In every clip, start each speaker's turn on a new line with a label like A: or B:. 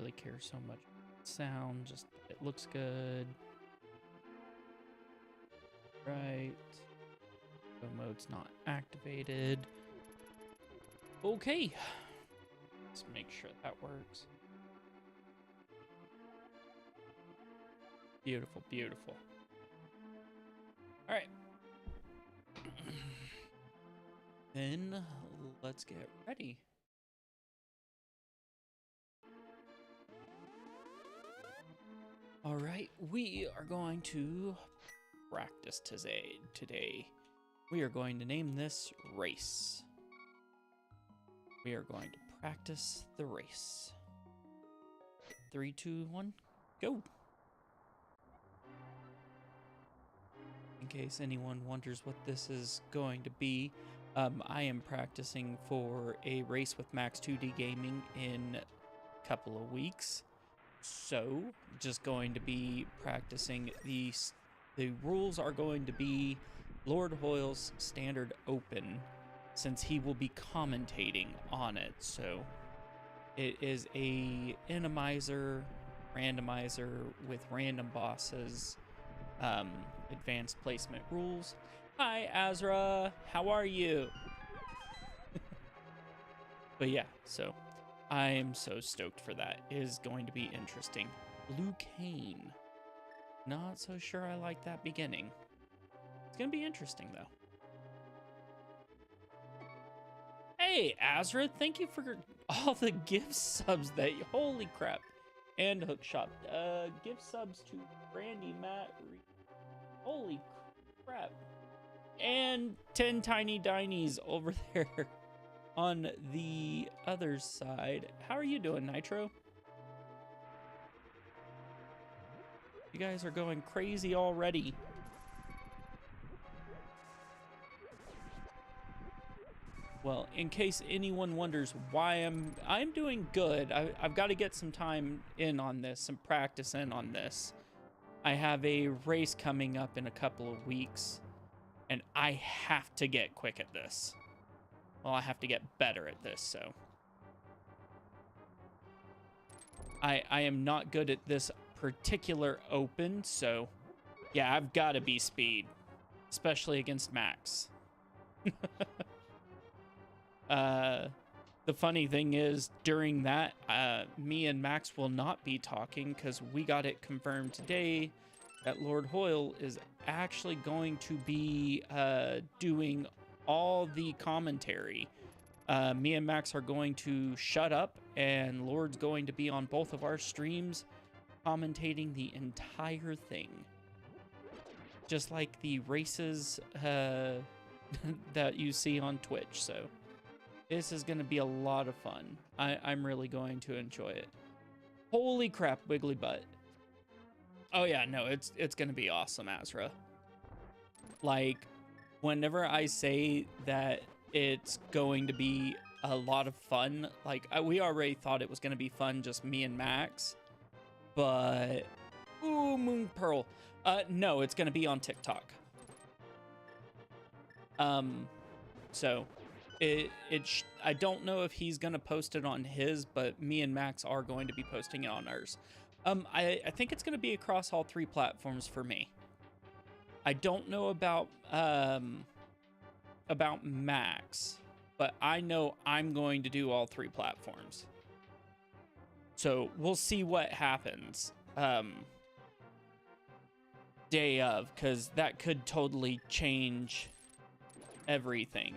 A: really care so much. Sound, just it looks good. Right. Go mode's not activated. Okay. Let's make sure that works. Beautiful, beautiful. All right. Then let's get ready. All right, we are going to practice today. We are going to name this race. We are going to practice the race. 3, 2, 1, go. In case anyone wonders what this is going to be, I am practicing for a race with Max 2D Gaming in a couple of weeks. So, just going to be practicing these. The rules are going to be Lord Hoyle's standard open, since he will be commentating on it. So, it is a randomizer with random bosses, advanced placement rules. Hi, Azra. How are you? But yeah, so I'm so stoked for that. It is going to be interesting. Blue Cane. Not so sure I like that beginning. It's going to be interesting, though. Hey, Azra, thank you for all the gift subs that you... Holy crap. And Hookshot. Gift subs to Brandy, Matt, holy crap. And 10 Tiny Dinies over there on the other side. How are you doing, Nitro? You guys are going crazy already. Well, in case anyone wonders why I'm doing good. I've got to get some time in on this, some practice in on this. I have a race coming up in a couple of weeks, and I have to get quick at this. Well, I have to get better at this, so. I am not good at this particular open, so yeah, I've got to be speed, especially against Max. The funny thing is, during that, me and Max will not be talking because we got it confirmed today that Lord Hoyle is actually going to be doing all the commentary. Me and Max are going to shut up, and Lord's going to be on both of our streams commentating the entire thing. Just like the races that you see on Twitch, so this is going to be a lot of fun. I'm really going to enjoy it. Holy crap, Wiggly Butt. Oh yeah, no, it's going to be awesome, Azra. Like, whenever I say that it's going to be a lot of fun, like, we already thought it was going to be fun, just me and Max. But, ooh, Moon Pearl. No, it's going to be on TikTok. So... I don't know if he's going to post it on his, but me and Max are going to be posting it on ours. I think it's going to be across all 3 platforms for me. I don't know about Max, but I know I'm going to do all 3 platforms. So we'll see what happens day of, because that could totally change everything.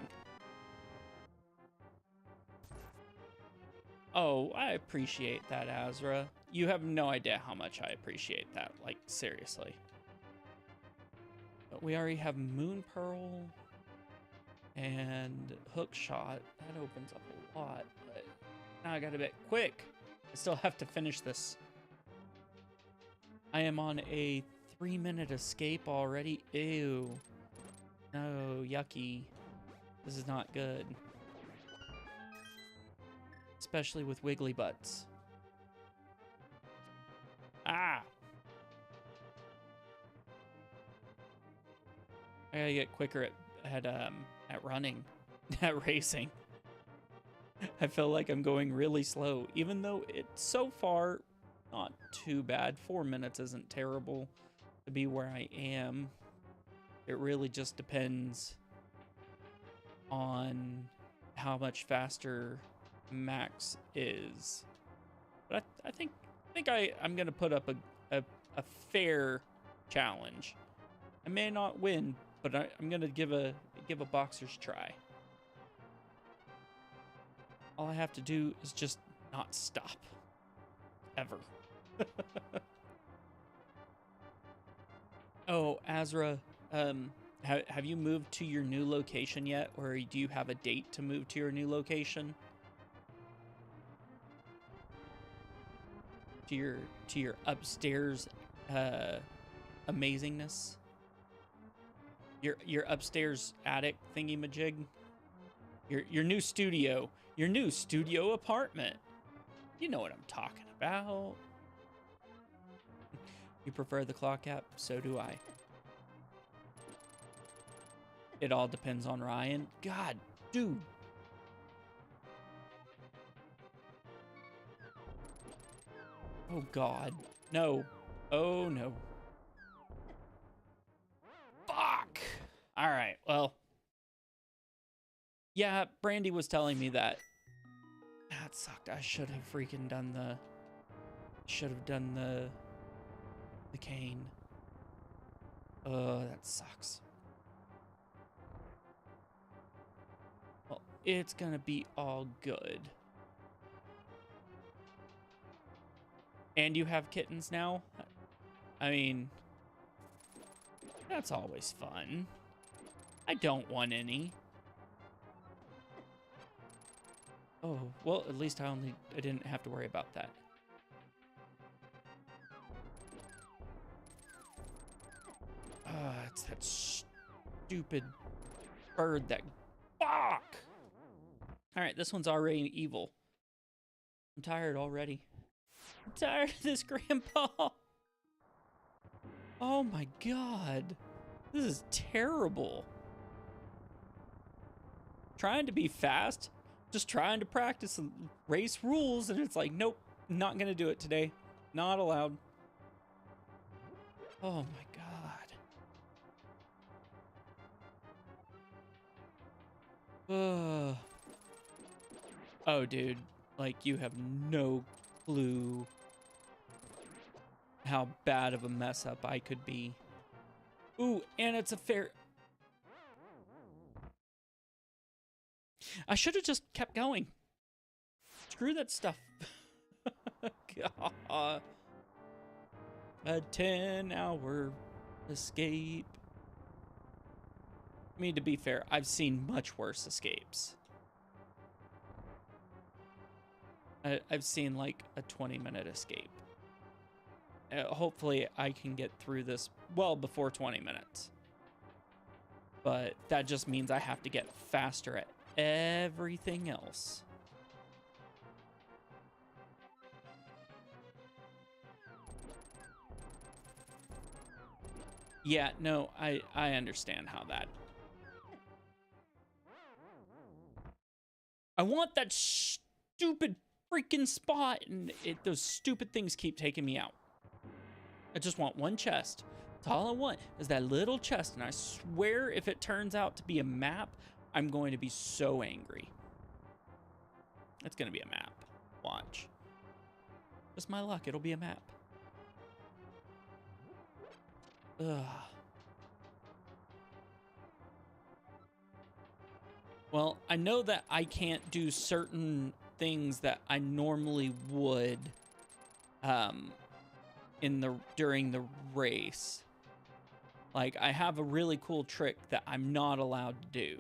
A: Oh, I appreciate that, Azra. You have no idea how much I appreciate that, like, seriously. But we already have Moon Pearl and Hookshot. That opens up a lot, but now I gotta be quick. I still have to finish this. I am on a 3-minute escape already. Ew. No, yucky. This is not good. Especially with wiggly butts. Ah! I gotta get quicker at running, at racing. I feel like I'm going really slow, even though it's so far not too bad. 4 minutes isn't terrible to be where I am. It really just depends on how much faster Max is. But I think I'm gonna put up a fair challenge. I may not win, but I'm gonna give a boxer's try. All I have to do is just not stop. Ever. Oh, Azra, have you moved to your new location yet, or do you have a date to move to your new location? To your upstairs amazingness? Your upstairs attic thingy majig? Your new studio. Your new studio apartment. You know what I'm talking about. You prefer the clock app? So do I. It all depends on Ryan. God, dude. Oh, God. No. Oh, no. Fuck. All right, well. Yeah, Brandy was telling me that. That sucked. I should have freaking done the... the cane. That sucks. Well, it's gonna be all good. And you have kittens now? I mean, that's always fun. I don't want any. Oh, well, at least I didn't have to worry about that. It's that stupid bird that... Fuck! Alright, this one's already evil. I'm tired already. I'm tired of this, Grandpa! Oh my god. This is terrible. Trying to be fast, just trying to practice race rules, and it's like, nope, not gonna do it today. Not allowed. Oh my god. Oh, dude, like, you have no clue how bad of a mess up I could be. Ooh, and it's a fair... I should have just kept going. Screw that stuff. God. A 10-hour escape. I mean, to be fair, I've seen much worse escapes. I've seen like a 20-minute escape. Hopefully I can get through this well before 20 minutes. But that just means I have to get faster at everything else. Yeah, no, I understand how that... I want that stupid freaking spot, and those stupid things keep taking me out. I just want one chest. That's all I want is that little chest, and I swear if it turns out to be a map, I'm going to be so angry. It's going to be a map. Watch. Just my luck, it'll be a map. Ugh. Well, I know that I can't do certain things that I normally would during the race. Like, I have a really cool trick that I'm not allowed to do.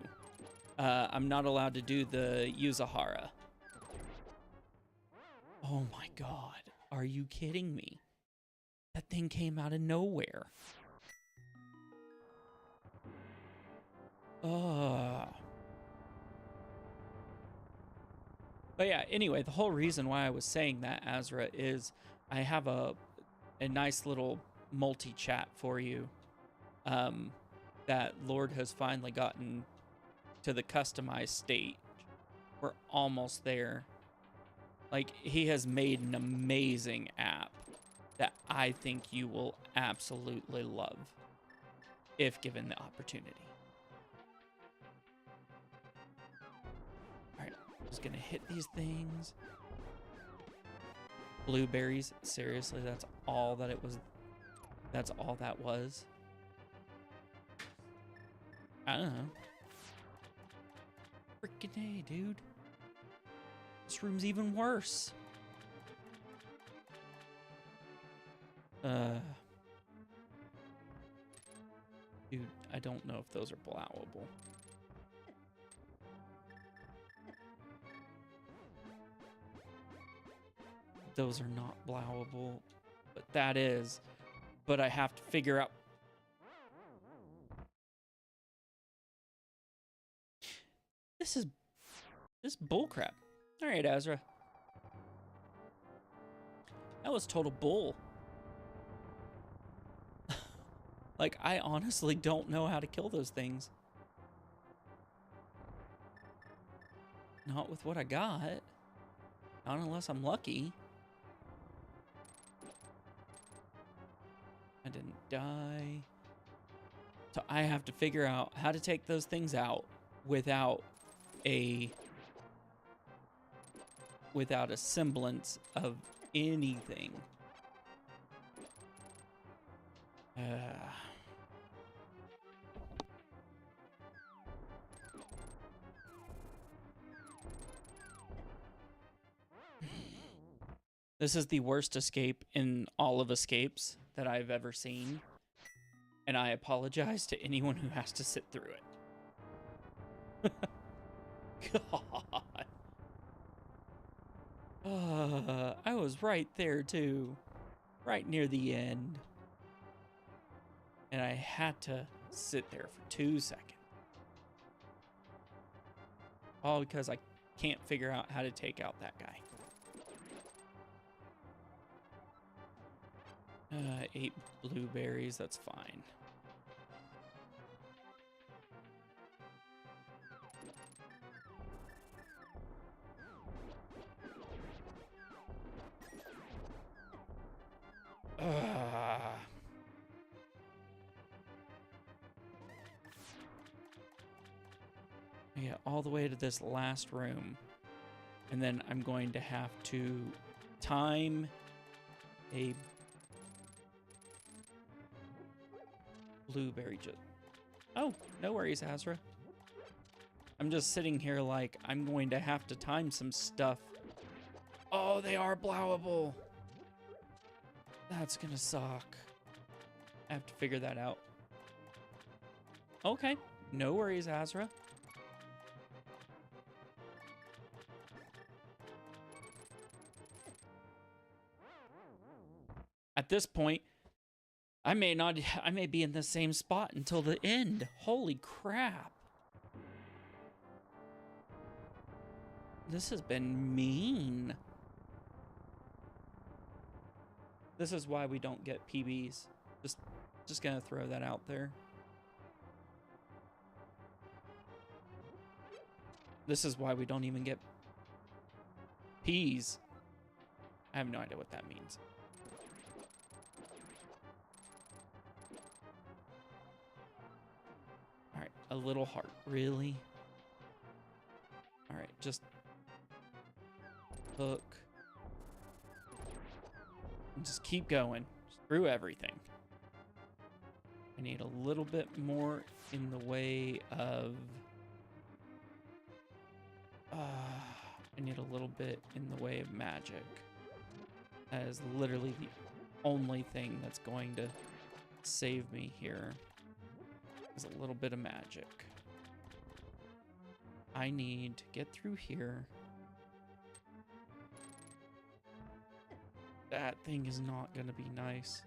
A: I'm not allowed to do the Yuzahara. Oh my god. Are you kidding me? That thing came out of nowhere. But yeah, anyway, the whole reason why I was saying that, Azra, is I have a nice little multi-chat for you that Lord has finally gotten to the customized state We're almost there. Like, he has made an amazing app that I think you will absolutely love if given the opportunity. All right, just gonna hit these things. Blueberries, seriously, that's all that it was. That's all that was. I don't know. Freaking A, dude. This room's even worse. Dude, I don't know if those are blowable. Those are not blowable, but that is. But I have to figure out. This is bullcrap. All right, Azra. That was total bull. Like, I honestly don't know how to kill those things. Not with what I got. Not unless I'm lucky. I didn't die. So I have to figure out how to take those things out without a semblance of anything. This is the worst escape in all of escapes that I've ever seen. And I apologize to anyone who has to sit through it. God. I was right there too. Right near the end. And I had to sit there for 2 seconds. All because I can't figure out how to take out that guy. 8 blueberries, that's fine. Yeah, all the way to this last room. And then I'm going to have to time a blueberry just... Oh, no worries, Azra. I'm just sitting here like I'm going to have to time some stuff. Oh, they are blowable. That's gonna suck. I have to figure that out. Okay, no worries, Azra. At this point, I may be in the same spot until the end. Holy crap. This has been mean. This is why we don't get PBs. Just gonna throw that out there. This is why we don't even get P's. I have no idea what that means. Alright, a little heart. Really? Alright, just hook. And just keep going. Just through everything. I need a little bit more in the way of... I need a little bit in the way of magic. That is literally the only thing that's going to save me here. Is a little bit of magic. I need to get through here. That thing is not going to be nice.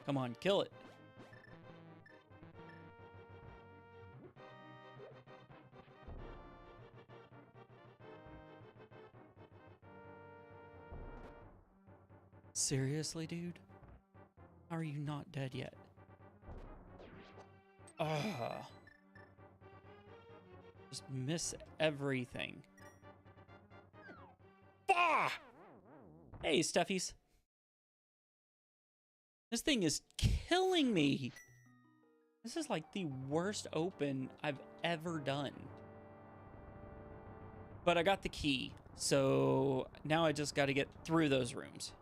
A: Come on, kill it. Seriously, dude? How are you not dead yet? Ugh. Just miss everything. Ah! Hey, Steffies. This thing is killing me. This is like the worst open I've ever done. But I got the key, so now I just got to get through those rooms.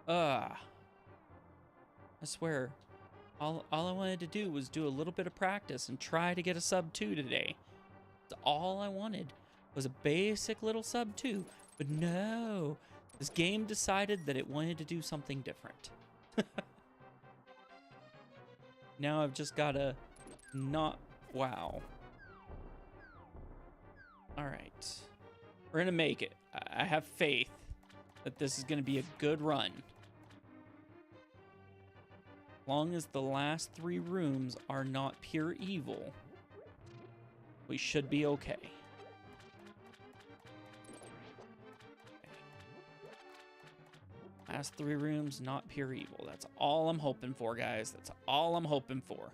A: I swear, all I wanted to do was do a little bit of practice and try to get a sub 2 today. That's all I wanted, was a basic little sub 2. But no, this game decided that it wanted to do something different. Now I've just got to not... Wow. All right. We're going to make it. I have faith that this is going to be a good run. As long as the last 3 rooms are not pure evil, we should be okay. Last 3 rooms, not pure evil. That's all I'm hoping for, guys. That's all I'm hoping for.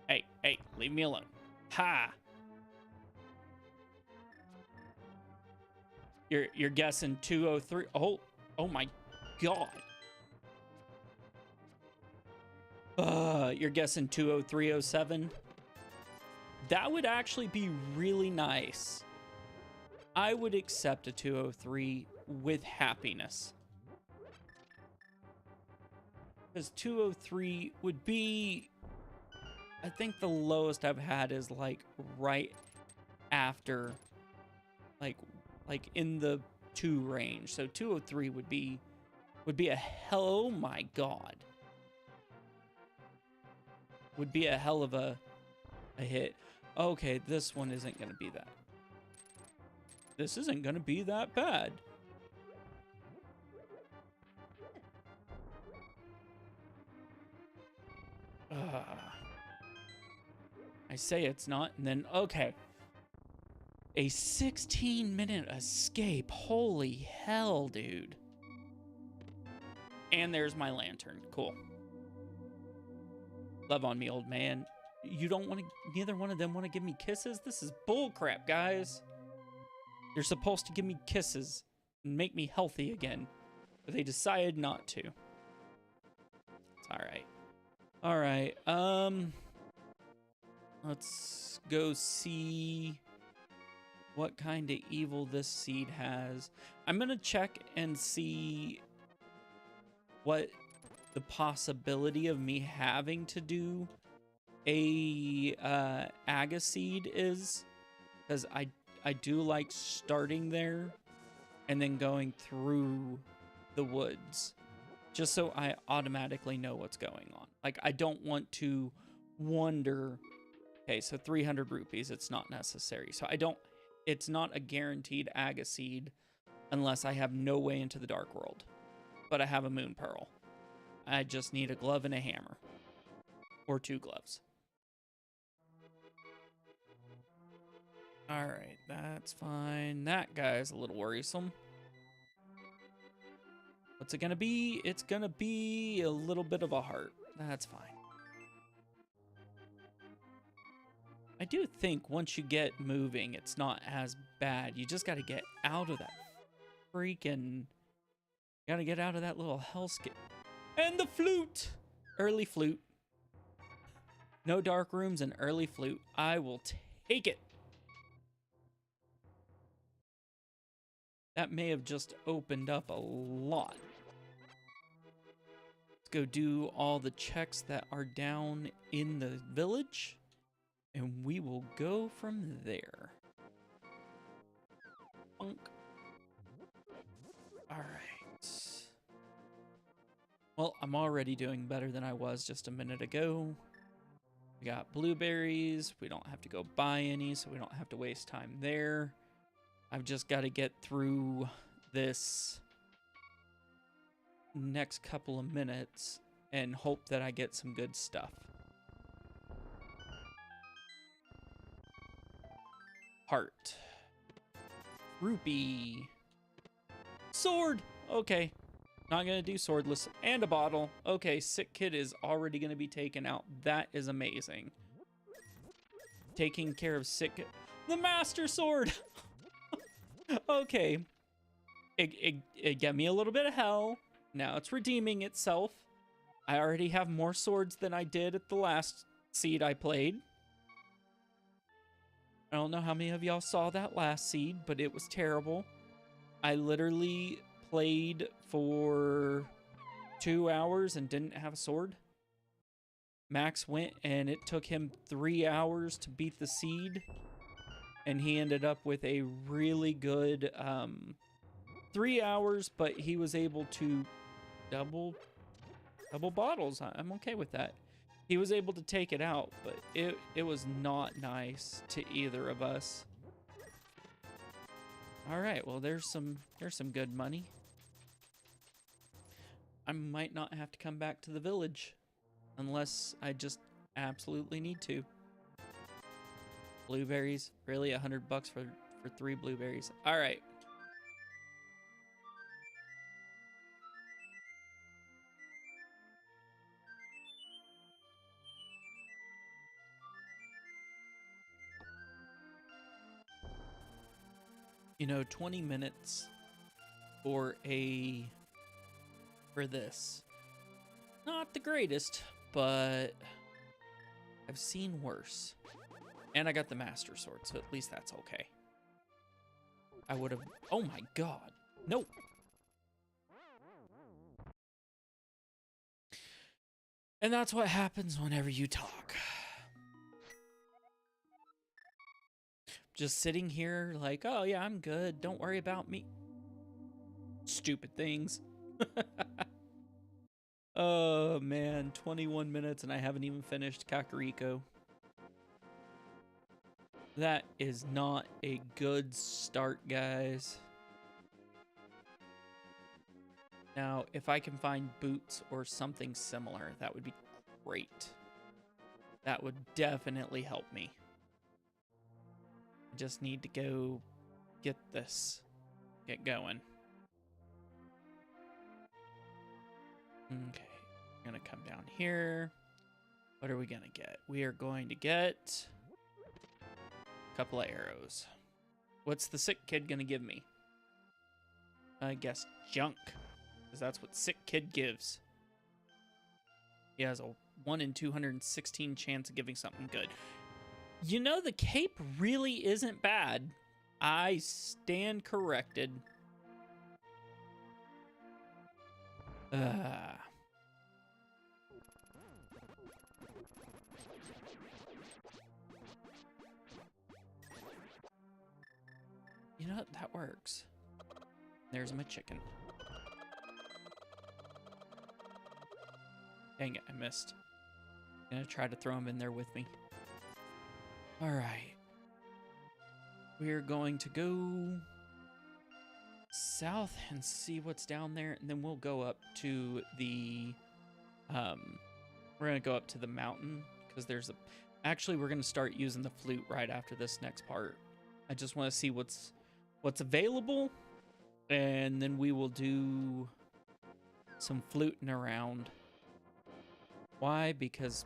A: Hey, leave me alone. Ha! You're guessing 203. Oh my God. You're guessing 20307. That would actually be really nice. I would accept a 203 with happiness. Because 203 would be, I think the lowest I've had is like right after, like in the 2 range. So 203 would be a hell, oh my God. Would be a hell of a hit. Okay, this one isn't going to be that. This isn't going to be that bad. I say it's not, and then, okay. A 16-minute escape. Holy hell, dude. And there's my lantern. Cool. Love on me, old man. You don't want to... Neither one of them want to give me kisses? This is bullcrap, guys. You're supposed to give me kisses and make me healthy again. But they decided not to. It's alright. Alright, let's go see what kind of evil this seed has. I'm gonna check and see what the possibility of me having to do a Aga seed is, because I do like starting there and then going through the woods, just so I automatically know what's going on. Like, I don't want to wonder, okay, so 300 rupees, it's not necessary. So it's not a guaranteed Aga seed unless I have no way into the Dark World. But I have a Moon Pearl. I just need a glove and a hammer. Or 2 gloves. Alright, that's fine. That guy's a little worrisome. What's it gonna be? It's gonna be a little bit of a heart. That's fine. I do think once you get moving, it's not as bad. You just gotta get out of that freaking... Gotta get out of that little hellscape. And the flute! Early flute. No dark rooms and early flute. I will take it. That may have just opened up a lot. Let's go do all the checks that are down in the village, and we will go from there. Bunk. All right. Well, I'm already doing better than I was just a minute ago. We got blueberries. We don't have to go buy any, so we don't have to waste time there. I've just got to get through this next couple of minutes and hope that I get some good stuff. Heart. Rupee. Sword! Okay. Not gonna do swordless and a bottle. Okay, sick kid is already gonna be taken out. That is amazing. Taking care of sick. The master sword. Okay, it got me a little bit of hell. Now it's redeeming itself. I already have more swords than I did at the last seed I played. I don't know how many of y'all saw that last seed, but it was terrible. I literally played for 2 hours and didn't have a sword. Max went and it took him 3 hours to beat the seed. And he ended up with a really good 3 hours, but he was able to double bottles. I'm okay with that. He was able to take it out, but it was not nice to either of us. All right, well, there's some good money. I might not have to come back to the village unless I just absolutely need to. Blueberries, really $100 for 3 blueberries. All right. You know, 20 minutes for this. Not the greatest, but I've seen worse. And I got the master sword, so at least that's okay. I would have, oh my god. Nope. And that's what happens whenever you talk. Just sitting here like, oh yeah, I'm good. Don't worry about me. Stupid things. Oh man, 21 minutes and I haven't even finished Kakariko. That is not a good start, guys. Now, if I can find boots or something similar, that would be great. That would definitely help me. I just need to go get going. Okay, I'm gonna come down here. What are we gonna get? We are going to get a couple of arrows. What's the sick kid gonna give me? I guess junk, because that's what sick kid gives. He has a 1 in 216 chance of giving something good. You know, the cape really isn't bad. I stand corrected. You know, that works. There's my chicken. Dang it, I missed. I'm gonna try to throw him in there with me. All right. We're going to go south and see what's down there, and then we'll go up to the we're gonna go up to the mountain because there's a actually we're gonna start using the flute right after this next part. I just want to see what's available, and then we will do some fluting around. Why? Because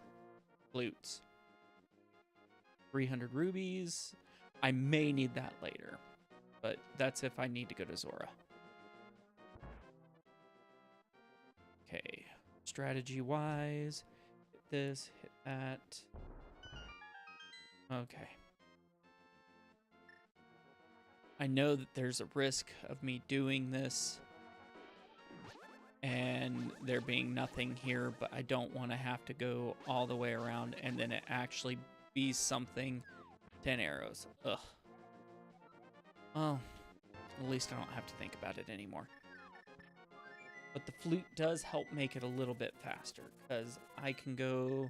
A: flutes. 300 rubies. I may need that later, but that's if I need to go to Zora. Okay, strategy-wise, hit this, hit that. Okay. I know that there's a risk of me doing this and there being nothing here, but I don't want to have to go all the way around and then it actually be something. 10 arrows. Ugh. Well, at least I don't have to think about it anymore. But the flute does help make it a little bit faster, because I can go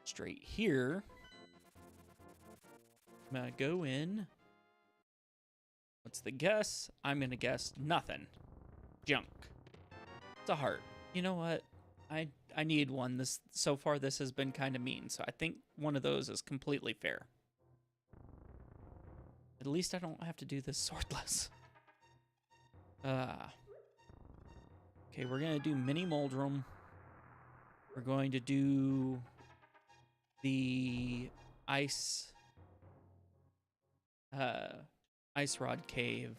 A: straight here. I'm gonna go in. What's the guess? I'm gonna guess nothing. Junk. It's a heart. You know what? I need one. So far this has been kind of mean, so I think one of those is completely fair. At least I don't have to do this swordless. Okay, Okay, we're gonna do Mini Moldrum. We're going to do the ice rod cave,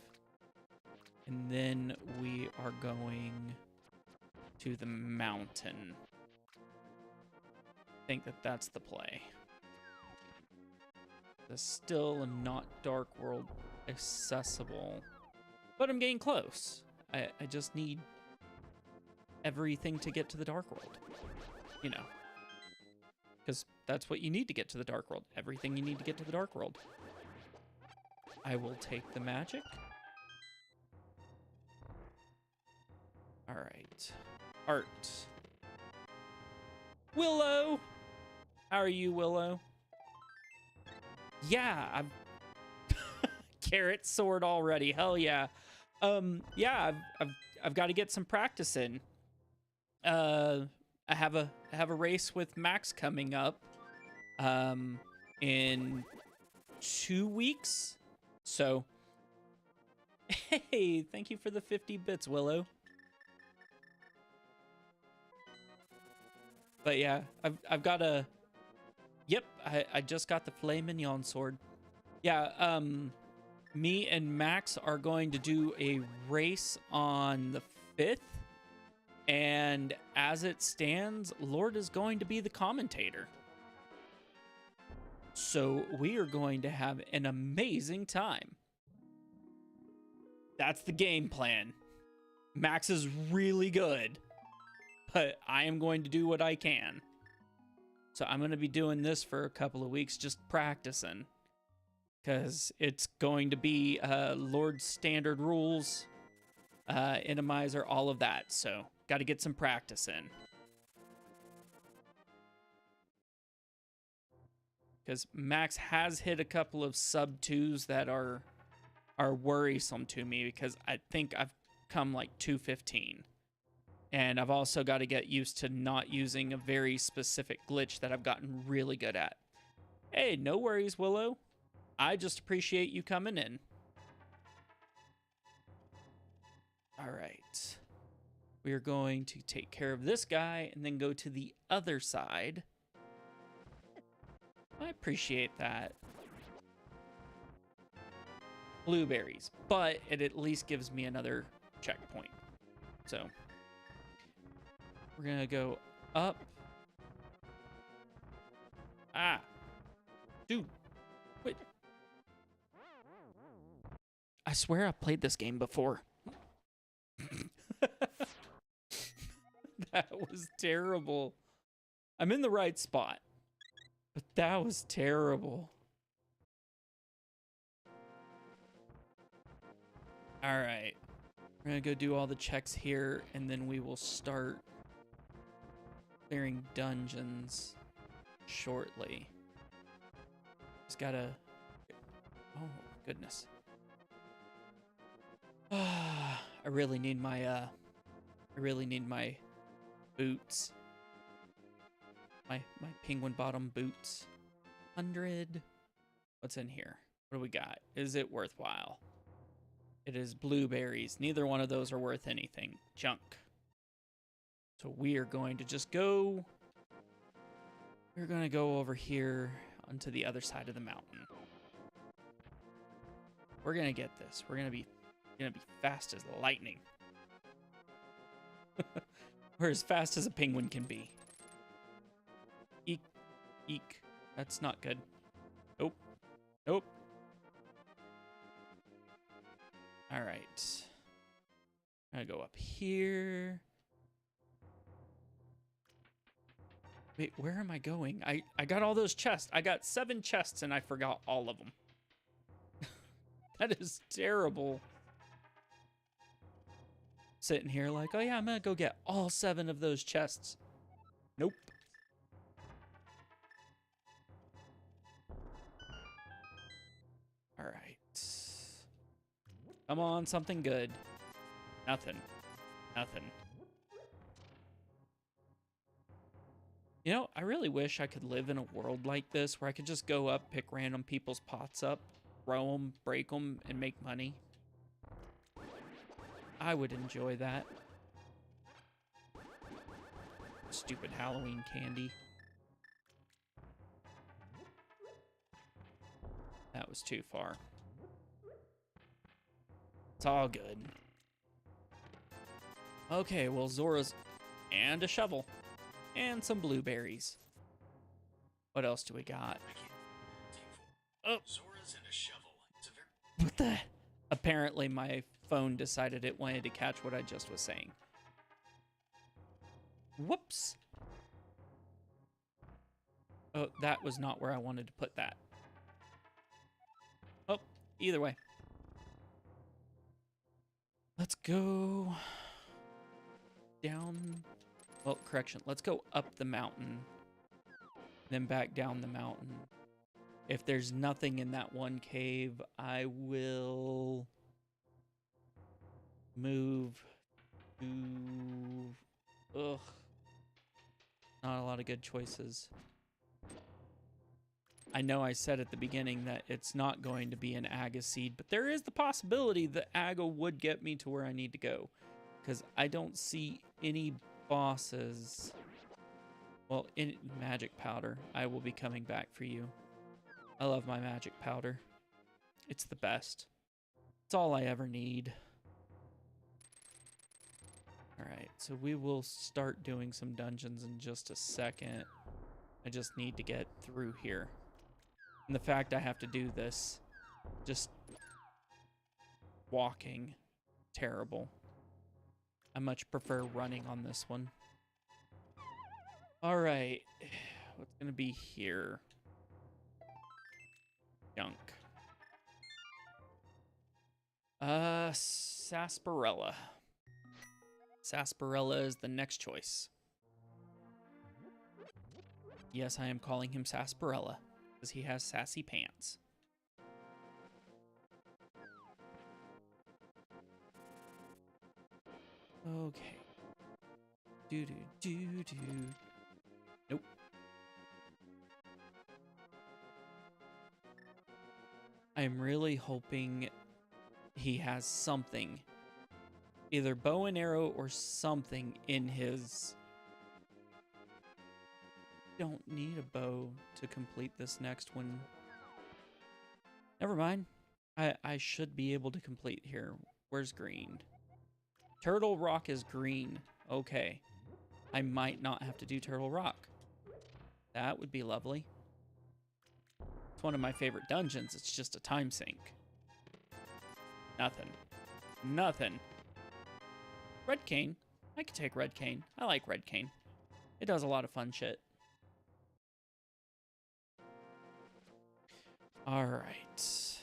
A: and then we are going to the mountain. I think that's the play. There's still not Dark World accessible, but I'm getting close. I just need everything to get to the Dark World, you know, because that's what you need to get to the Dark World. Everything you need to get to the Dark World. I will take the magic. All right. Art. Willow! How are you, Willow? Yeah, I'm... Carrot sword already. Hell yeah. Yeah, I've got to get some practice in. I have a race with Max coming up in 2 weeks. So, hey, thank you for the 50 bits, Willow. But yeah, I've got a... Yep, I just got the Filet Mignon sword. Yeah, me and Max are going to do a race on the 5th. And as it stands, Lord is going to be the commentator. So we are going to have an amazing time. That's the game plan. Max is really good, but I am going to do what I can. So I'm going to be doing this for a couple of weeks, just practicing. Because it's going to be Lord's standard rules, Enemizer, all of that. So got to get some practice in. Because Max has hit a couple of sub 2s that are worrisome to me, because I think I've come like 215. And I've also got to get used to not using a very specific glitch that I've gotten really good at. Hey, no worries, Willow. I just appreciate you coming in. All right. We're going to take care of this guy and then go to the other side. I appreciate that. Blueberries, but it at least gives me another checkpoint. So we're gonna go up. Ah, dude, wait. I swear I played this game before. That was terrible. I'm in the right spot, but that was terrible. All right, we're gonna go do all the checks here, and then we will start clearing dungeons shortly. Just gotta... Oh, goodness. I really need my boots. My penguin bottom boots. 100. What's in here? What do we got? Is it worthwhile? It is blueberries. Neither one of those are worth anything. Junk. So we are going to just go... We're going to go over here onto the other side of the mountain. We're going to get this. We're going to be fast as lightning. We're as fast as a penguin can be. Eek. Eek. That's not good. Nope. Nope. All right. I'm gonna go up here. Wait, where am I going? I got all those chests. I got 7 chests and I forgot all of them. That is terrible. Sitting here like, oh yeah, I'm gonna go get all 7 of those chests. Nope. All right. Come on, something good. Nothing. Nothing. You know, I really wish I could live in a world like this where I could just go up, pick random people's pots up, throw them, break them, and make money. I would enjoy that. Stupid Halloween candy. That was too far. It's all good. Okay, well, Zora's and a shovel and some blueberries. What else do we got? Oh,
B: Zora's and a shovel. It's a very
A: what the? Apparently, my phone decided it wanted to catch what I just was saying. Whoops. Oh, that was not where I wanted to put that. Oh, either way. Let's go down. Well, correction. Let's go up the mountain, then back down the mountain. If there's nothing in that one cave, I will move to... Ugh. Not a lot of good choices. I know I said at the beginning that it's not going to be an Aga seed, but there is the possibility that Aga would get me to where I need to go. Because I don't see any bosses. Well, in magic powder, I will be coming back for you. I love my magic powder. It's the best. It's all I ever need. Alright, so we will start doing some dungeons in just a second. I just need to get through here. And the fact I have to do this, just walking, terrible. I much prefer running on this one. Alright, what's gonna be here? Junk. Sarsaparilla. Sarsaparilla is the next choice. Yes, I am calling him Sarsaparilla, because he has sassy pants. Okay. Do. Nope. I'm really hoping he has something. Either bow and arrow or something in his... Don't need a bow to complete this next one. Never mind. I should be able to complete here. Where's green? Turtle Rock is green. Okay. I might not have to do Turtle Rock. That would be lovely. It's one of my favorite dungeons. It's just a time sink. Nothing. Nothing. Red Cane. I could take Red Cane. I like Red Cane. It does a lot of fun shit. Alright.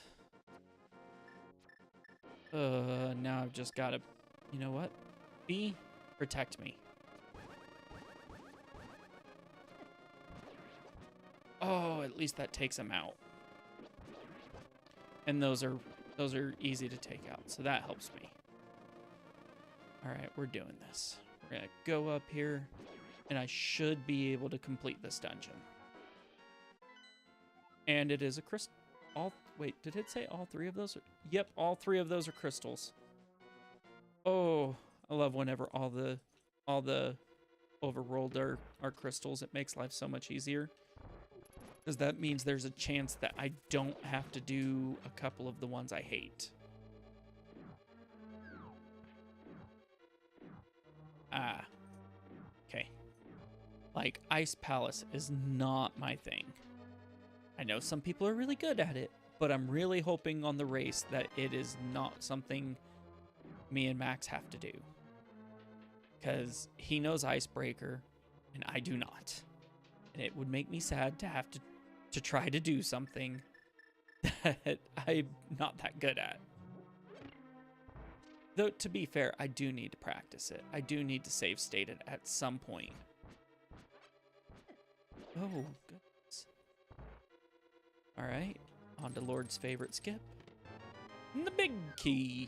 A: Now I've just gotta... You know what? B, protect me. Oh, at least that takes him out. And those are easy to take out, so that helps me. Alright, we're doing this. We're gonna go up here, and I should be able to complete this dungeon. And it is a crystal. Wait, did it say all three of those? Yep, all three of those are crystals. Oh, I love whenever all the overworld are crystals. It makes life so much easier. Because that means there's a chance that I don't have to do a couple of the ones I hate. Ah. Okay. Like, Ice Palace is not my thing. I know some people are really good at it, but I'm really hoping on the race that it is not something me and Max have to do. Because he knows Icebreaker, and I do not. And it would make me sad to have to try to do something that I'm not that good at. Though, to be fair, I do need to practice it. I do need to save state it at some point. Oh, goodness. Alright, on to Lord's favorite skip. The big key.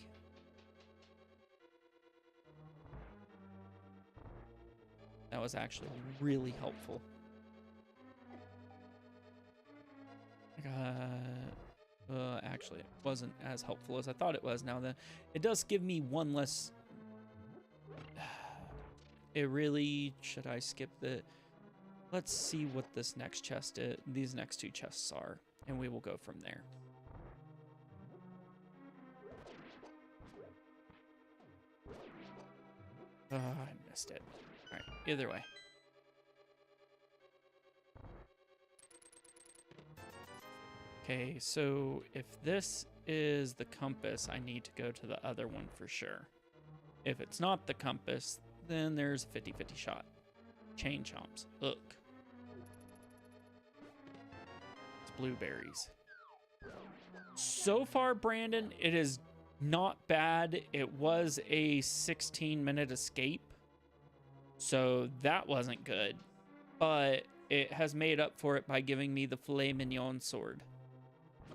A: That was actually really helpful. Actually, it wasn't as helpful as I thought it was. Now, it does give me one less... it really, should I skip the, let's see what this next chest is, these next two chests are, and we will go from there. I missed it. All right, either way. Okay, so if this is the compass, I need to go to the other one for sure. If it's not the compass, then there's a 50-50 shot. Chain chomps. Look. It's blueberries. So far, Brandon, it is not bad. It was a 16-minute escape, so that wasn't good. But it has made up for it by giving me the filet mignon sword.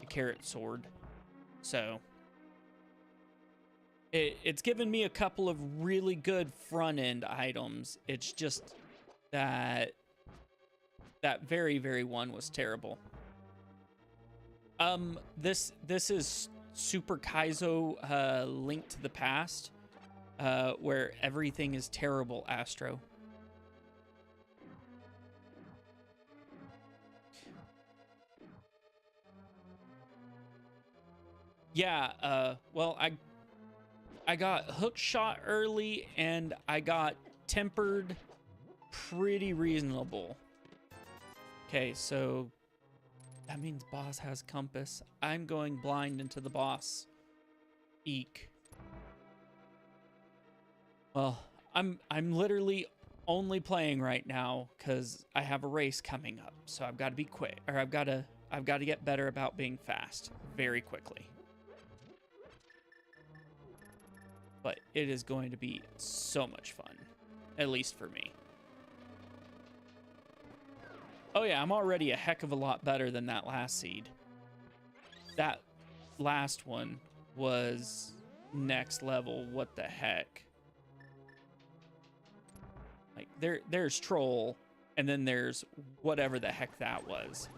A: The carrot sword. So it's given me a couple of really good front-end items. It's just that very, very one was terrible. This is Super Kaizo Link to the Past, where everything is terrible, Astro. Yeah, well, I got hook shot early, and I got tempered pretty reasonable. Okay, so that means boss has compass. I'm going blind into the boss. Eek. Well, I'm literally only playing right now because I have a race coming up, so I've got to be quick, or I've got to get better about being fast very quickly. But it is going to be so much fun, at least for me. Oh yeah, I'm already a heck of a lot better than that last seed. That last one was next level. What the heck? Like there's troll, and then there's whatever the heck that was.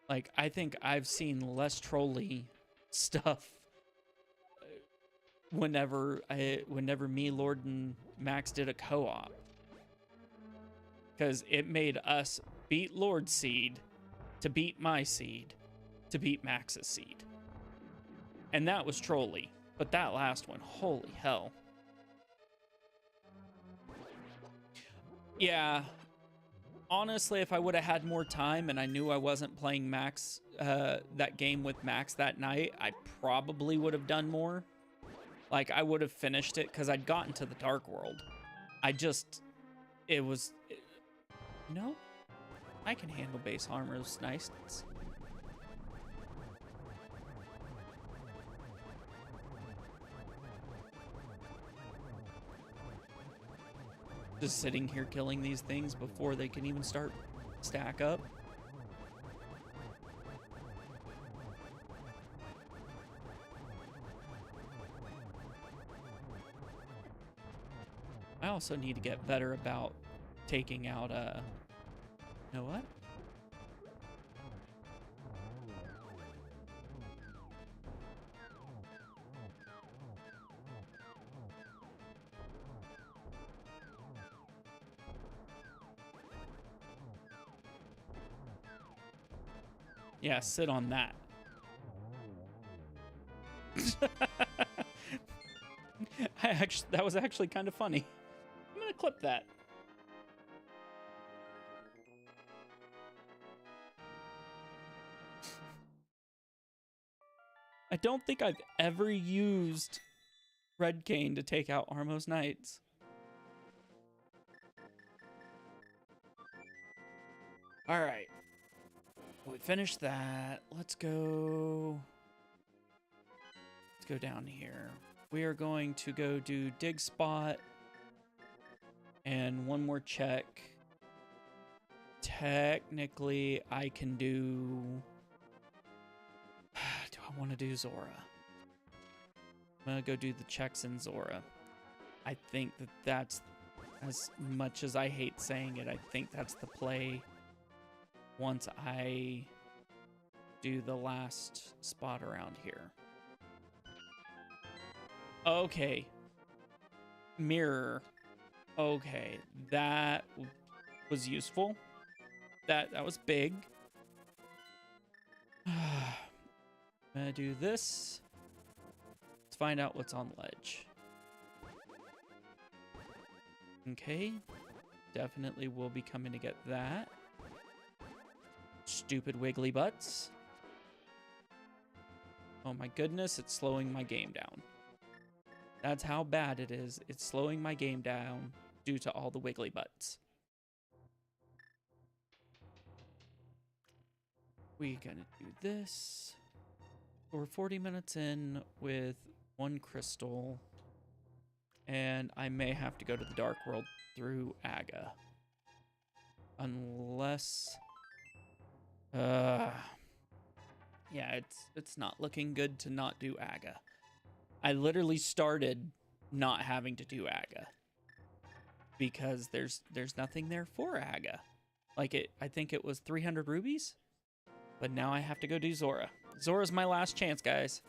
A: Like, I think I've seen less trolly stuff whenever me, Lord, and Max did a co-op. Because it made us beat Lord's seed to beat my seed to beat Max's seed. And that was trolly. But that last one, holy hell. Yeah. Honestly, if I would have had more time and I knew I wasn't playing Max, that game with Max that night, I probably would have done more. Like, I would have finished it because I'd gotten to the Dark World. You know, I can handle base armor. It's nice. Just sitting here killing these things before they can even start stack up. I also need to get better about taking out, you know what? Yeah, sit on that. That was actually kind of funny. I'm gonna clip that. I don't think I've ever used Red Cane to take out Armos Knights. All right. We finished that. Let's go down here. We are going to go do dig spot and one more check. Technically, I can do I want to do Zora? I'm going to go do the checks in Zora. I think that's, as much as I hate saying it, I think that's the play once I do the last spot around here. Okay. Mirror. Okay, that was useful. That was big. I'm gonna do this. Let's find out what's on ledge. Okay. Definitely will be coming to get that. Stupid wiggly butts. Oh my goodness, it's slowing my game down. That's how bad it is. It's slowing my game down due to all the wiggly butts. We're gonna do this. We're 40 minutes in with one crystal. And I may have to go to the Dark World through Aga. Unless... yeah, it's not looking good to not do Aga. I literally started not having to do Aga. Because there's nothing there for Aga. Like, I think it was 300 rubies? But now I have to go do Zora. Zora's my last chance, guys.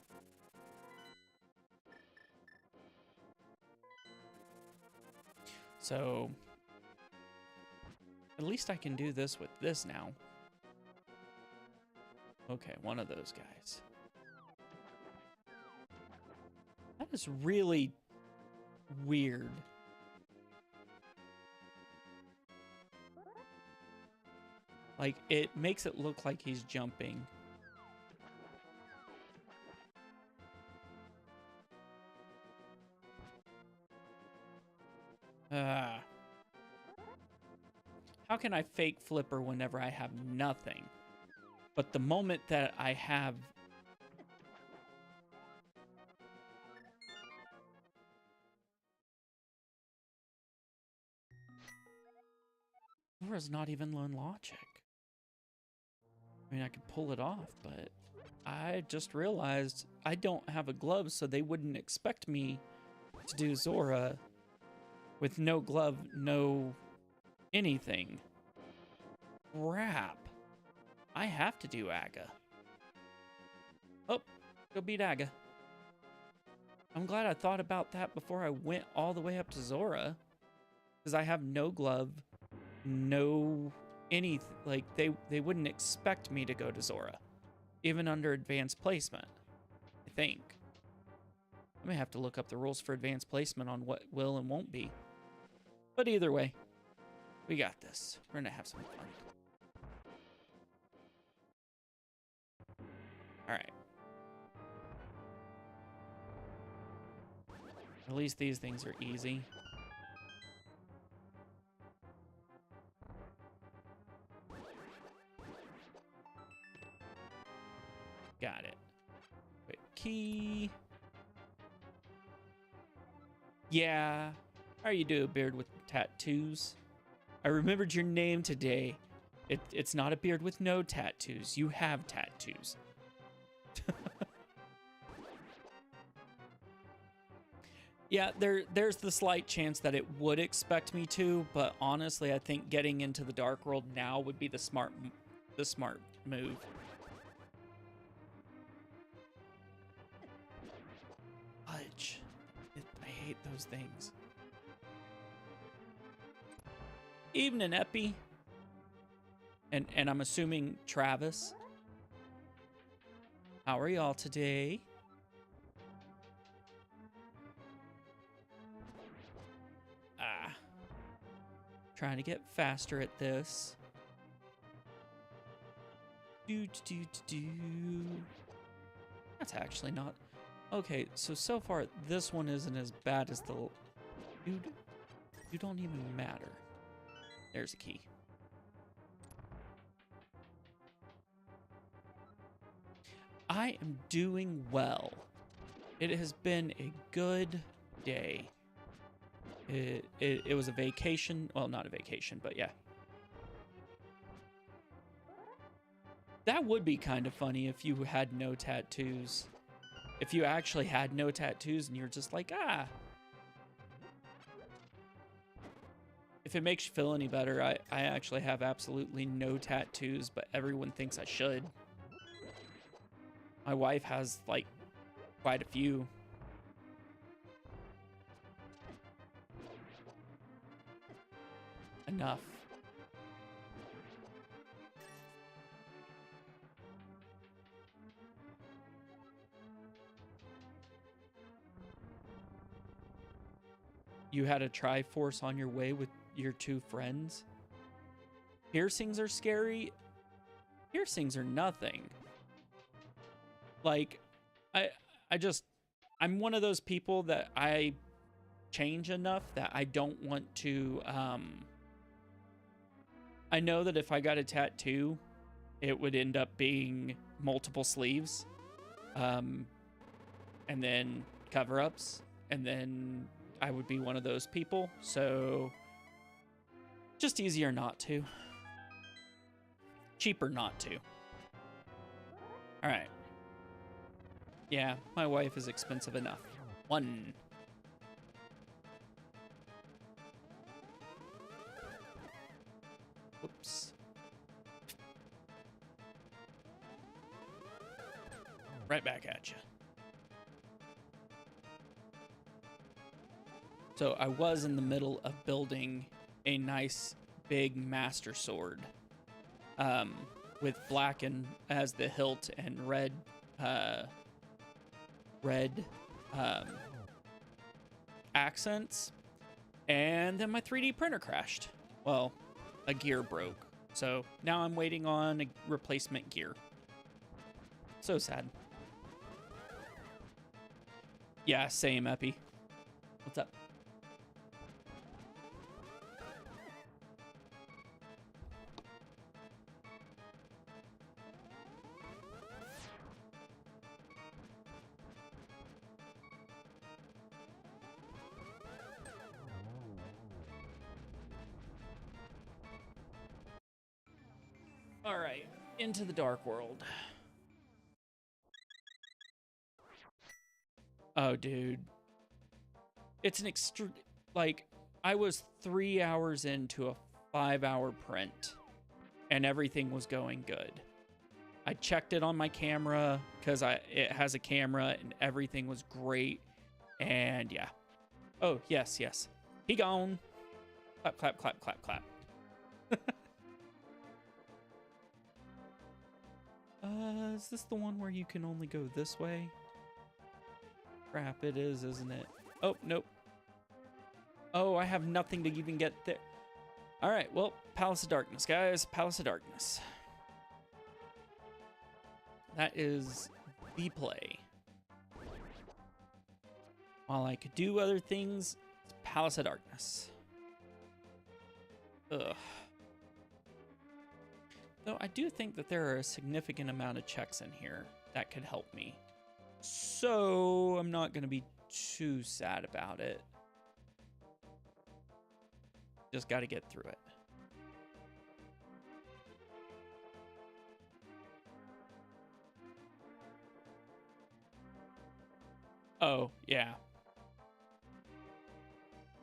A: So, at least I can do this with this now. Okay, one of those guys. That is really weird. Like, it makes it look like he's jumping. How can I fake flipper whenever I have nothing? But the moment that I have... Zora's not even learn logic. I mean, I could pull it off, but I just realized I don't have a glove, so they wouldn't expect me to do Zora with no glove, no anything. Crap. I have to do Aga. Oh, go beat Aga. I'm glad I thought about that before I went all the way up to Zora. Because I have no glove, no anything. Like, they wouldn't expect me to go to Zora. Even under advanced placement, I think. I may have to look up the rules for advanced placement on what will and won't be. But either way, we got this. We're gonna have some fun. Alright. At least these things are easy. Got it. Wait, key. Yeah. How are you doing, beard with tattoos? I remembered your name today. It's not a beard with no tattoos. You have tattoos. Yeah, there's the slight chance that it would expect me to, but honestly, I think getting into the Dark World now would be the smart move. Fudge. I hate those things. Evening, Epi. And I'm assuming Travis. How are y'all today? Trying to get faster at this. That's actually not... Okay, so far, this one isn't as bad as the... Dude, you don't even matter. There's a key. I am doing well. It has been a good day. It was a vacation. Well, not a vacation, but yeah. That would be kind of funny if you had no tattoos. If you actually had no tattoos and you're just like, ah. If it makes you feel any better, I actually have absolutely no tattoos, but everyone thinks I should. My wife has, like, quite a few. enough. You had a Triforce on your way with your 2 friends? Piercings are scary? Piercings are nothing. Like, I'm one of those people that I change enough that I don't want to, I know that if I got a tattoo, it would end up being multiple sleeves, and then cover-ups, and then I would be one of those people, so just easier not to. Cheaper not to. All right. Yeah, my wife is expensive enough. 1. Whoops. Right back at you. So I was in the middle of building a nice big master sword, with black and as the hilt and red accents, and then my 3D printer crashed. Well, a gear broke, so now I'm waiting on a replacement gear. So sad. Yeah, same, Epi. What's up? All right, into the Dark World. Oh, dude. It's an like, I was 3 hours into a 5-hour print, and everything was going good. I checked it on my camera, because it has a camera, and everything was great, and yeah. Oh, yes, yes. He gone. Clap, clap, clap, clap, clap. Is this the one where you can only go this way? Crap, it is, isn't it? Oh, nope. Oh, I have nothing to even get there. All right, well, Palace of Darkness, guys. Palace of Darkness. That is the play. While I could do other things, it's Palace of Darkness. Ugh. Though I do think that there are a significant amount of checks in here that could help me. So I'm not going to be too sad about it. Just got to get through it. Oh, yeah.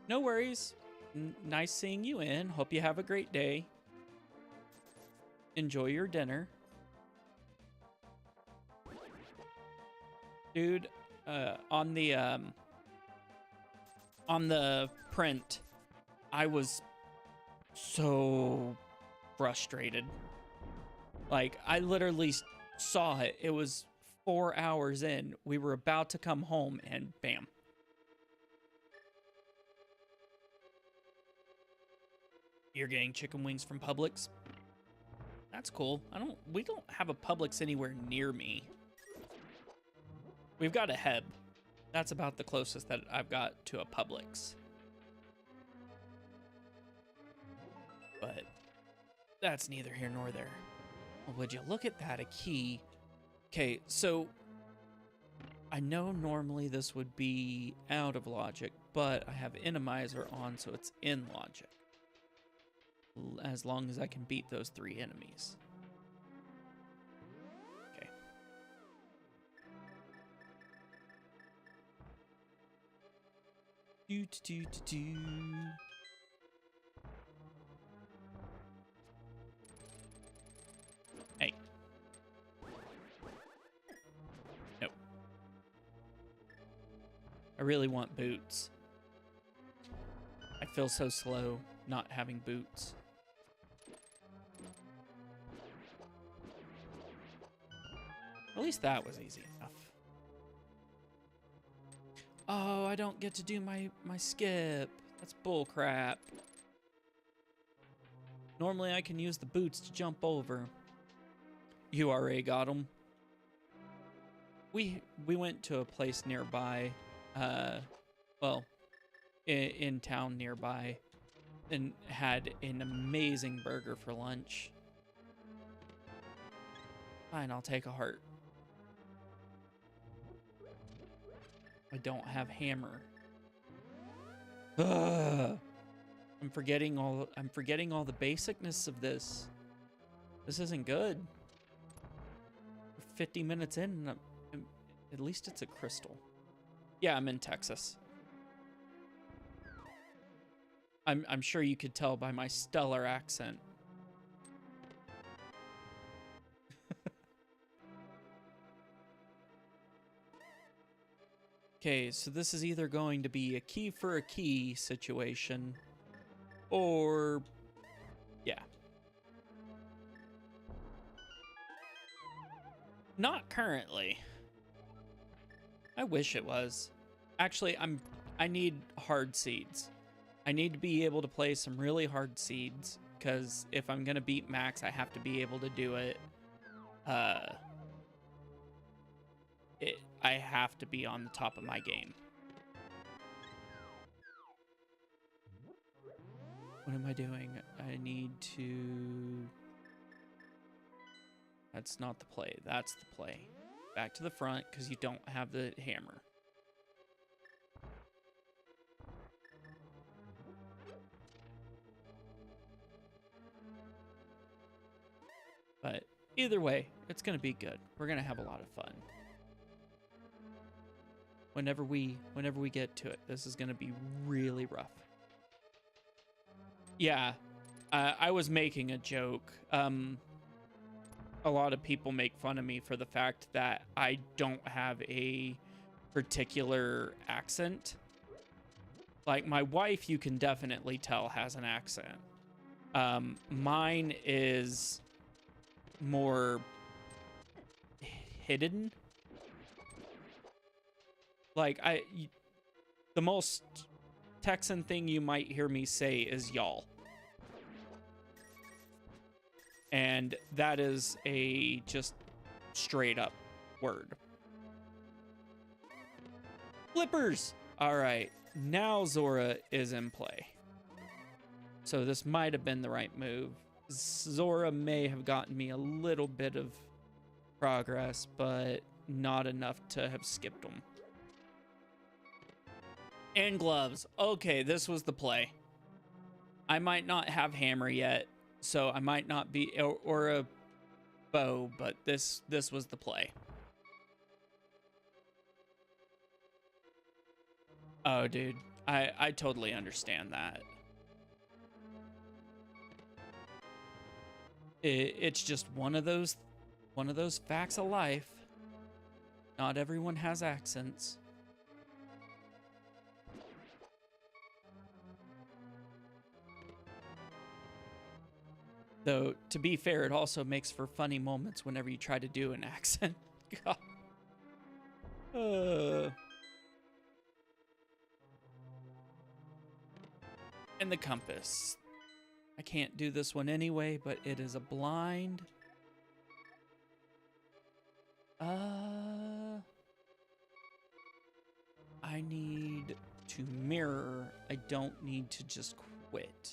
A: No worries. Nice seeing you in. Hope you have a great day. Enjoy your dinner. Dude, on the print, I was so frustrated. Like, I literally saw it. It was 4 hours in. We were about to come home, and bam. You're getting chicken wings from Publix? That's cool. We don't have a Publix anywhere near me. We've got a Heb. That's about the closest that I've got to a Publix. But that's neither here nor there. Well, would you look at that, a key. Okay, so I know normally this would be out of logic, but I have Enemizer on, so it's in logic. As long as I can beat those 3 enemies. Okay. Do. Hey. Nope. I really want boots. I feel so slow. not having boots. At least that was easy enough. Oh, I don't get to do my skip. That's bull crap. Normally I can use the boots to jump over. URA got him. We went to a place nearby, well, in town nearby, and had an amazing burger for lunch. Fine, I'll take a heart. I don't have hammer. Ugh. I'm forgetting all the basicness of this. This isn't good. We're 50 minutes in, and at least it's a crystal. Yeah, I'm in Texas. I'm sure you could tell by my stellar accent. Okay, so this is either going to be a key for a key situation, or yeah. Not currently. I wish it was. Actually, I need hard seeds. I need to be able to play some really hard seeds, because if I'm gonna beat Max, I have to be able to do it. I have to be on the top of my game. What am I doing? I need to... That's not the play. That's the play. Back to the front, because you don't have the hammer. But either way, it's going to be good. We're going to have a lot of fun. Whenever we get to it, this is going to be really rough. Yeah, I was making a joke. A lot of people make fun of me for the fact that I don't have a particular accent. Like, my wife, you can definitely tell, has an accent. Mine is more hidden. Like, the most Texan thing you might hear me say is y'all. And that is a just straight up word. Flippers! All right, now Zora is in play. So this might have been the right move. Zora may have gotten me a little bit of progress, but not enough to have skipped them. And gloves. Okay, this was the play. I might not have hammer yet, so I might not be, or a bow, but this was the play. Oh, dude, I totally understand that. It's just one of those facts of life. Not everyone has accents. Though, to be fair, it also makes for funny moments whenever you try to do an accent. God. And the compass. I can't do this one anyway, but it is a blind. I need to mirror. I don't need to just quit.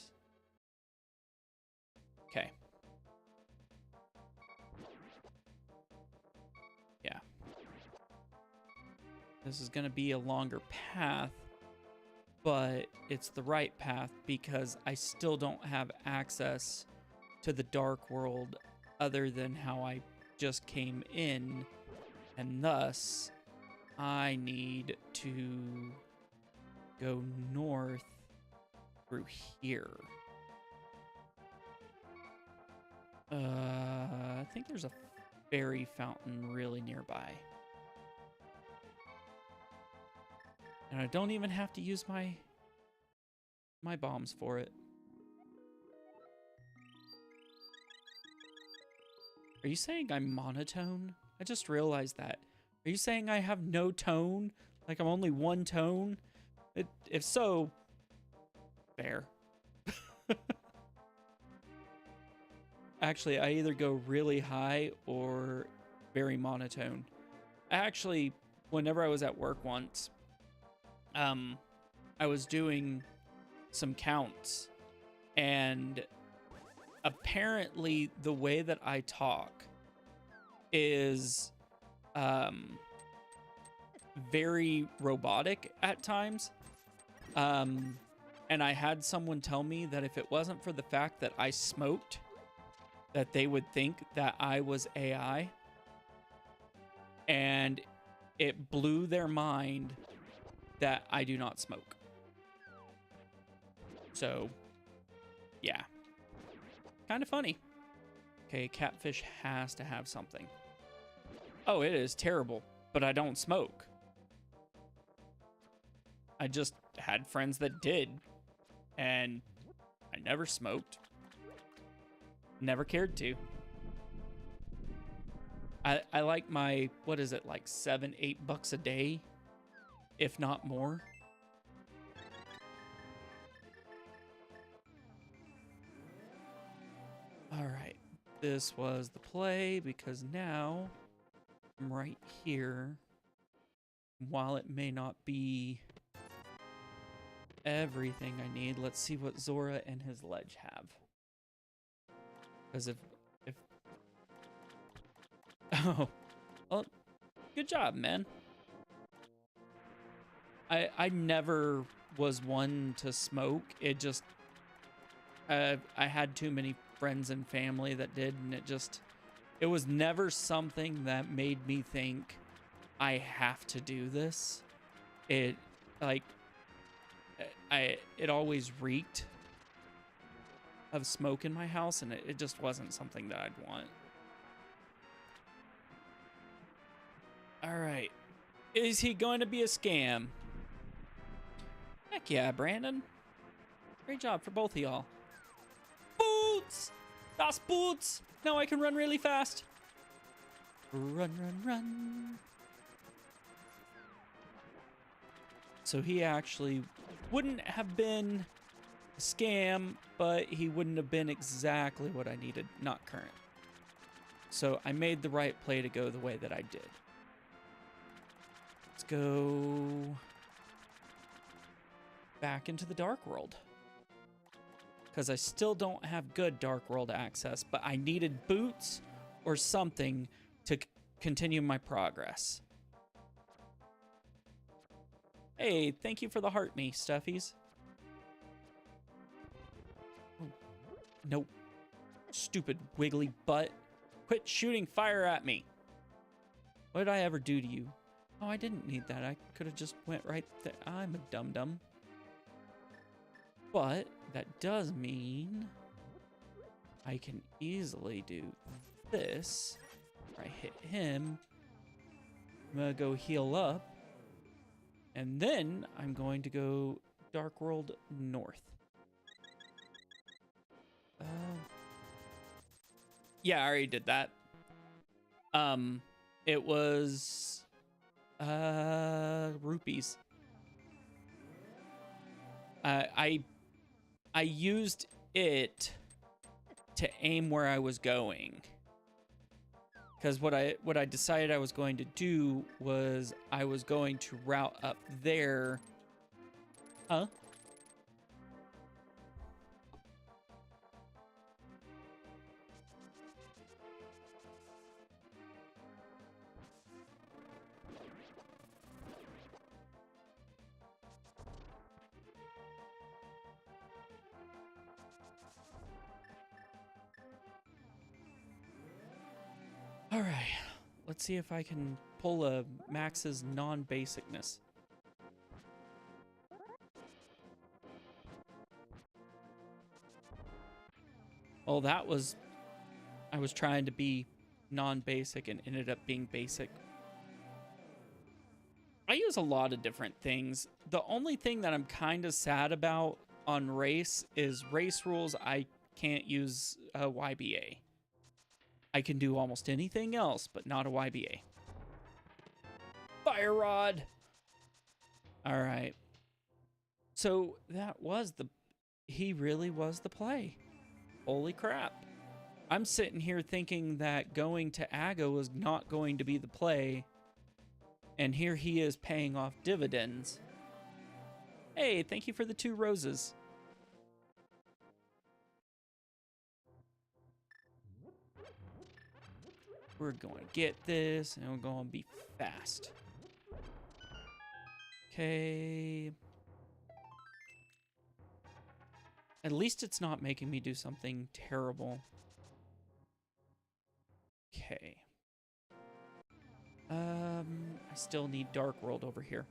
A: Okay. Yeah. This is going to be a longer path, but it's the right path because I still don't have access to the dark world other than how I just came in, and thus I need to go north through here. I think there's a fairy fountain really nearby. And I don't even have to use my bombs for it. Are you saying I'm monotone? I just realized that. Are you saying I have no tone? Like I'm only one tone? If so, fair. Actually, I either go really high or very monotone. Actually, whenever I was at work once, I was doing some counts, and apparently the way that I talk is very robotic at times. And I had someone tell me that if it wasn't for the fact that I smoked, that they would think that I was AI. And it blew their mind that I do not smoke. So, yeah. Kind of funny. Okay, catfish has to have something. Oh, it is terrible, but I don't smoke. I just had friends that did, and I never smoked. Never cared to. I like my, what is it, like $7-8 a day, if not more. All right, this was the play because now I'm right here. While it may not be everything I need, let's see what Zora and his ledge have. Because if oh, well, good job, man. I never was one to smoke. It just I had too many friends and family that did, and it was never something that made me think I have to do this. It like it always reeked of smoke in my house, and it just wasn't something that I'd want. All right. Is he going to be a scam? Heck yeah, Brandon. Great job for both of y'all. Boots! Das Boots! Now I can run really fast. Run, run, run. So he actually wouldn't have been a scam, but he wouldn't have been exactly what I needed. Not current. So I made the right play to go the way that I did. Let's go back into the Dark World. Because I still don't have good Dark World access, but I needed boots or something to continue my progress. Hey, thank you for the heart me, Stuffies. Oh, nope. Stupid wiggly butt. Quit shooting fire at me. What did I ever do to you? Oh, I didn't need that. I could have just went right there. I'm a dum-dum. But that does mean I can easily do this. I hit him. I'm gonna go heal up. And then I'm going to go Dark World North. Yeah, I already did that. It was rupees. I used it to aim where I was going. Because what I decided I was going to do was I was going to route up there. Huh? All right, let's see if I can pull a Max's non-basicness. Oh, that was... I was trying to be non-basic and ended up being basic. I use a lot of different things. The only thing that I'm kind of sad about on race is race rules. I can't use YBA. I can do almost anything else, but not a YBA. Fire rod. All right. So that was he really was the play. Holy crap. I'm sitting here thinking that going to Aga was not going to be the play. And here he is paying off dividends. Hey, thank you for the 2 roses. We're going to get this, and we're going to be fast. Okay. At least it's not making me do something terrible. Okay. I still need Dark World over here.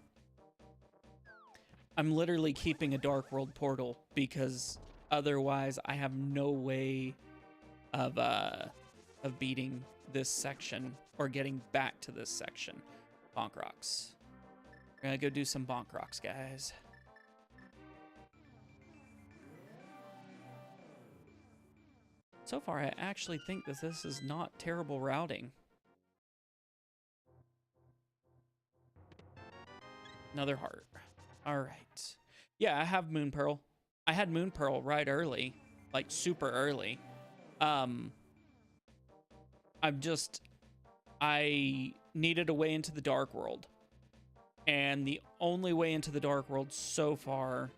A: I'm literally keeping a Dark World portal because otherwise I have no way of beating this section or getting back to this section. Bonk rocks. We're gonna go do some bonk rocks, guys. So far, I actually think that this is not terrible routing. Another heart. All right. Yeah, I have Moon Pearl. I had Moon Pearl right early, like super early. I needed a way into the Dark World. And the only way into the Dark World so far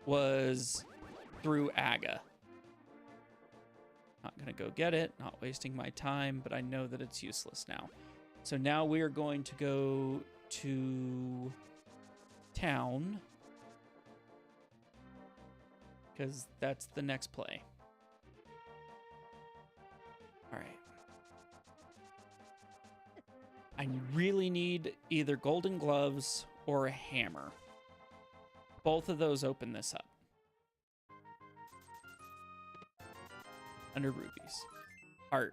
A: was through Aga. Not gonna go get it, not wasting my time, but I know that it's useless now. So now we are going to go to town, because that's the next play. All right. I really need either golden gloves or a hammer. Both of those open this up. Under rubies. Heart.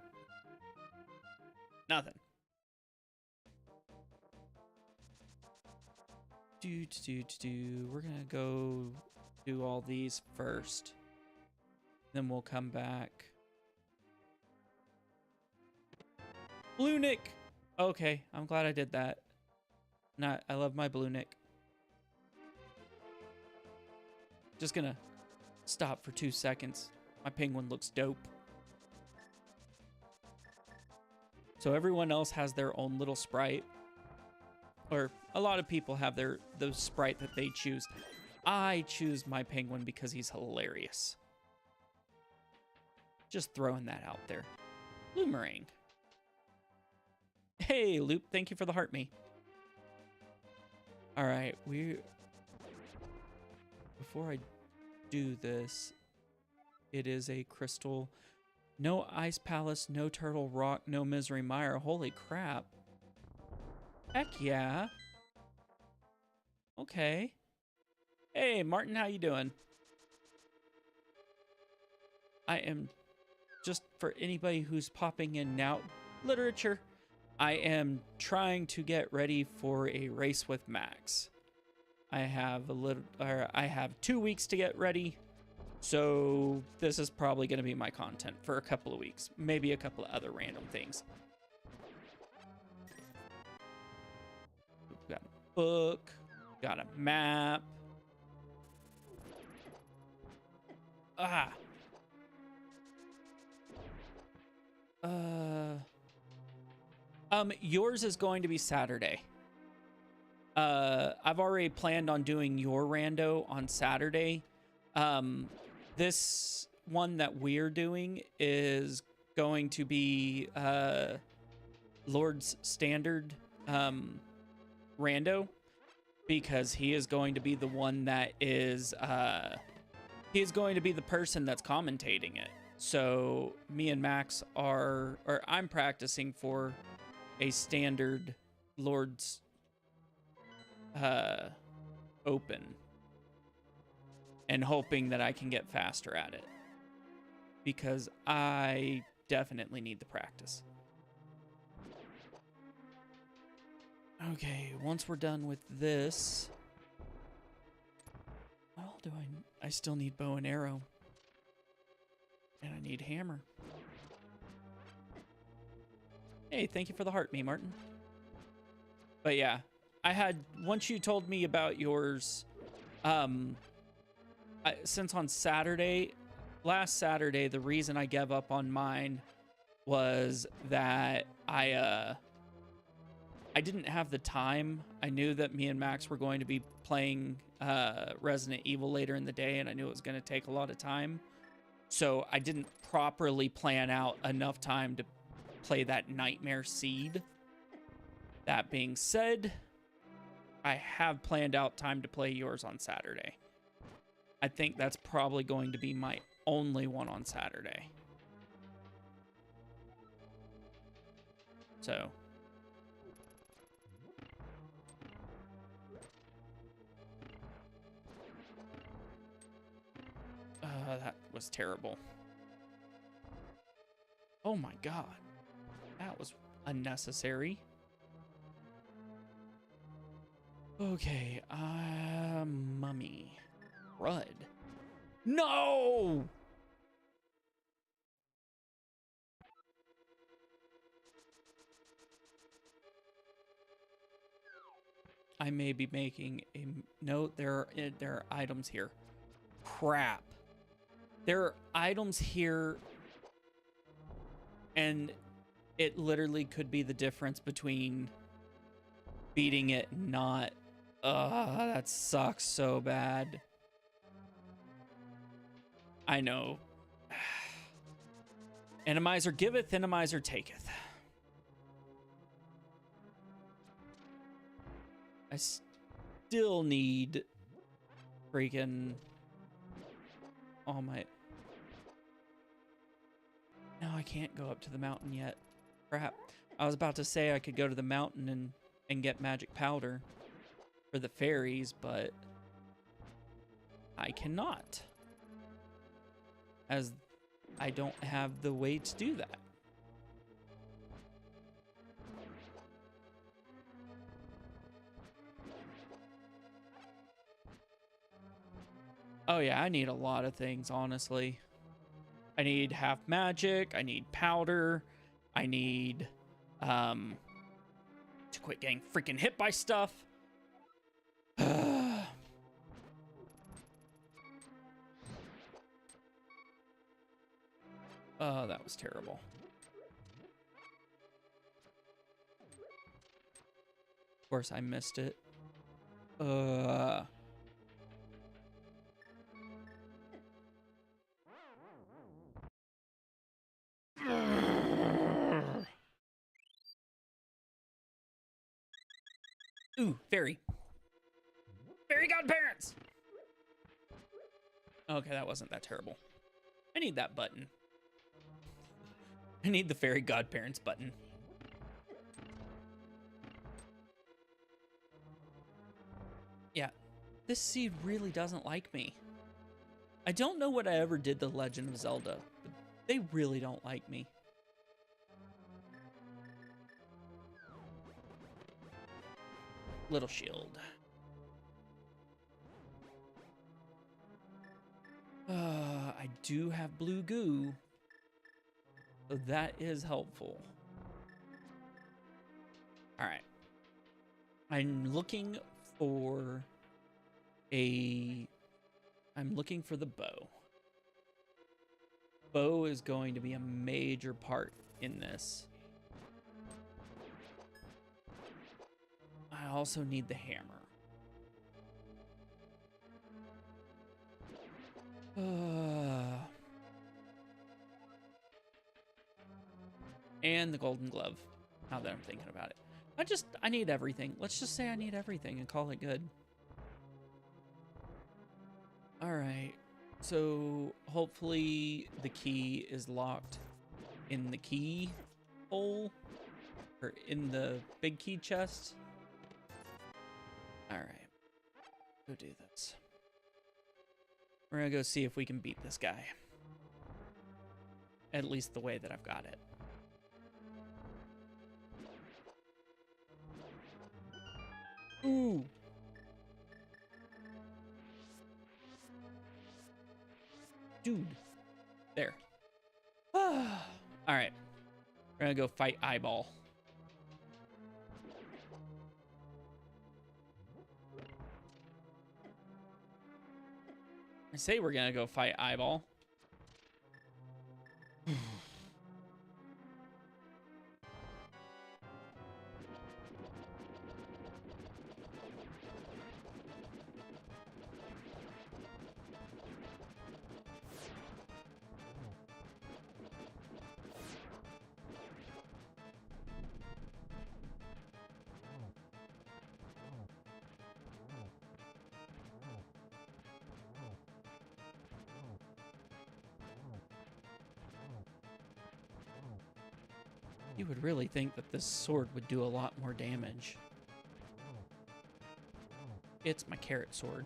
A: Nothing. We're gonna go do all these first. Then we'll come back. Blue Nick! Okay, I'm glad I did that. I love my Blue Nick. Just gonna stop for 2 seconds. My penguin looks dope. So everyone else has their own little sprite. Or a lot of people have the sprite that they choose. I choose my penguin because he's hilarious. Just throwing that out there. Bloomerang. Hey, Loop, thank you for the heart me. All right, before I do this, it is a crystal. No Ice Palace, no Turtle Rock, no Misery Mire. Holy crap. Heck yeah. Okay. Hey, Martin, how you doing? I am, just for anybody who's popping in now, literature. I am trying to get ready for a race with Max. I have 2 weeks to get ready. So this is probably going to be my content for a couple of weeks. Maybe a couple of other random things. We've got a book. Got a map. Yours is going to be Saturday. I've already planned on doing your rando on Saturday. This one that we're doing is going to be Lord's standard rando, because he is going to be the one that is he is going to be the person that's commentating it. So me and Max I'm practicing for a standard Lord's open and hoping that I can get faster at it, because I definitely need the practice. Okay, once we're done with this, well, I still need bow and arrow, and I need hammer. Hey, thank you for the heart, me Martin. But yeah, once you told me about yours, since on last Saturday, the reason I gave up on mine was that I didn't have the time. I knew that me and Max were going to be playing Resident Evil later in the day, and I knew it was going to take a lot of time. So I didn't properly plan out enough time to play that Nightmare Seed. That being said, I have planned out time to play yours on Saturday. I think that's probably going to be my only one on Saturday. So. That was terrible. Oh my god. That was unnecessary. Okay, mummy. Crud. No! I may be making a note. There are items here. Crap. There are items here, and it literally could be the difference between beating it and not. That sucks so bad. I know. Enemizer giveth, enemizer taketh. I still need freaking all my... No, I can't go up to the mountain yet. Crap. I was about to say I could go to the mountain and get magic powder for the fairies, but I cannot, as I don't have the way to do that. Oh yeah, I need a lot of things, honestly. I need half magic, I need powder, I need to quit getting freaking hit by stuff. Oh, that was terrible. Of course I missed it. Ooh, fairy. Fairy godparents! Okay, that wasn't that terrible. I need that button. I need the fairy godparents button. Yeah, this seed really doesn't like me. I don't know what I ever did to Legend of Zelda, but they really don't like me. Little shield. I do have blue goo, so that is helpful. All right. I'm looking for the bow. Bow is going to be a major part in this. I also need the hammer. And the golden glove, now that I'm thinking about it. I need everything. Let's just say I need everything and call it good. All right, so hopefully the key is locked in the key hole, or in the big key chest. All right, go do this. We're gonna go see if we can beat this guy. At least the way that I've got it. Ooh. Dude. There. All right. We're gonna go fight Eyeball. I say we're gonna go fight Eyeball. You would really think that this sword would do a lot more damage. It's my carrot sword.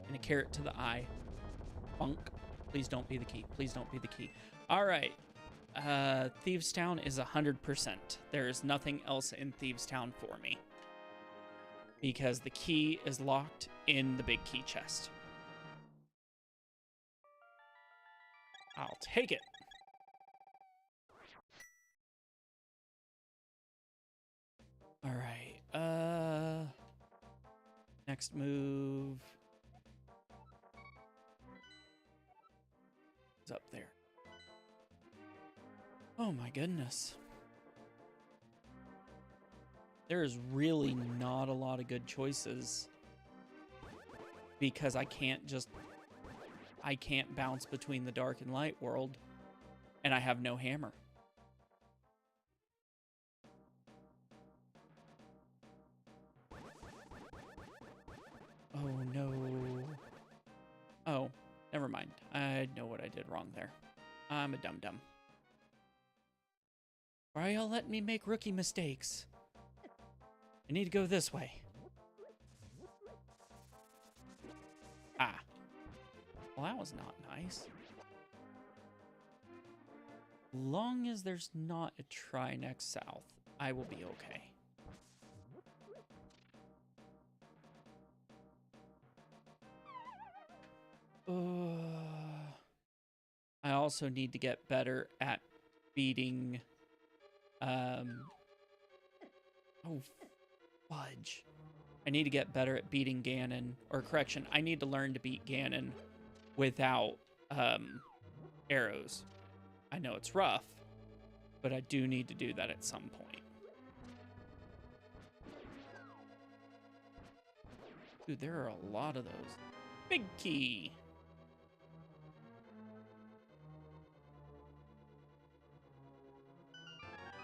A: And a carrot to the eye. Bunk. Please don't be the key. Please don't be the key. All right. Thieves Town is 100%. There is nothing else in Thieves Town for me. Because the key is locked in the big key chest. I'll take it. All right. Next move is up there. Oh my goodness. There's really not a lot of good choices because I can't bounce between the dark and light world, and I have no hammer. Oh no. Oh, never mind. I know what I did wrong there. I'm a dum-dum. Why are y'all letting me make rookie mistakes? I need to go this way. Ah. Well, that was not nice. Long as there's not a try next south, I will be okay. I also need to get better at beating, oh, fudge. I need to get better at beating Ganon, or correction, I need to learn to beat Ganon without, arrows. I know it's rough, but I do need to do that at some point. Dude, there are a lot of those. Big key.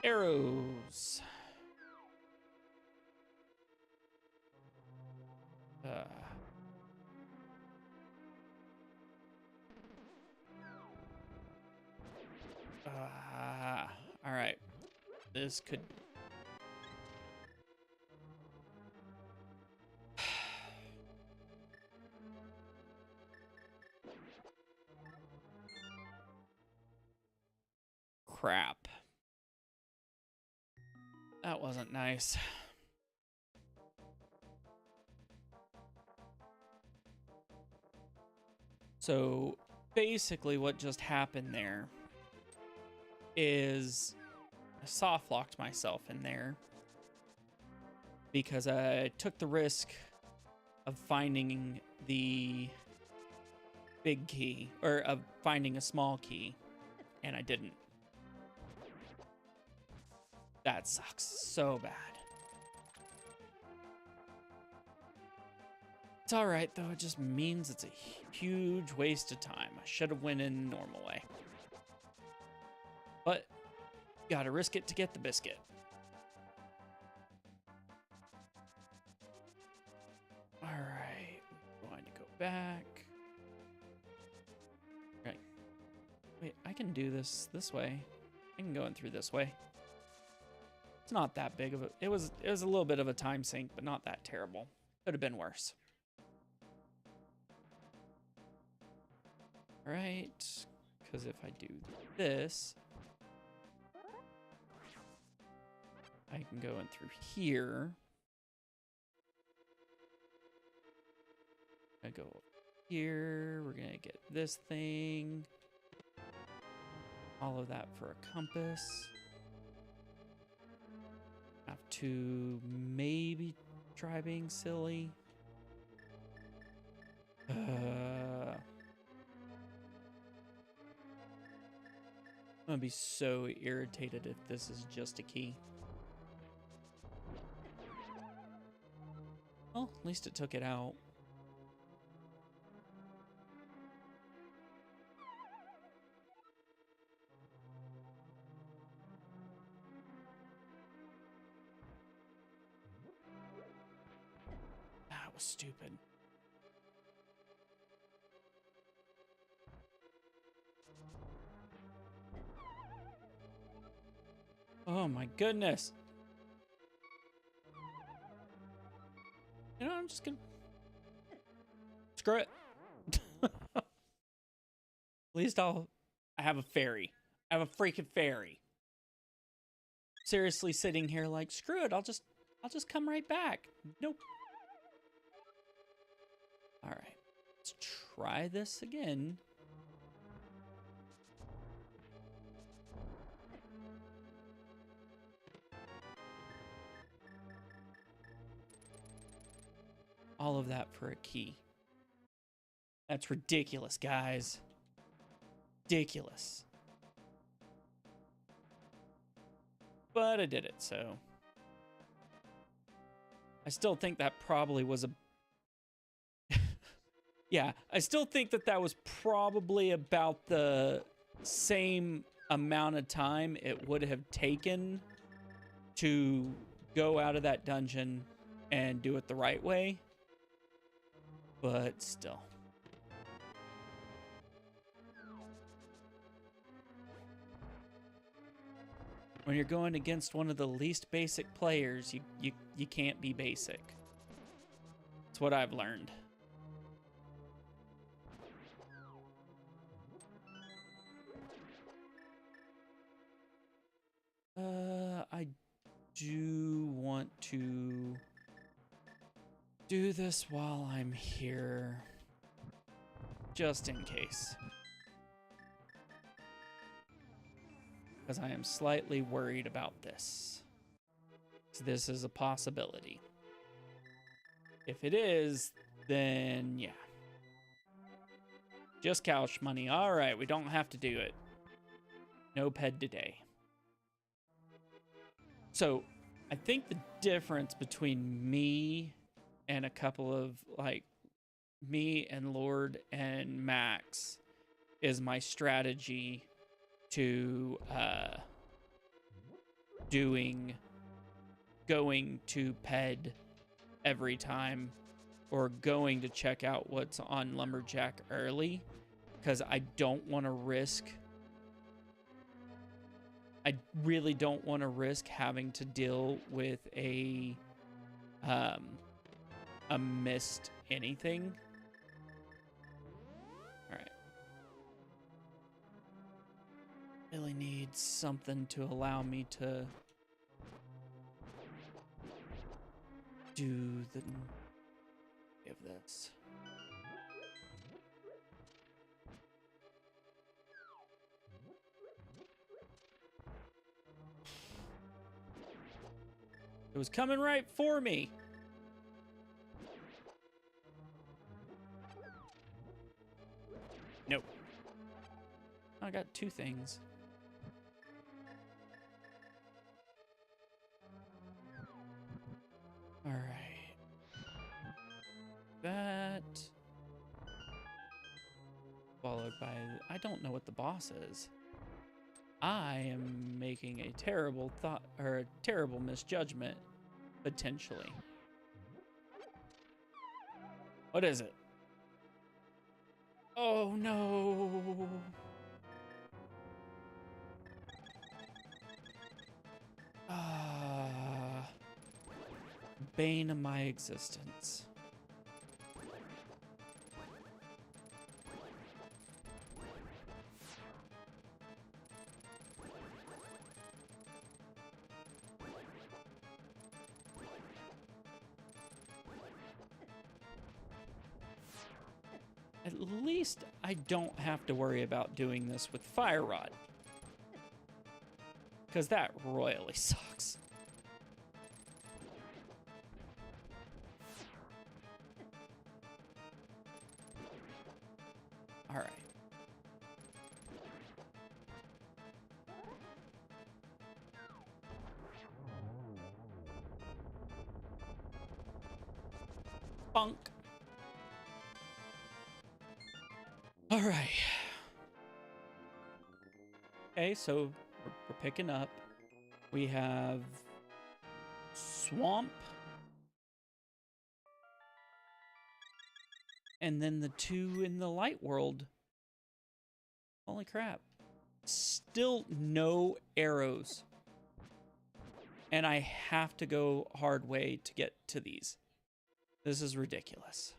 A: Arrows. All right. This could... Crap. That wasn't nice. So basically what just happened there is I soft locked myself in there because I took the risk of finding the big key, or of finding a small key, and I didn't. That sucks so bad. It's all right, though. It just means it's a huge waste of time. I should have went in the normal way. But gotta risk it to get the biscuit. All right, I'm going to go back. Right. Wait, I can do this way. I can go in through this way. It's not that big of a... It was a little bit of a time sink, but not that terrible. Could have been worse. All right, because if I do this, I can go in through here. I go here. We're gonna get this thing. All of that for a compass. Have to maybe try being silly. I'm gonna be so irritated if this is just a key. Well, at least it took it out. That was stupid. Oh my goodness. You know, I'm just gonna... Screw it. At least I have a fairy. I have a freaking fairy. Seriously sitting here like, screw it, I'll just come right back. Nope. Alright. Let's try this again. All of that for a key. That's ridiculous, guys. Ridiculous. But I did it, so. I still think that probably was a... Yeah, I still think that was probably about the same amount of time it would have taken to go out of that dungeon and do it the right way. But still. When you're going against one of the least basic players, you can't be basic. That's what I've learned. I do want to do this while I'm here, just in case. Because I am slightly worried about this. So this is a possibility. If it is, then yeah. Just couch money. All right, we don't have to do it. No ped today. So I think the difference between me and a couple of, like, me and Lord and Max is my strategy to going to ped every time, or going to check out what's on Lumberjack early, because I don't want to risk... I really don't want to risk having to deal with a missed anything. All right. Really need something to allow me to do the of this. It was coming right for me. Nope. I got two things. All right. That. Followed by... I don't know what the boss is. I am making a terrible thought, or a terrible misjudgment, potentially. What is it? Oh no! Ah, bane of my existence. At least I don't have to worry about doing this with Fire Rod, because that royally sucks. All right. Bonk. All right. Okay, so we're picking up. We have swamp. And then the two in the light world. Holy crap. Still no arrows. And I have to go hard way to get to these. This is ridiculous.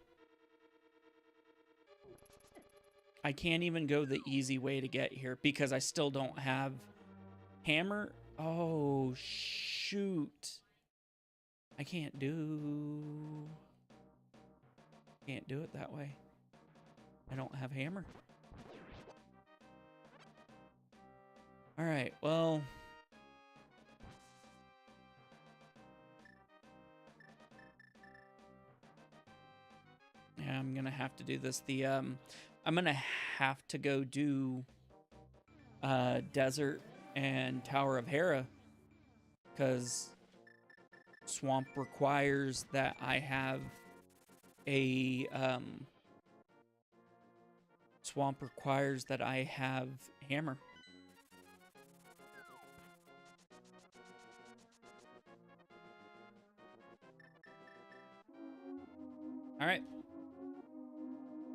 A: I can't even go the easy way to get here because I still don't have hammer. Oh, shoot. I can't do it that way. I don't have hammer. All right, well. Yeah, I'm gonna have to do this. I'm gonna have to go do Desert and Tower of Hera because swamp requires that I have a hammer. All right.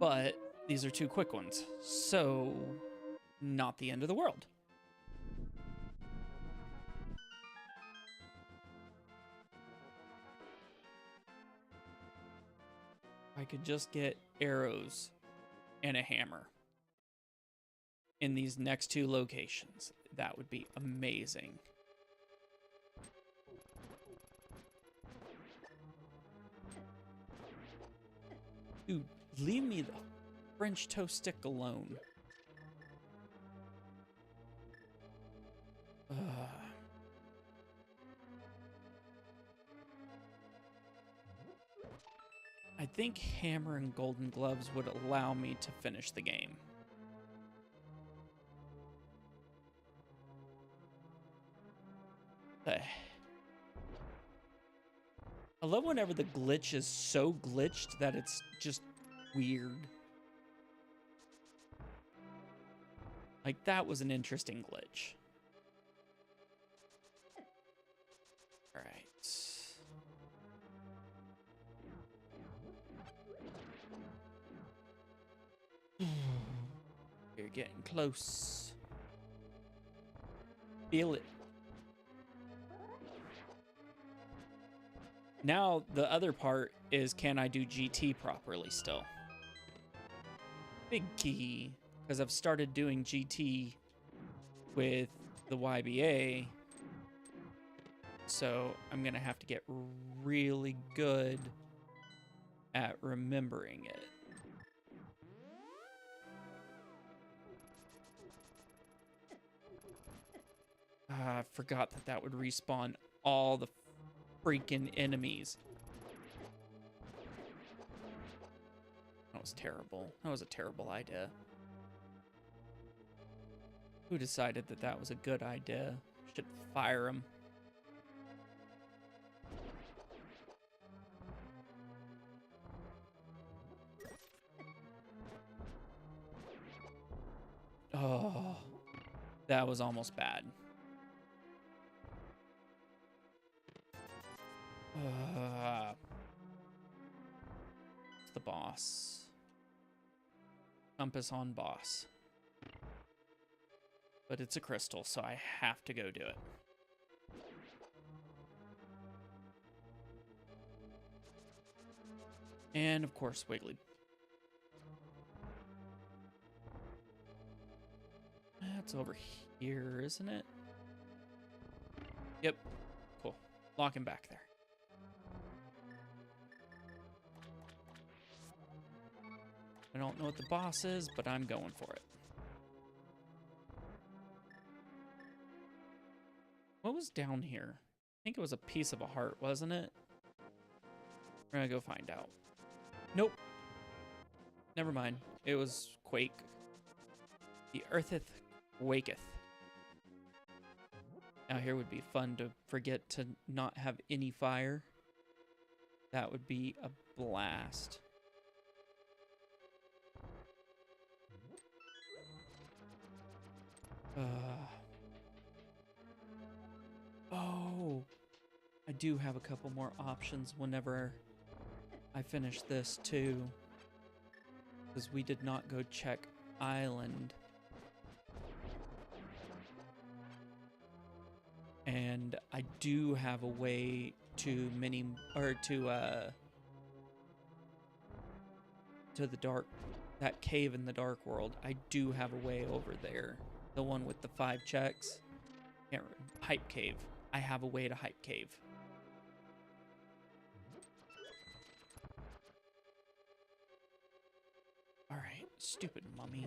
A: But these are two quick ones, so not the end of the world. I could just get arrows and a hammer in these next two locations. That would be amazing. Dude, leave me the French toast stick alone. I think hammer and golden gloves would allow me to finish the game. I love whenever the glitch is so glitched that it's just weird. Like, that was an interesting glitch. All right. You're getting close. Feel it. Now, the other part is, can I do GT properly still? Big key, because I've started doing GT with the YBA. So I'm going to have to get really good at remembering it. I forgot that that would respawn all the freaking enemies. That was terrible. That was a terrible idea. Who decided that that was a good idea? Should fire him. Oh, that was almost bad. It's the boss. Compass on boss. But it's a crystal, so I have to go do it. And of course, Wiggly. That's over here, isn't it? Yep. Cool. Lock him back there. I don't know what the boss is, but I'm going for it. What was down here? I think it was a piece of a heart, wasn't it? We're gonna go find out. Nope. Never mind. It was Quake. The eartheth waketh. Now here would be fun to forget to not have any fire. That would be a blast. Oh, I do have a couple more options whenever I finish this too. Because we did not go check Island. And I do have a way to to the dark, that cave in the dark world. I do have a way over there. The one with the 5 checks. Hype cave. I have a way to hype cave. All right, stupid mummy.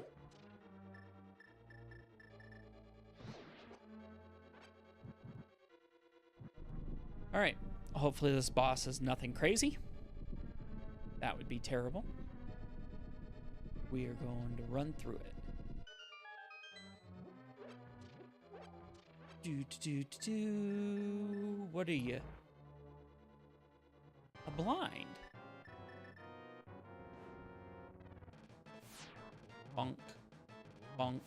A: All right, hopefully this boss is nothing crazy. That would be terrible. We are going to run through it. What are you? A blind. Bonk. Bonk.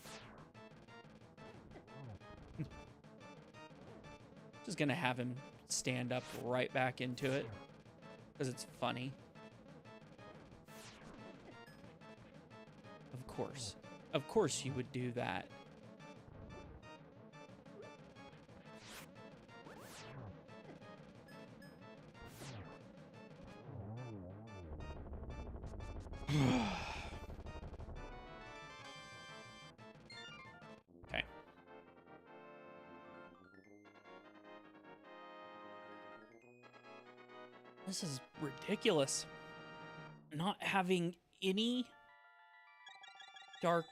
A: Just gonna have him stand up right back into it because it's funny. Of course you would do that. Okay. This is ridiculous. Not having any dark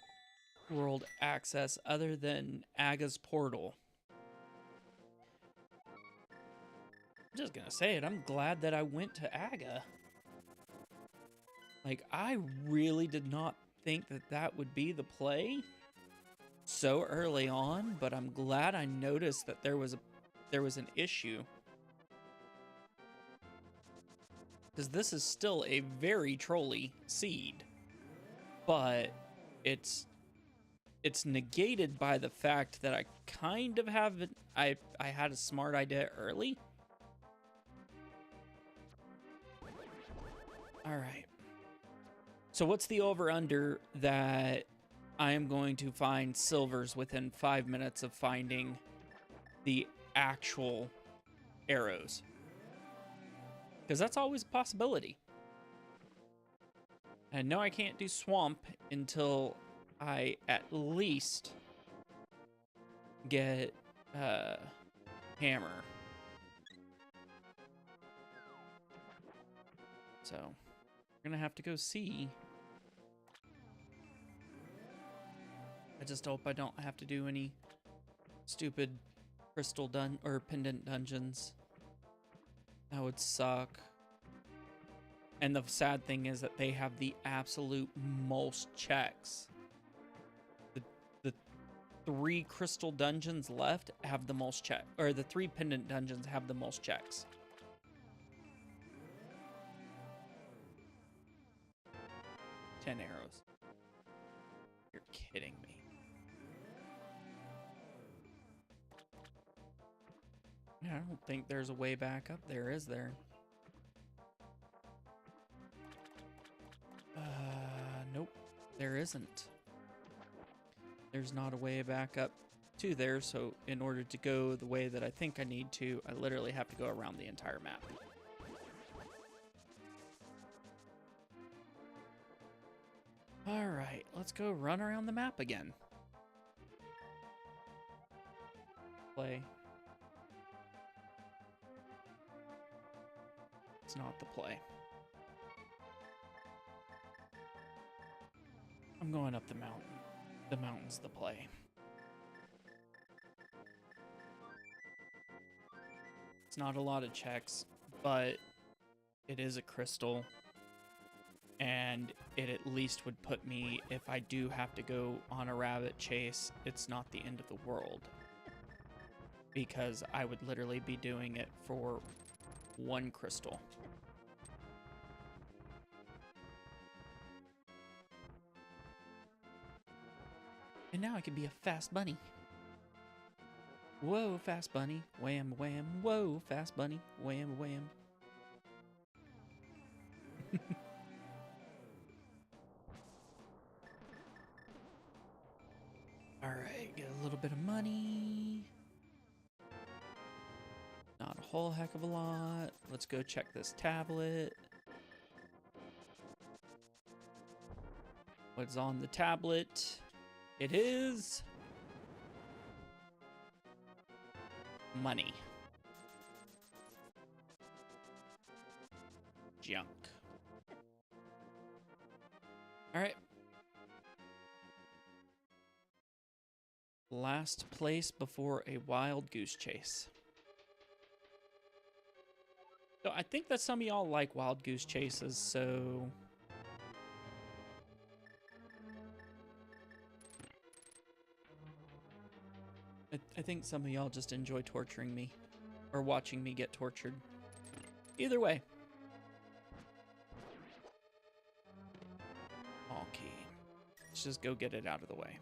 A: world access other than Aga's portal. I'm just gonna say it. I'm glad that I went to Aga. Like, I really did not think that that would be the play so early on, but I'm glad I noticed that there was an issue. Because this is still a very trolly seed, but it's negated by the fact that I kind of have it. I had a smart idea early. All right. So what's the over-under that I am going to find silvers within 5 minutes of finding the actual arrows? Because that's always a possibility. And no, I can't do swamp until I at least get hammer. So we're gonna have to go see. I just hope I don't have to do any stupid crystal or pendant dungeons. That would suck. And the sad thing is that they have the absolute most checks. The 3 crystal dungeons left have the most check, or the 3 pendant dungeons have the most checks. Ten arrows. You're kidding me. Yeah, I don't think there's a way back up there, is there? Nope, there isn't. There's not a way back up to there, so in order to go the way that I think I need to, I literally have to go around the entire map. All right, let's go run around the map again. Play. It's not the play. I'm going up the mountain. The mountain's the play. It's not a lot of checks, but it is a crystal. And it at least would put me, if I do have to go on a rabbit chase, it's not the end of the world. Because I would literally be doing it for 1 crystal. And now I can be a fast bunny. Whoa, fast bunny. Wham, wham. Whoa, fast bunny. Wham, wham. Alright, get a little bit of money. Not a whole heck of a lot. Let's go check this tablet. What's on the tablet? It is money. Junk. All right. Last place before a wild goose chase. So I think that some of y'all like wild goose chases, so I think some of y'all just enjoy torturing me or watching me get tortured. Either way. Okay. Let's just go get it out of the way.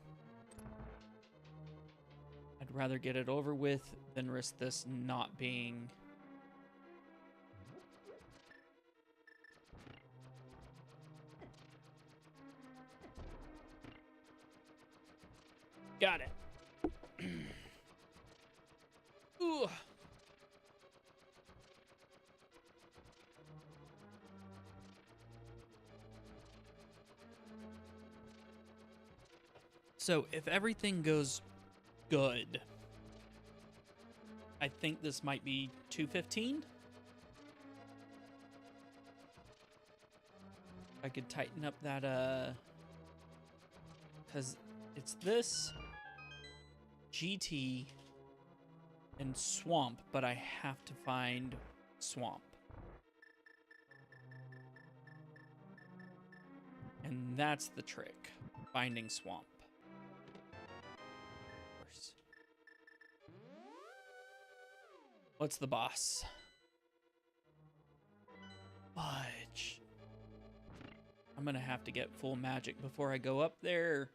A: I'd rather get it over with than risk this not being... Got it. Ooh. So if everything goes good, I think this might be 215. I could tighten up that, because it's this, GT, and Swamp, but I have to find Swamp. And that's the trick, finding Swamp. What's the boss? Fudge. I'm gonna have to get full magic before I go up there.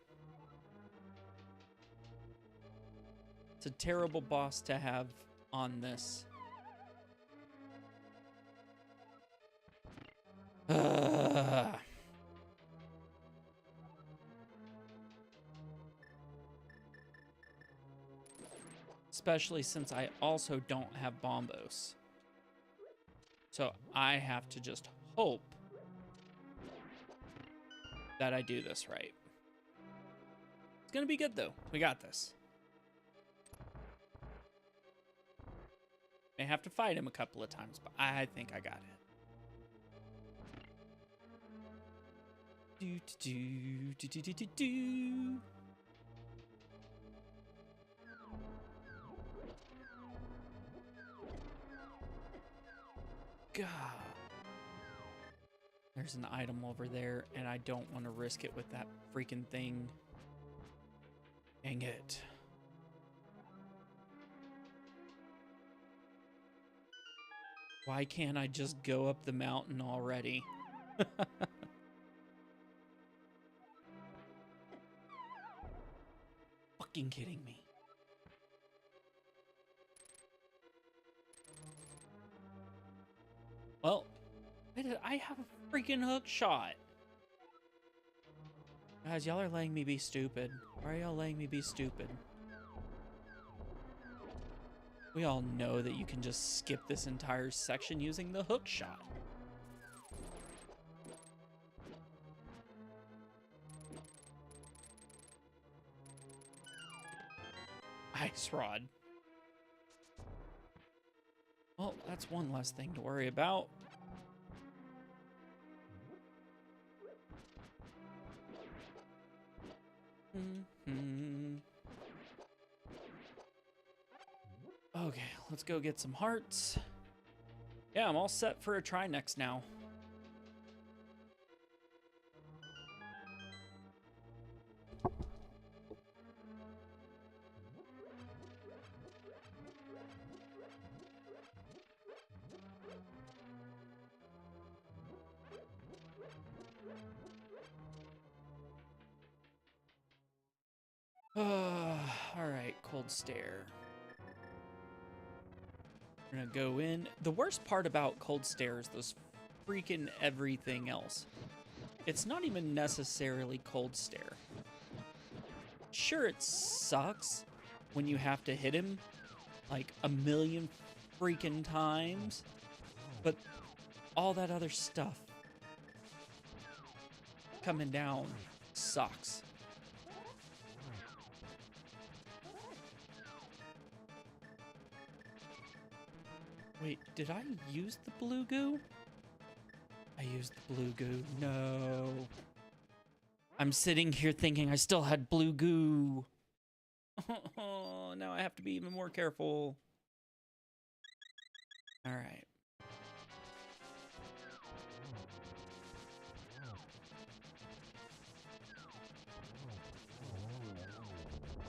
A: It's a terrible boss to have on this. Especially since I also don't have Bombos. So I have to just hope that I do this right. It's gonna be good though. We got this. May have to fight him a couple of times, but I think I got it. Do do do do do do do. God. There's an item over there, and I don't want to risk it with that freaking thing. Dang it. Why can't I just go up the mountain already? Fucking kidding me. Well, I have a freaking hook shot. Guys, y'all are letting me be stupid. Why are y'all letting me be stupid? We all know that you can just skip this entire section using the hook shot. Ice rod. Well, that's one less thing to worry about. Okay, let's go get some hearts. Yeah, I'm all set for a try next now. All right, cold stare. We're gonna go in. The worst part about cold stare is those freaking everything else. It's not even necessarily cold stare. Sure, it sucks when you have to hit him like a million freaking times, but all that other stuff coming down sucks. Wait, did I use the blue goo? I used the blue goo. No. I'm sitting here thinking I still had blue goo. Oh, now I have to be even more careful. All right.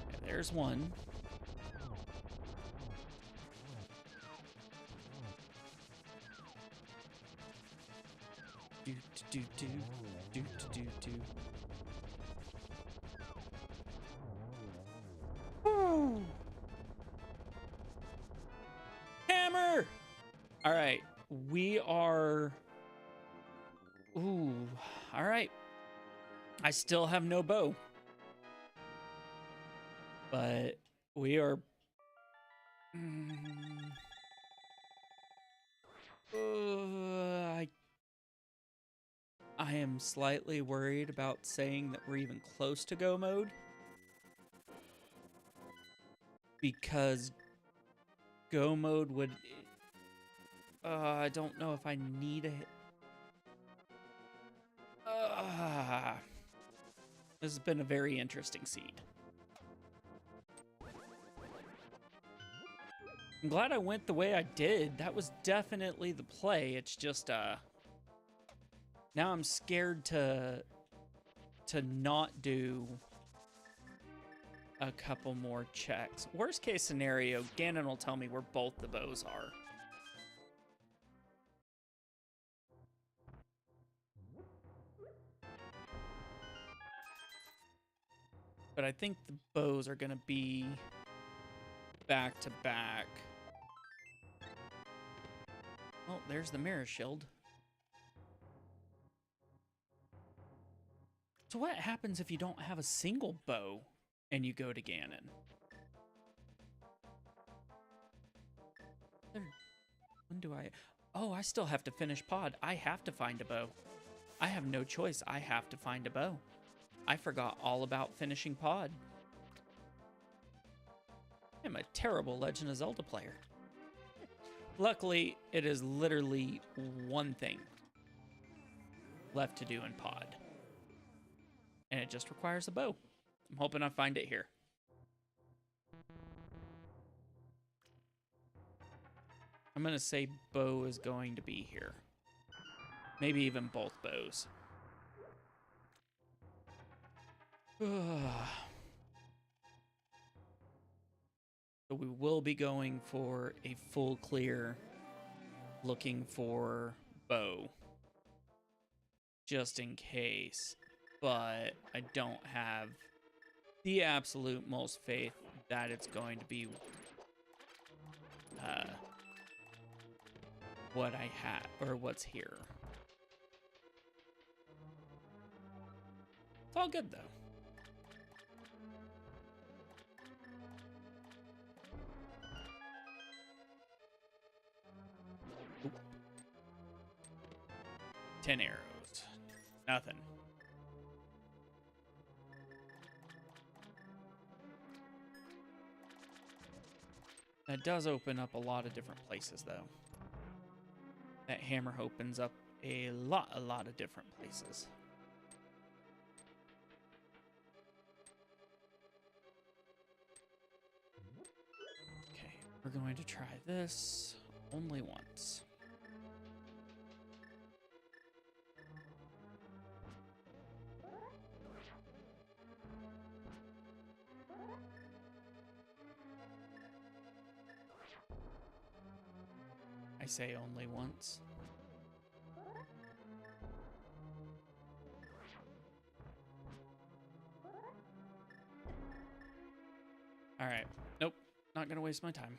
A: Okay, there's one. Do. Woo! Hammer! All right, we are... Ooh, all right. I still have no bow. But we are... I am slightly worried about saying that we're even close to go mode. Because go mode would... I don't know if I need a... This has been a very interesting seed. I'm glad I went the way I did. That was definitely the play. It's just, now I'm scared to not do a couple more checks. Worst case scenario, Ganon will tell me where both the bows are. But I think the bows are gonna be back to back. Oh, there's the Mirror Shield. So what happens if you don't have a single bow and you go to Ganon? When do I... Oh, I still have to finish Pod. I have to find a bow. I have no choice. I have to find a bow. I forgot all about finishing Pod. I'm a terrible Legend of Zelda player. Luckily, it is literally one thing left to do in Pod. And it just requires a bow. I'm hoping I find it here. I'm going to say bow is going to be here. Maybe even both bows. So we will be going for a full clear, looking for bow. Just in case. But I don't have the absolute most faith that it's going to be what I have, or what's here. It's all good, though. Oop. 10 arrows. Nothing. That does open up a lot of different places, though. That hammer opens up a lot of different places. Okay, we're going to try this only once. I say only once. All right. Nope. Not gonna waste my time.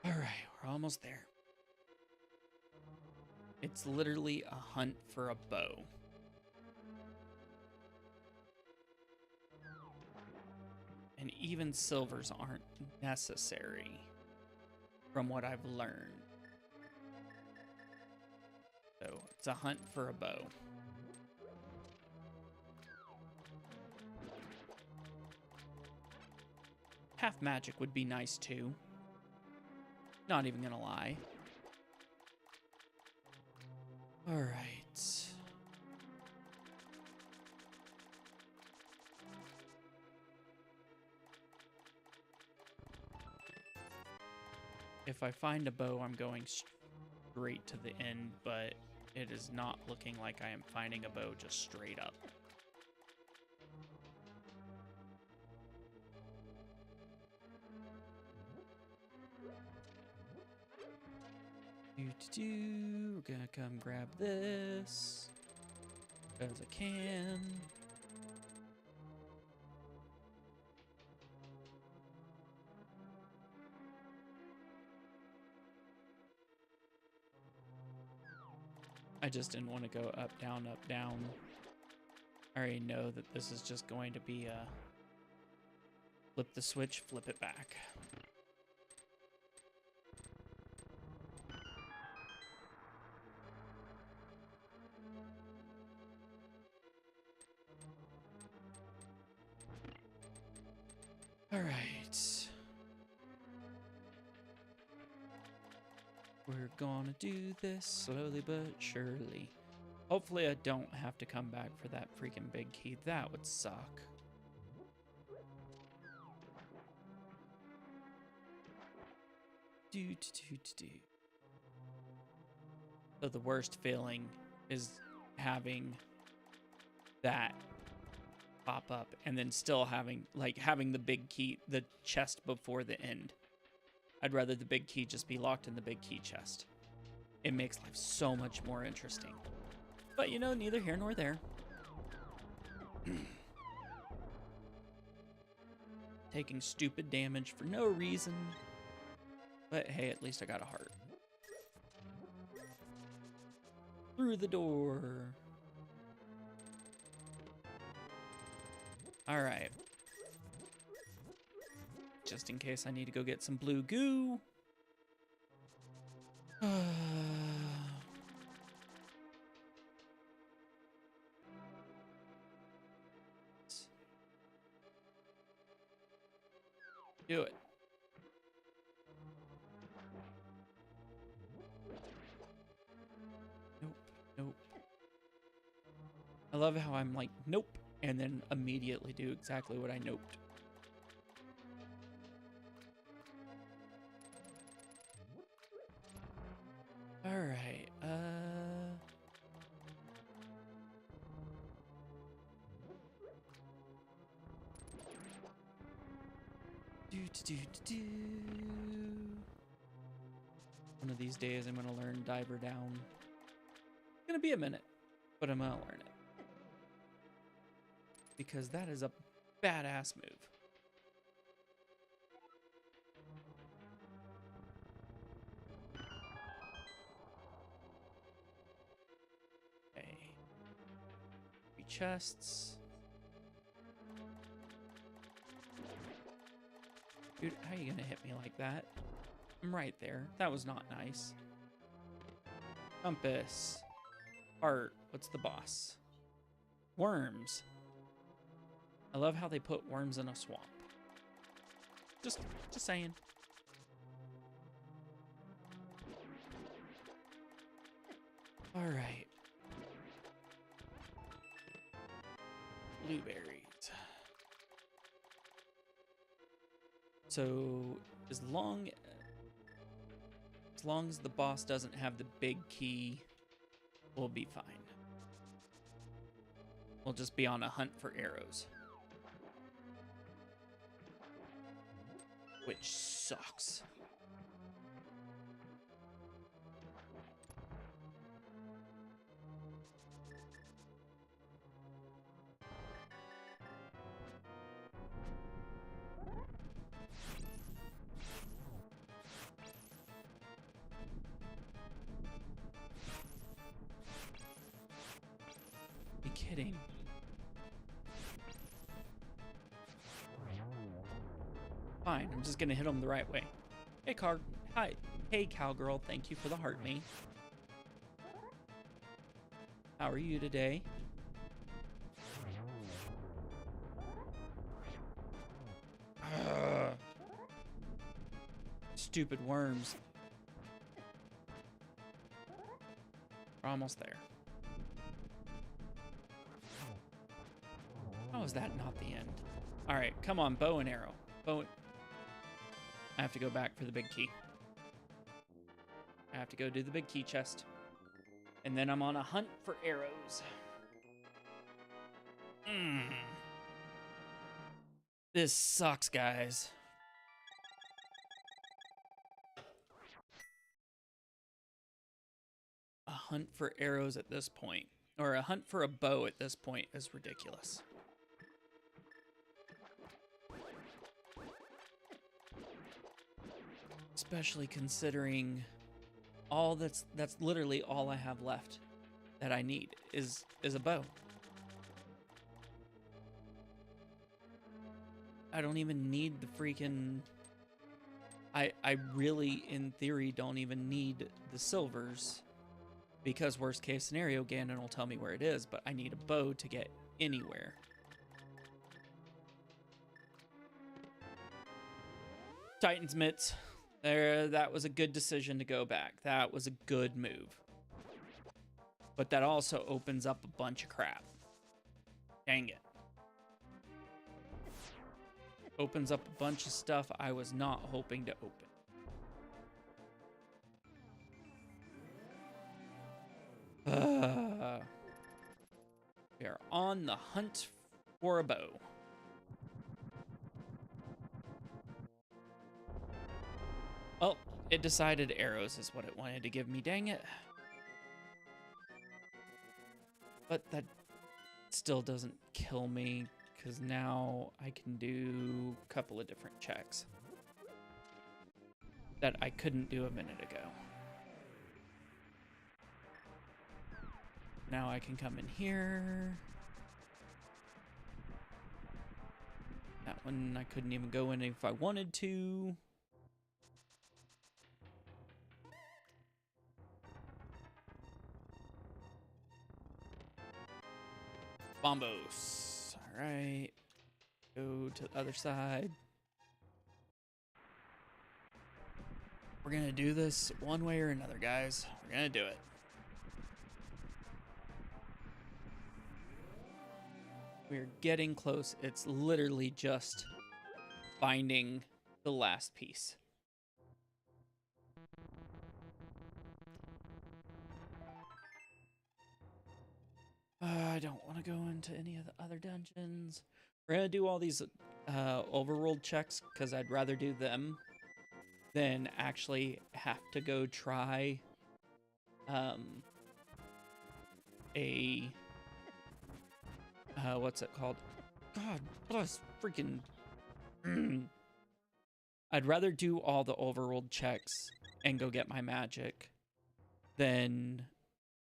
A: All right, we're almost there. It's literally a hunt for a bow. And even silvers aren't necessary from what I've learned. So it's a hunt for a bow. Half magic would be nice too. Not even gonna lie. All right. If I find a bow, I'm going straight to the end, but it is not looking like I am finding a bow just straight up. We're gonna come grab this as I can. I just didn't want to go up, down, up, down. I already know that this is just going to be a flip the switch, flip it back. All right. We're gonna do this slowly but surely. Hopefully I don't have to come back for that freaking big key. That would suck. So the worst feeling is having that pop up and then still having the big key, the chest before the end. I'd rather the big key just be locked in the big key chest. It makes life so much more interesting. But you know, neither here nor there. Taking stupid damage for no reason. But hey, at least I got a heart. Through the door. All right. Just in case I need to go get some blue goo. Do it. Nope, nope. I love how I'm like, nope, and then immediately do exactly what I noped. All right, One of these days I'm gonna learn Diver Down. It's gonna be a minute, but I'm gonna learn it. Because that is a badass move. Okay. 3 chests. Dude, how are you gonna hit me like that? I'm right there. That was not nice. Compass. Heart. What's the boss? Worms. I love how they put worms in a swamp. Just saying. All right. Blueberries. So as long as the boss doesn't have the big key, we'll be fine. We'll just be on a hunt for arrows. Which sucks. kidding? Fine, I'm just gonna hit him the right way. Hey, hi. Hey, cowgirl, thank you for the heart, mate. How are you today? Ugh. Stupid worms. We're almost there. How is that not the end? All right, come on, bow and arrow. I have to go back for the big key. I have to go do the big key chest. And then I'm on a hunt for arrows. This sucks, guys. A hunt for arrows at this point, or a hunt for a bow at this point, is ridiculous. Especially considering that's literally all I have left that I need is a bow. I don't even need the freaking... I really, in theory, don't even need the silvers, because worst case scenario, Ganon will tell me where it is, but I need a bow to get anywhere. Titan's Mitts. There, that was a good decision to go back. That was a good move. But that also opens up a bunch of crap. Dang it. Opens up a bunch of stuff I was not hoping to open. We are on the hunt for a bow. Well, it decided arrows is what it wanted to give me, dang it. But that still doesn't kill me, because now I can do a couple of different checks that I couldn't do a minute ago. Now I can come in here. That one I couldn't even go in if I wanted to. Bombos. All right. Go to the other side. We're gonna do this one way or another, guys. We're gonna do it. We're getting close. It's literally just finding the last piece. I don't want to go into any of the other dungeons. We're gonna do all these overworld checks because I'd rather do them than actually have to go try what's it called? God bless freaking. I'd rather do all the overworld checks and go get my magic than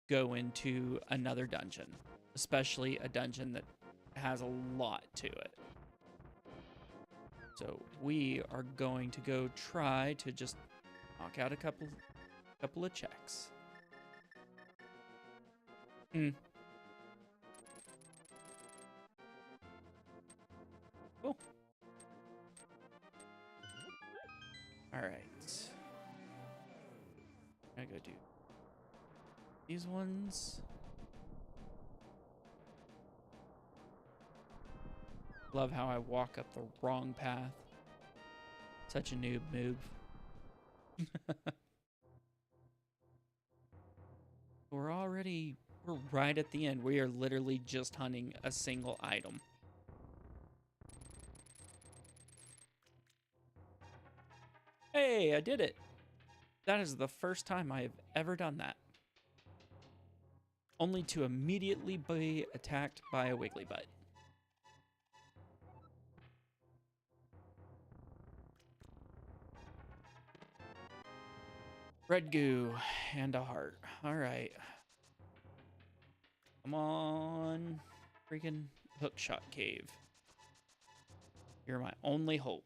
A: go into another dungeon, especially a dungeon that has a lot to it. So we are going to go try to just knock out a couple of checks. Cool. All right. I'm gonna go do these ones. Love how I walk up the wrong path. Such a noob move. We're right at the end. We are literally just hunting a single item. Hey, I did it. That is the first time I have ever done that. Only to immediately be attacked by a wiggly butt. Red goo and a heart. All right. Come on. freaking Hookshot Cave. You're my only hope.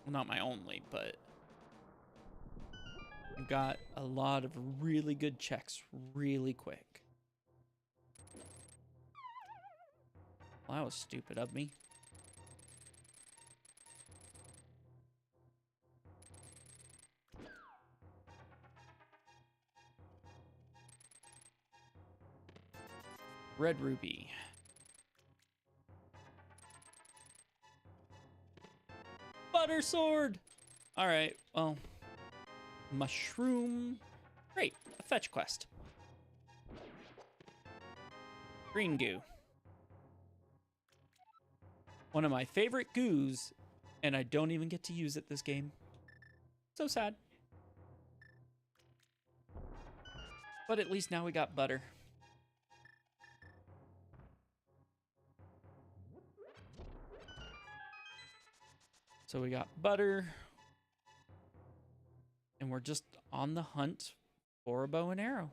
A: Well, not my only, but you got a lot of really good checks really quick. Well, that was stupid of me. Red ruby. Butter sword! Alright, well. Mushroom. Great, a fetch quest. Green goo. One of my favorite goos, and I don't even get to use it this game. So sad. But at least now we got butter. So we got butter. And we're just on the hunt for a bow and arrow.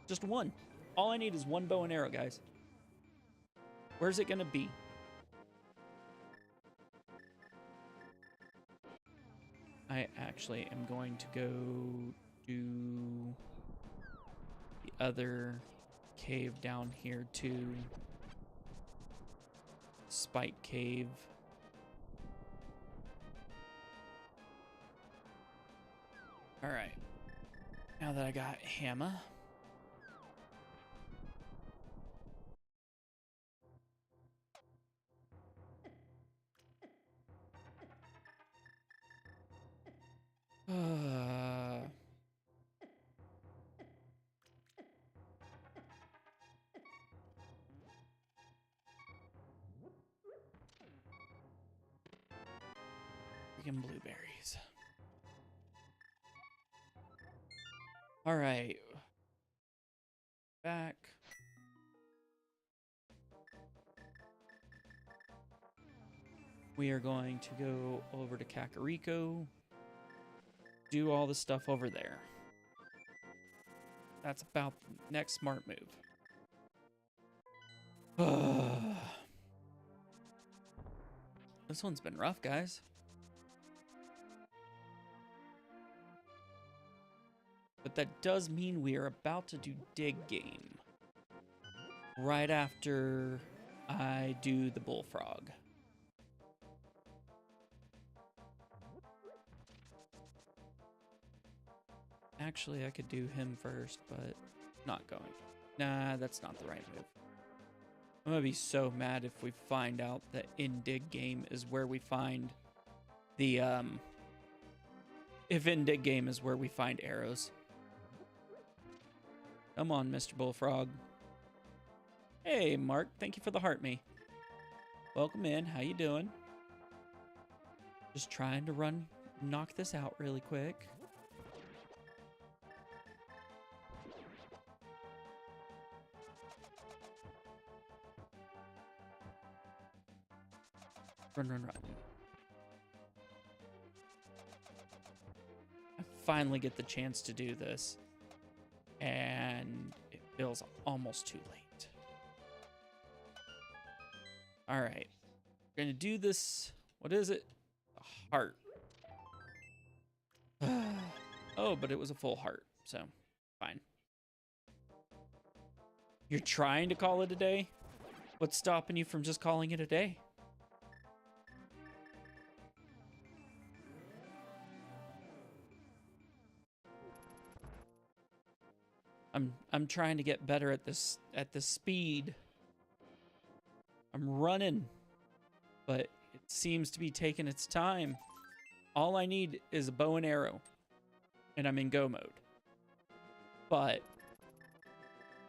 A: Just one. All I need is one bow and arrow, guys. Where's it gonna be? I actually am going to go do the other cave down here too. Spike Cave. All right. Now that I got hammer. Freaking blueberries. All right. Back. We are going to go over to Kakariko. Do all the stuff over there. That's about the next smart move. This one's been rough, guys. But that does mean we are about to do Dig Game. Right after I do the Bullfrog. Actually, I could do him first, but not going. Nah, that's not the right move. I'm gonna be so mad if we find out that in Dig Game is where we find the, if in Dig Game is where we find arrows. Come on, Mr. Bullfrog. Hey, Mark, thank you for the heart me. Welcome in, how you doing? Just trying to knock this out really quick. Run. I finally get the chance to do this. And it feels almost too late. All right. We're going to do this. What is it? A heart. Oh, but it was a full heart. So, fine. You're trying to call it a day? What's stopping you from just calling it a day? I'm trying to get better at this speed. I'm running, but it seems to be taking its time. All I need is a bow and arrow, and I'm in go mode. But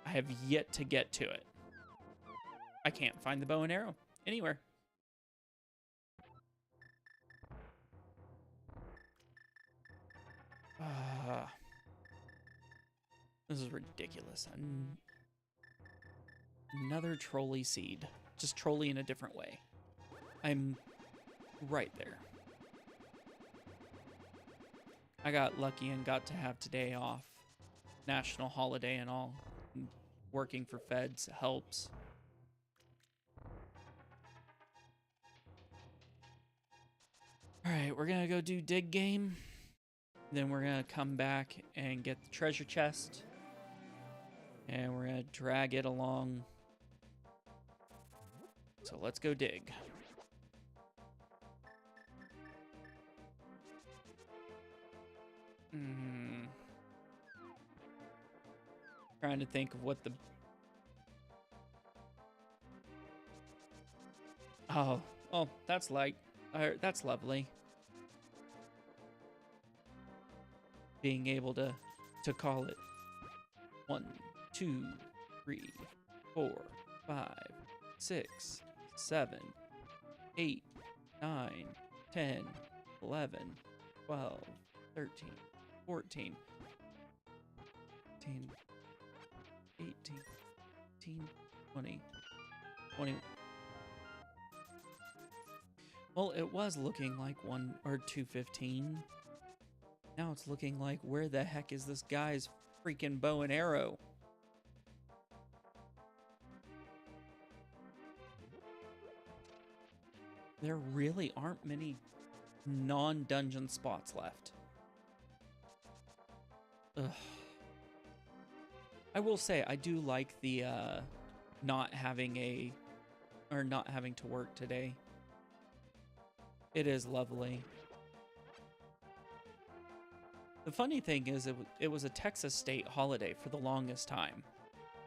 A: I have yet to get to it. I can't find the bow and arrow anywhere. This is ridiculous. Another trolley seed. Just trolley in a different way. I'm right there. I got lucky and got to have today off. National holiday and all. Working for feds helps. All right, we're gonna go do dig game. Then we're gonna come back and get the treasure chest. And we're gonna drag it along. So let's go dig. Trying to think of what the... Oh, that's light. That's lovely. Being able to call it 1, 2, 3, 4, 5, 6, 7, 8, 9, 10, 11, 12, 13, 14, 15, 18, 19, 20, 21. Well, it was looking like 1 or 215. Now it's looking like, where the heck is this guy's freaking bow and arrow? There really aren't many non-dungeon spots left. Ugh. I will say, I do like the not having to work today. It is lovely. The funny thing is, it was a Texas state holiday for the longest time.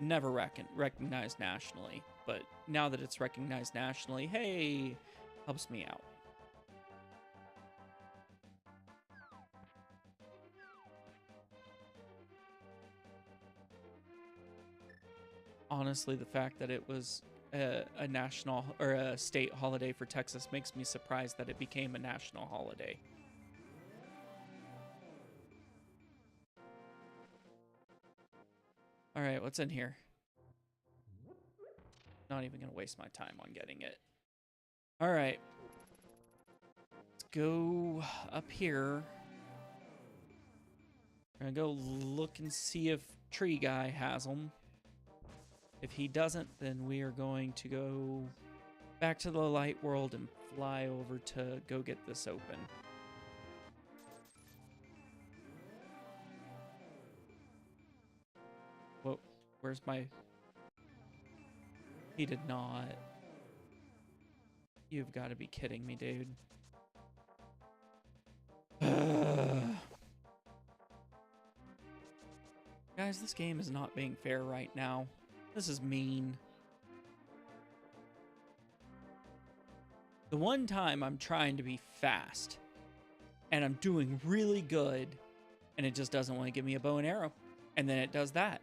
A: Never recognized nationally, but now that it's recognized nationally, hey, helps me out. Honestly, the fact that it was a national or a state holiday for Texas makes me surprised that it became a national holiday. All right, what's in here? Not even gonna waste my time on getting it. All right, let's go up here. We're gonna go look and see if Tree Guy has them. If he doesn't, then we are going to go back to the light world and fly over to go get this open. Whoa, where's my... He did not. You've got to be kidding me, dude. Guys, this game is not being fair right now. This is mean. The one time I'm trying to be fast and I'm doing really good and it just doesn't want to give me a bow and arrow. And then it does that.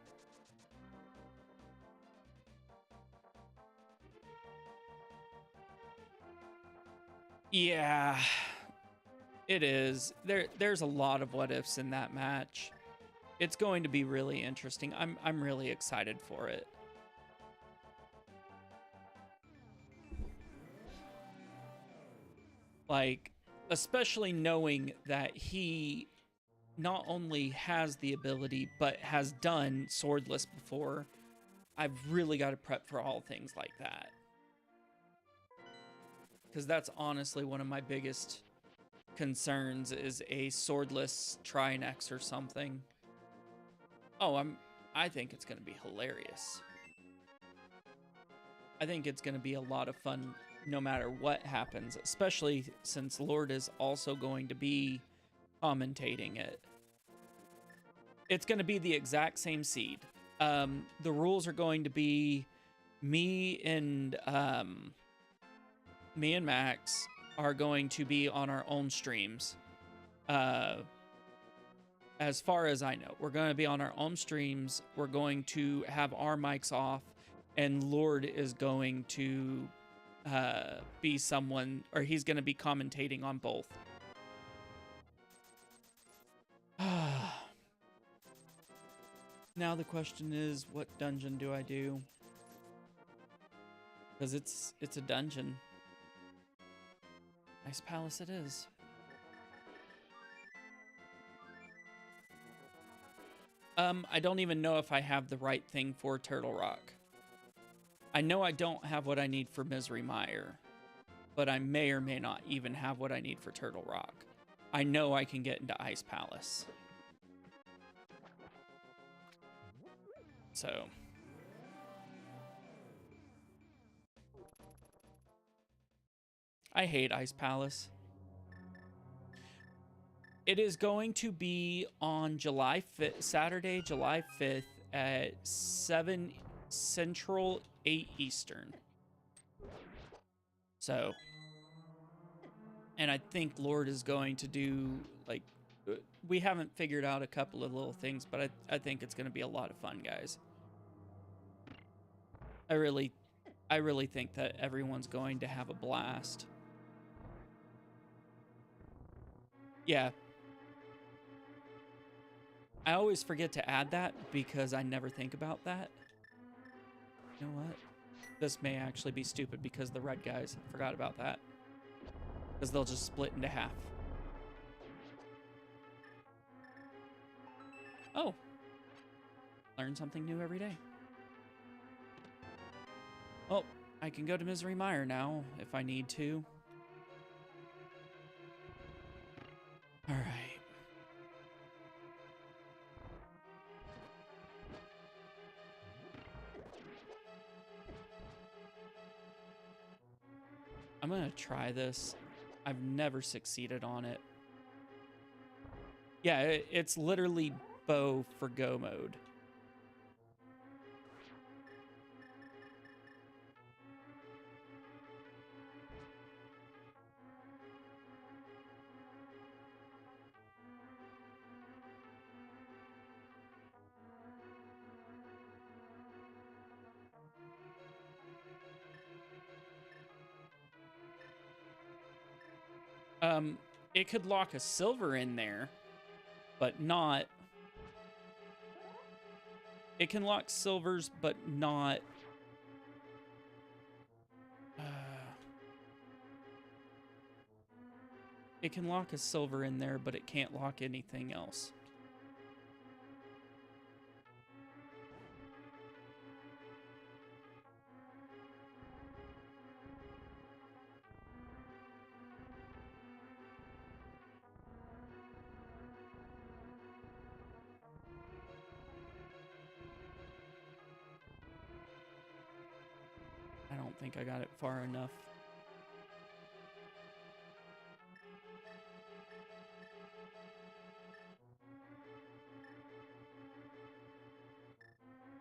A: Yeah, it is. There's a lot of what ifs in that match. It's going to be really interesting. I'm really excited for it. Like, especially knowing that he not only has the ability, but has done swordless before. I've really got to prep for all things like that. Because that's honestly one of my biggest concerns, is a swordless Trinex or something. Oh, I think it's going to be hilarious. I think it's going to be a lot of fun no matter what happens, especially since Lord is also going to be commentating it. It's going to be the exact same seed. The rules are going to be me and Max are going to be on our own streams. As far as I know, we're going to be on our own streams. We're going to have our mics off, and Lord is going to be someone, or he's going to be commentating on both. Now the question is, what dungeon do I do? Because it's a dungeon. Nice palace it is. I don't even know if I have the right thing for Turtle Rock. I know I don't have what I need for Misery Mire, but I may or may not even have what I need for Turtle Rock. I know I can get into Ice Palace. So... I hate Ice Palace. It is going to be on July 5th, Saturday, July 5th at 7 Central, 8 Eastern. So, and I think Lord is going to do, like, we haven't figured out a couple of little things, but I think it's going to be a lot of fun, guys. I really think that everyone's going to have a blast. Yeah. I always forget to add that because I never think about that. You know what? This may actually be stupid because the red guys. I forgot about that. Because they'll just split into half. Oh. Learn something new every day. Oh, I can go to Misery Mire now if I need to. All right. I'm going to try this. I've never succeeded on it. Yeah, it's literally bow for go mode. It could lock a silver in there, but not... It can lock silvers, but not... It can lock a silver in there, but it can't lock anything else. I don't think I got it far enough.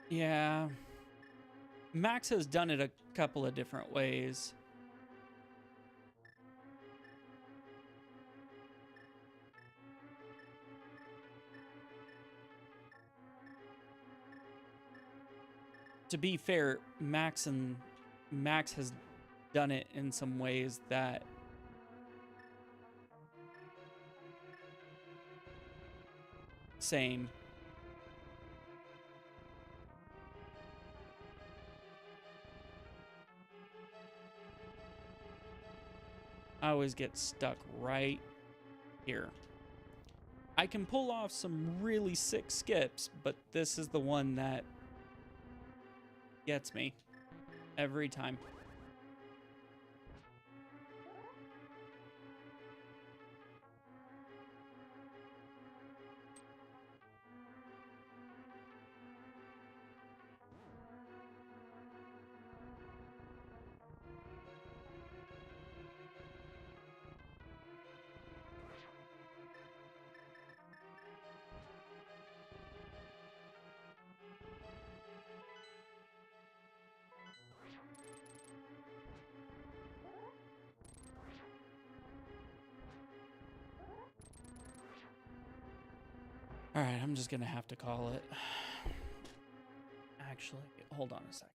A: Yeah. Max has done it a couple of different ways. To be fair, Max has done it in some ways that same. I always get stuck right here. I can pull off some really sick skips, but this is the one that gets me every time. All right, I'm just gonna have to call it. Actually, hold on a sec.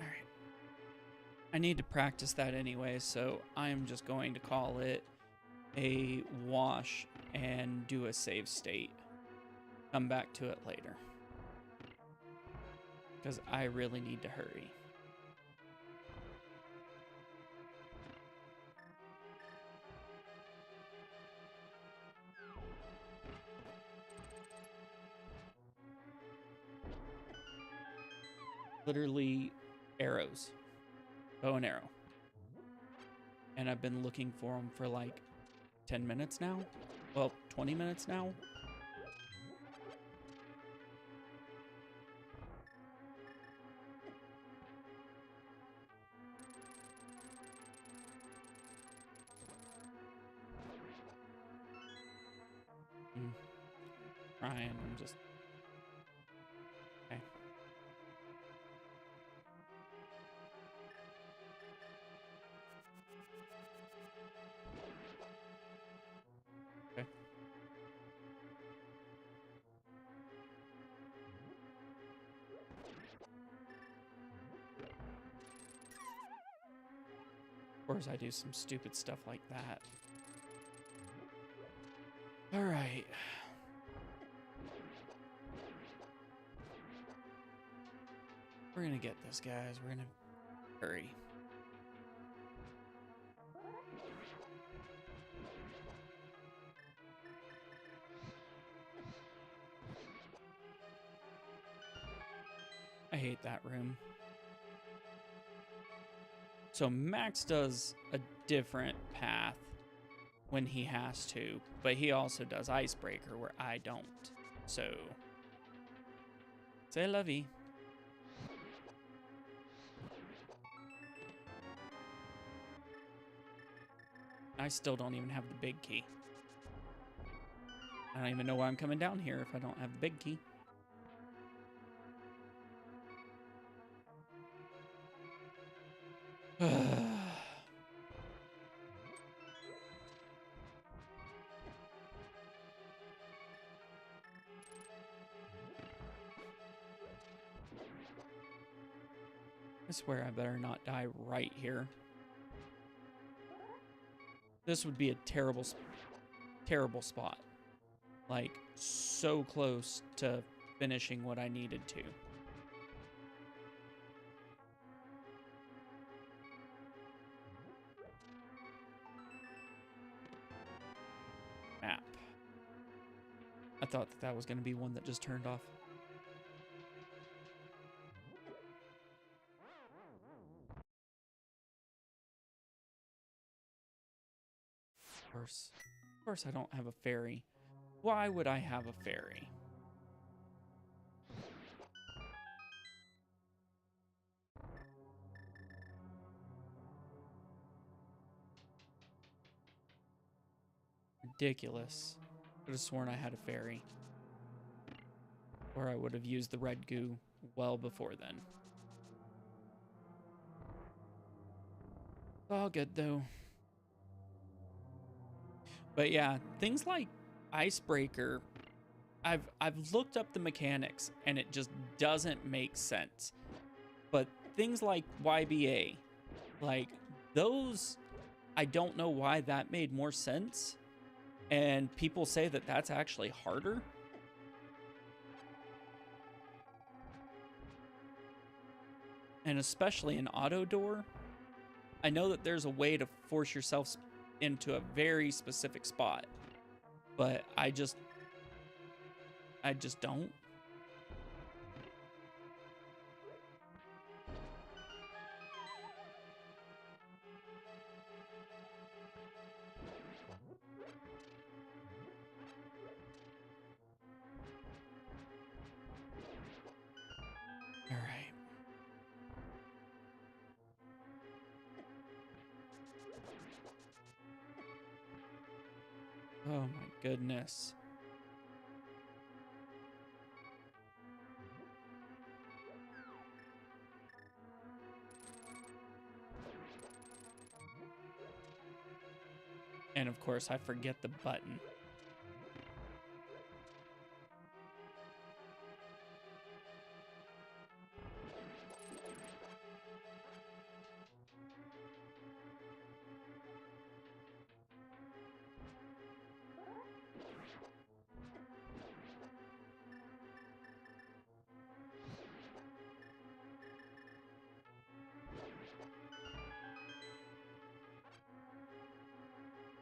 A: All right. I need to practice that anyway, so I'm just going to call it a wash and do a save state. Come back to it later. Because I really need to hurry. literally arrows, bow and arrow. And I've been looking for them for like 10 minutes now. Well, 20 minutes now. Trying, I'm just... Okay. Okay. Of course I do some stupid stuff like that. All right. We're gonna get this, guys. We're gonna hurry. I hate that room. So Max does a different path when he has to, but he also does Icebreaker where I don't. So, c'est la vie. I still don't even have the big key. I don't even know why I'm coming down here if I don't have the big key. I swear I better not die right here. This would be a terrible spot. Like, so close to finishing what I needed to. Map. I thought that was going to be one that just turned off. Of course I don't have a ferry. Why would I have a ferry? Ridiculous. I could have sworn I had a ferry. Or I would have used the red goo well before then. It's all good though. But yeah, things like Icebreaker, I've looked up the mechanics and it just doesn't make sense. But things like YBA, like those, I don't know why that made more sense. And people say that that's actually harder. And especially in auto door, I know that there's a way to force yourself into a very specific spot, but I just don't. All right. Oh my goodness. And of course, I forget the button.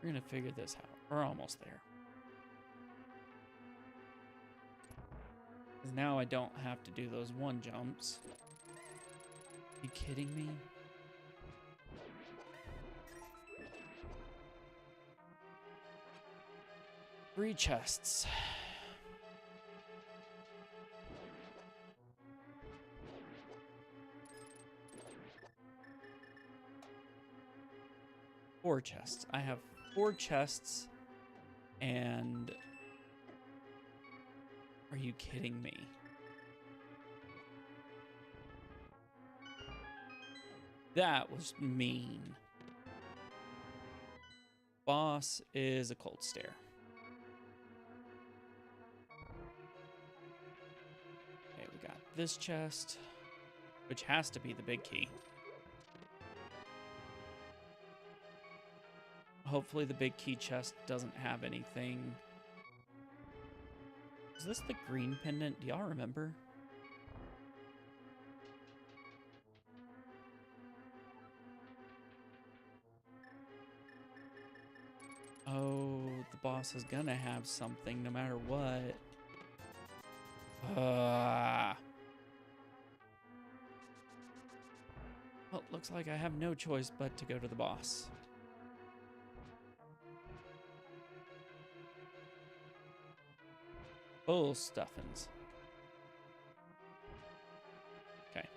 A: We're gonna figure this out. We're almost there. Because now I don't have to do those one jumps. You kidding me? Three chests. Four chests. I have 4 chests, and are you kidding me? That was mean. Boss is a cold stare. Okay, we got this chest, which has to be the big key. Hopefully the big key chest doesn't have anything. Is this the green pendant? Do y'all remember? Oh, the boss is gonna have something no matter what. Well, looks like I have no choice but to go to the boss. Full stuffings. Okay.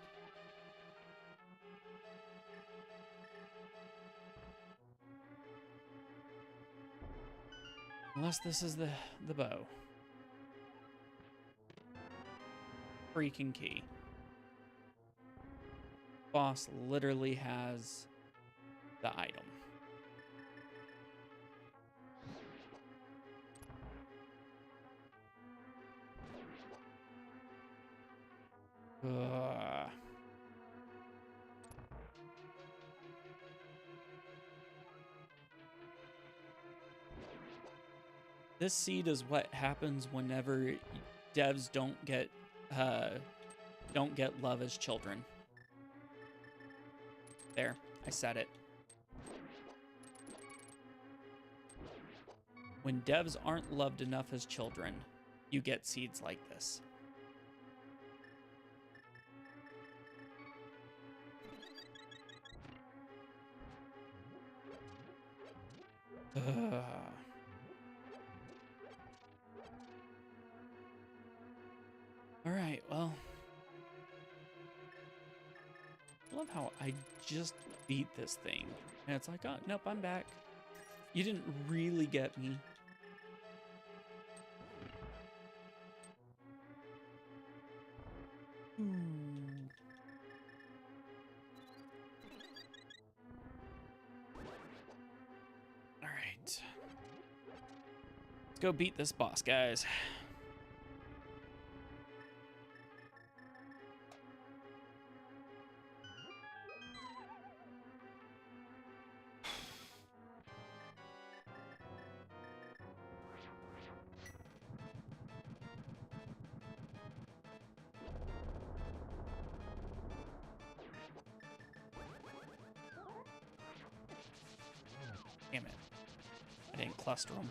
A: Unless this is the bow. Freaking key. Boss literally has the item. Ugh. This seed is what happens whenever devs don't get love as children. There, I said it. When devs aren't loved enough as children, you get seeds like this. Ugh. All right, well, I love how I just beat this thing. And it's like, oh, nope, I'm back. You didn't really get me. All right. Let's go beat this boss, guys. Damn it. I didn't cluster them.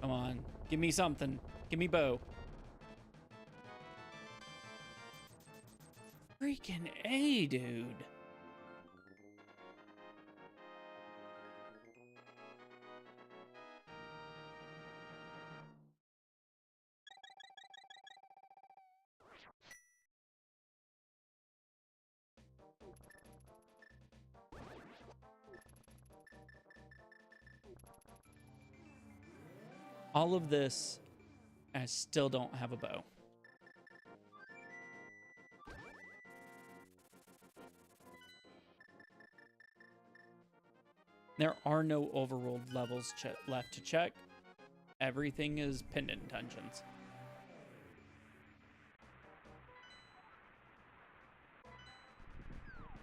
A: Come on. Give me something. Give me bow. Freaking A, dude. All of this, I still don't have a bow. There are no overworld levels left to check. Everything is pendant dungeons.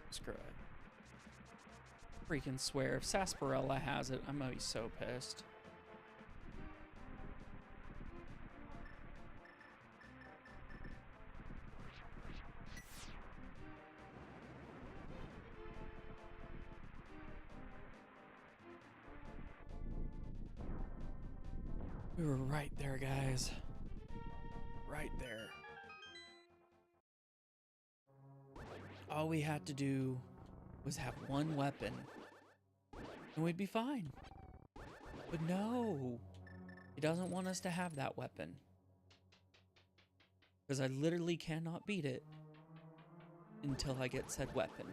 A: Screw it. Freaking swear, if Sarsaparilla has it, I'm gonna be so pissed. We were right there, guys. Right there. All we had to do was have one weapon, and we'd be fine. But no, he doesn't want us to have that weapon. Because I literally cannot beat it until I get said weapon.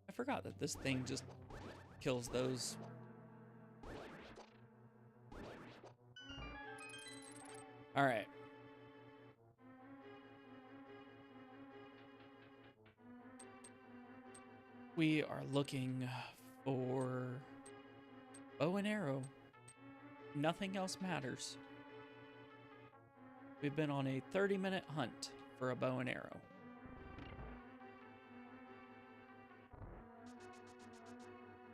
A: I forgot that this thing just kills those. All right. We are looking for bow and arrow. Nothing else matters. We've been on a 30-minute hunt for a bow and arrow.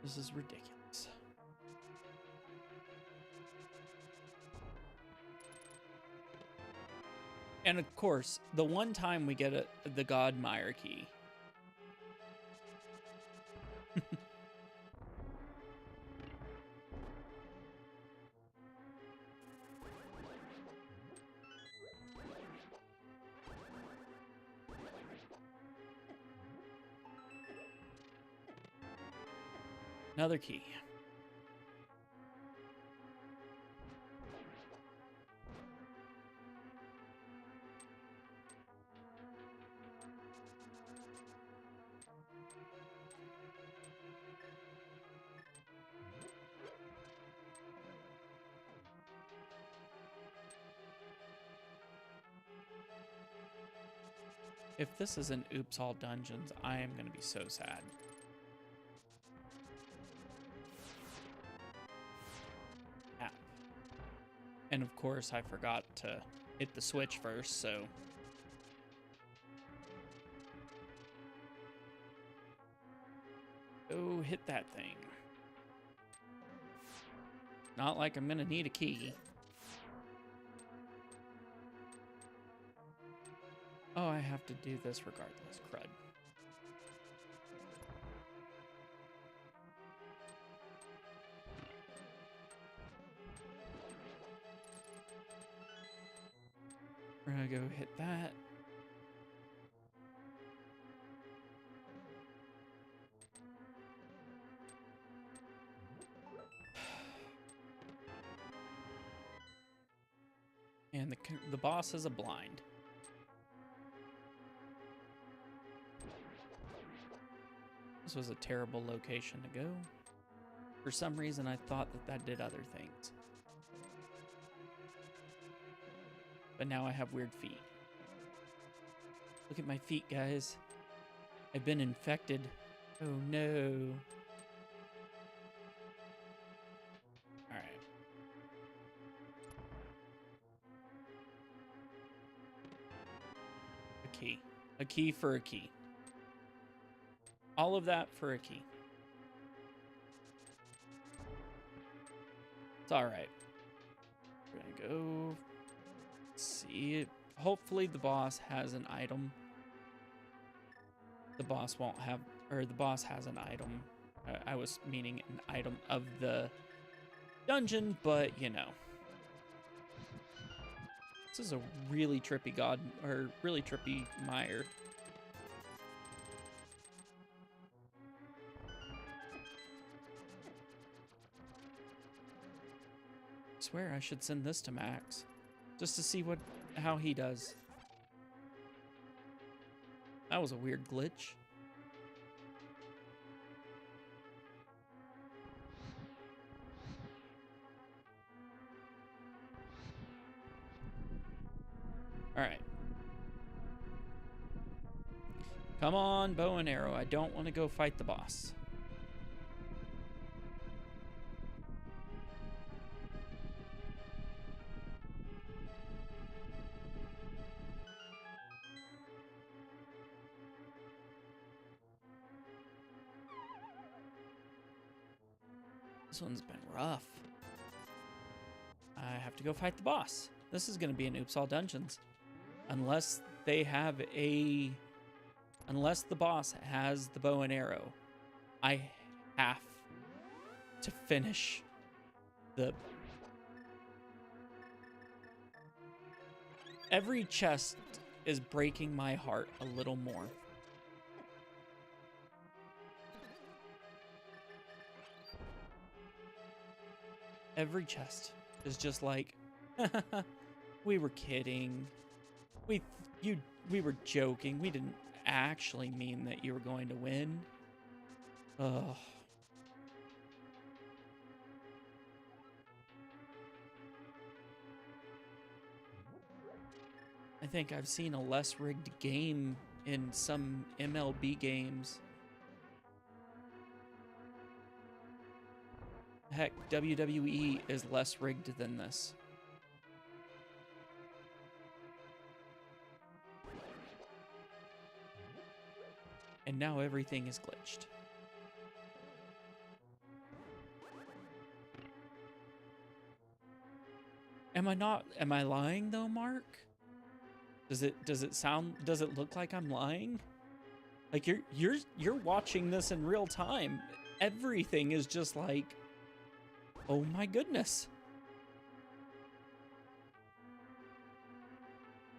A: This is ridiculous. And of course, the one time we get the Godmire key. Another key. If this isn't Oops All Dungeons, I am going to be so sad. App. And of course, I forgot to hit the switch first, so... Oh, hit that thing. Not like I'm going to need a key. Oh, I have to do this regardless. Crud. We're gonna go hit that. And the boss is a blind. This was a terrible location to go. For some reason, I thought that did other things. But now I have weird feet. Look at my feet, guys. I've been infected. Oh no. Alright. A key. A key for a key. All of that for a key. It's alright. We're gonna go see it. Hopefully the boss has an item. The boss won't have, or the boss has an item. I was meaning an item of the dungeon, but you know. This is a really trippy really trippy mire. I swear I should send this to Max just to see how he does. That was a weird glitch. All right. Come on, bow and arrow. I don't want to go fight the boss. This one's been rough. I have to go fight the boss. This is going to be an Oops All Dungeons. Unless they have a unless the boss has the bow and arrow, I have to finish the... Every chest is breaking my heart a little more. Every chest is just like, we were kidding. We were joking. We didn't actually mean that you were going to win. Ugh. I think I've seen a less rigged game in some MLB games. Heck, WWE is less rigged than this. And now everything is glitched. Am I lying though, Mark? Does it look like I'm lying? Like you're watching this in real time. Everything is just like, oh my goodness.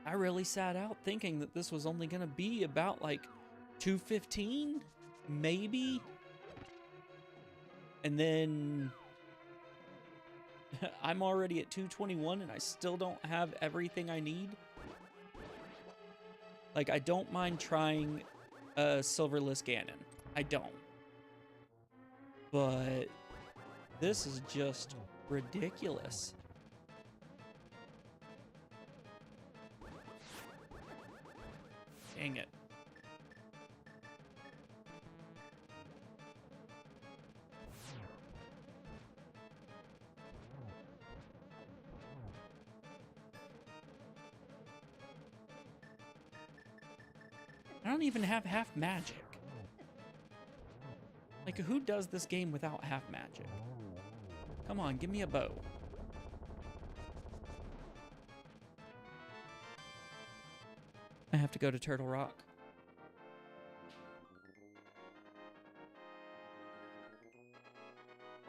A: I really sat out thinking that this was only gonna be about like 215, maybe. And then I'm already at 221 and I still don't have everything I need. Like, I don't mind trying a Silverless Ganon. I don't. But this is just ridiculous. Dang it. I don't even have half magic. Like, who does this game without half magic? Come on, give me a bow. I have to go to Turtle Rock.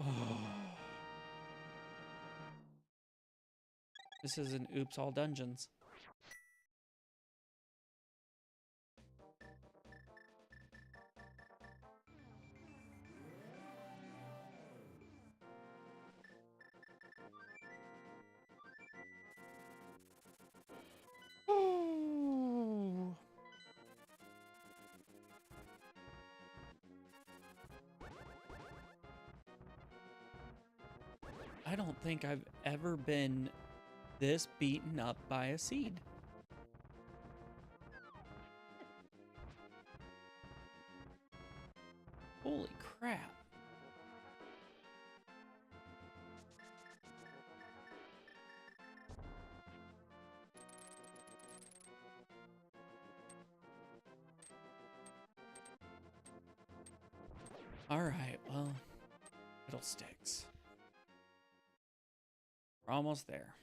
A: Oh. This is an Oops All Dungeons. I don't think I've ever been this beaten up by a seed. Holy crap. All right, well, Fiddlesticks. We're almost there.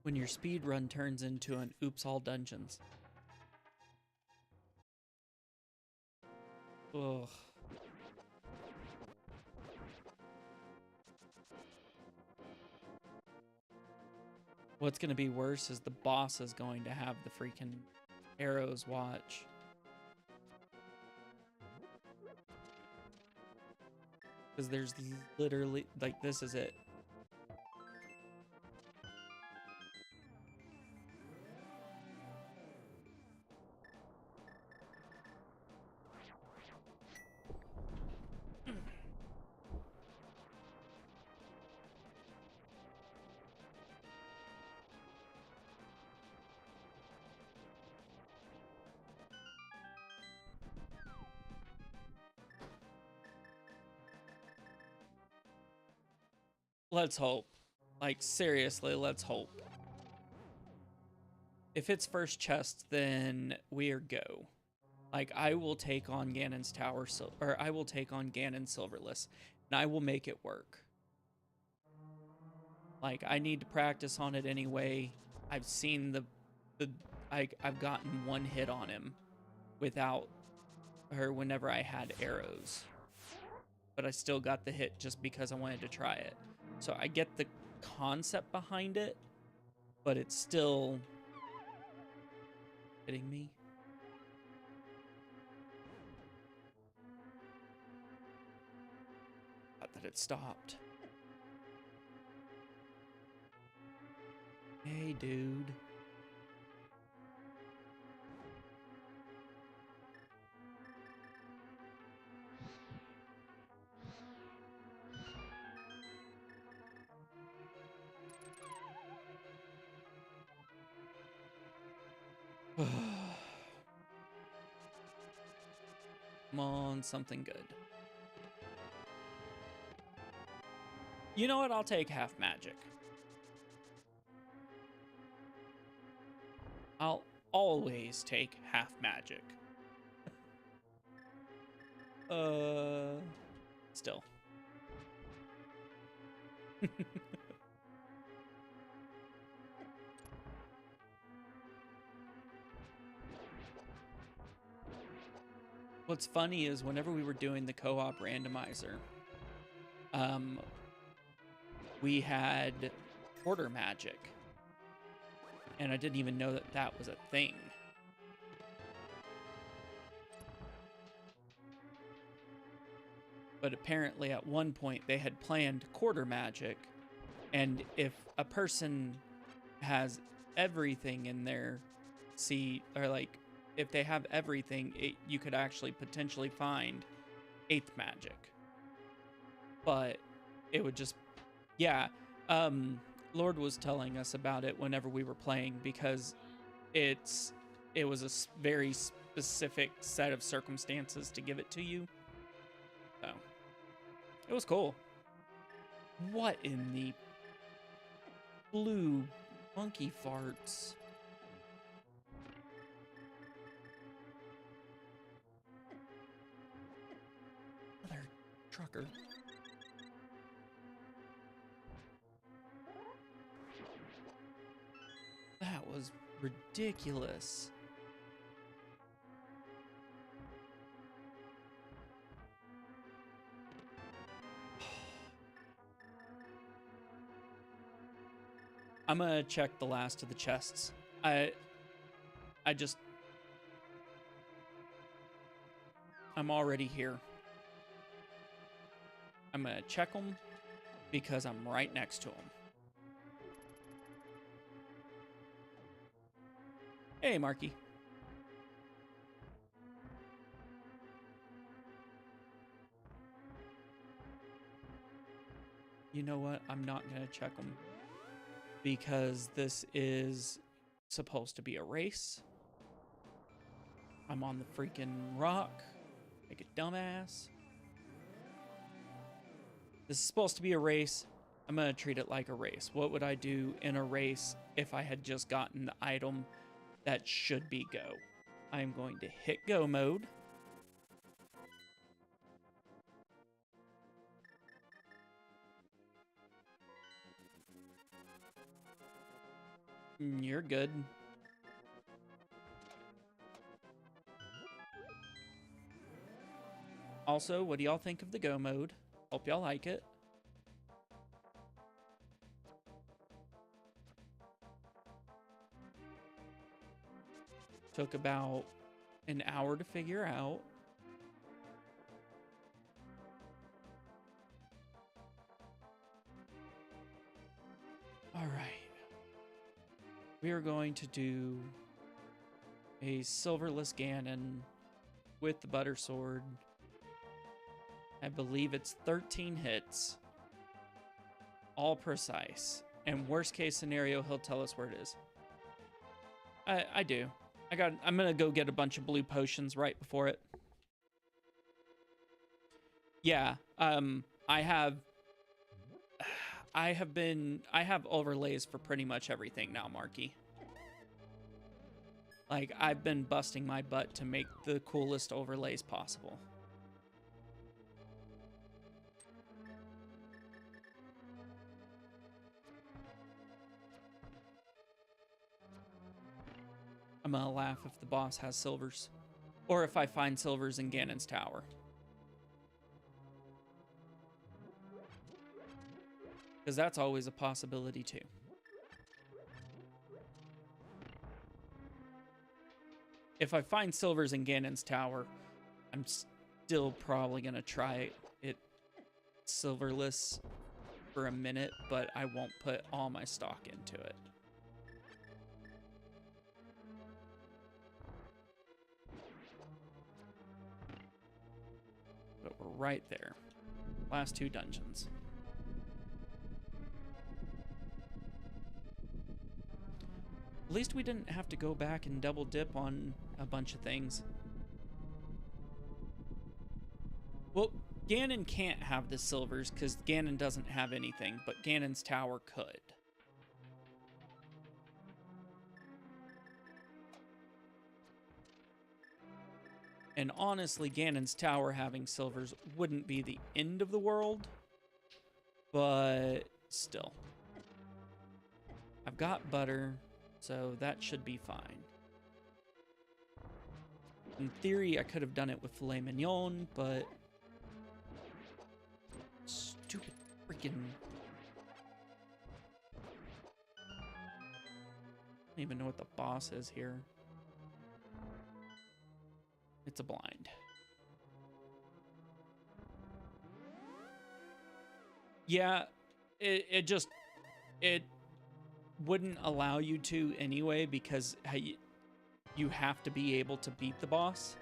A: When your speed run turns into an Oops All Dungeons. Ugh. What's going to be worse is the boss is going to have the freaking arrows watch. Because there's literally, like, this is it. Let's hope. Like, seriously, let's hope. If it's first chest, then we're go. Like, I will take on Ganon's Tower, or I will take on Ganon Silverless, and I will make it work. Like, I need to practice on it anyway. I've seen I've gotten one hit on him without her whenever I had arrows. But I still got the hit just because I wanted to try it. So I get the concept behind it, but it's still hitting me. Thought that it stopped. Hey, dude. Come on, something good. You know what? I'll take half magic. I'll always take half magic. Still. What's funny is whenever we were doing the co-op randomizer, we had quarter magic, and I didn't even know that that was a thing. But apparently at one point they had planned quarter magic, and if a person has everything in their or like if they have everything, you could actually potentially find 8th magic. But it would just, yeah. Lord was telling us about it whenever we were playing, because it was a very specific set of circumstances to give it to you. So it was cool. What in the blue monkey farts? Mother trucker. That was ridiculous. I'm gonna check the last of the chests. I'm already here. I'm gonna check them because I'm right next to them. Hey, Marky. You know what? I'm not gonna check them because this is supposed to be a race. I'm on the freaking rock like a dumbass. This is supposed to be a race. I'm gonna treat it like a race. What would I do in a race if I had just gotten the item that should be go? I'm going to hit go mode. You're good. Also, what do y'all think of the go mode? Hope y'all like it. Took about an hour to figure out. All right. We are going to do a silverless Ganon with the butter sword. I believe it's 13 hits. All precise. And worst case scenario, he'll tell us where it is. I do. I'm gonna go get a bunch of blue potions right before it. Yeah, I have overlays for pretty much everything now, Marky. Like, I've been busting my butt to make the coolest overlays possible. gonna laugh if the boss has silvers. Or if I find silvers in Ganon's tower. Because that's always a possibility too. If I find silvers in Ganon's tower, I'm still probably gonna try it silverless for a minute, but I won't put all my stock into it. But we're right there. Last 2 dungeons. At least we didn't have to go back and double dip on a bunch of things. Well, Ganon can't have the silvers because Ganon doesn't have anything, but Ganon's tower could. And honestly, Ganon's tower having silvers wouldn't be the end of the world, but still. I've got butter, so that should be fine. In theory, I could have done it with filet mignon, but stupid freaking... I don't even know what the boss is here. It's a blind. Yeah, it wouldn't allow you to anyway, because you have to be able to beat the boss,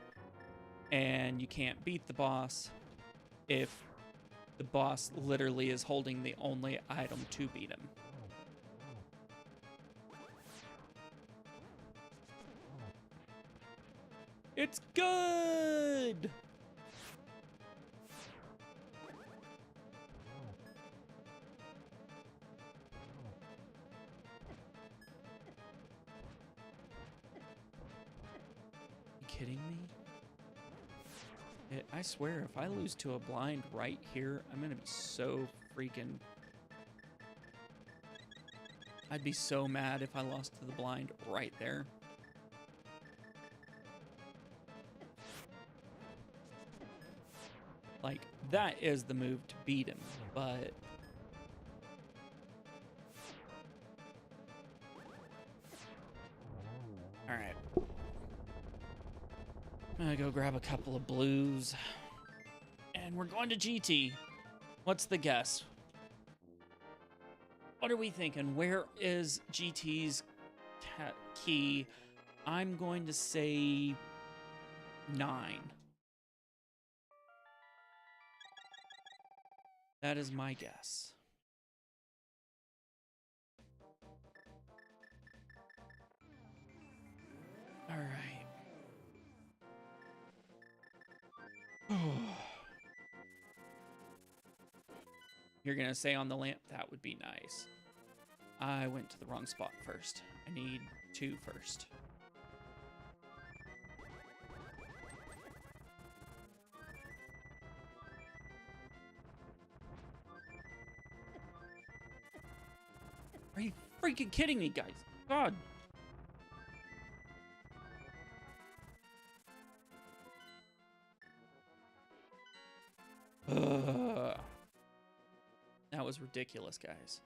A: and you can't beat the boss if the boss literally is holding the only item to beat him. It's good! You kidding me? I swear, if I lose to a blind right here, I'm gonna be so freaking... I'd be so mad if I lost to the blind right there. Like, that is the move to beat him, but... Alright. I'm gonna go grab a couple of blues. And we're going to GT. What's the guess? What are we thinking? Where is GT's key? I'm going to say 9. That is my guess. All right. You're gonna say on the lamp, that would be nice. I went to the wrong spot first. I need 2 first. Are you freaking kidding me, guys? God. That was ridiculous, guys.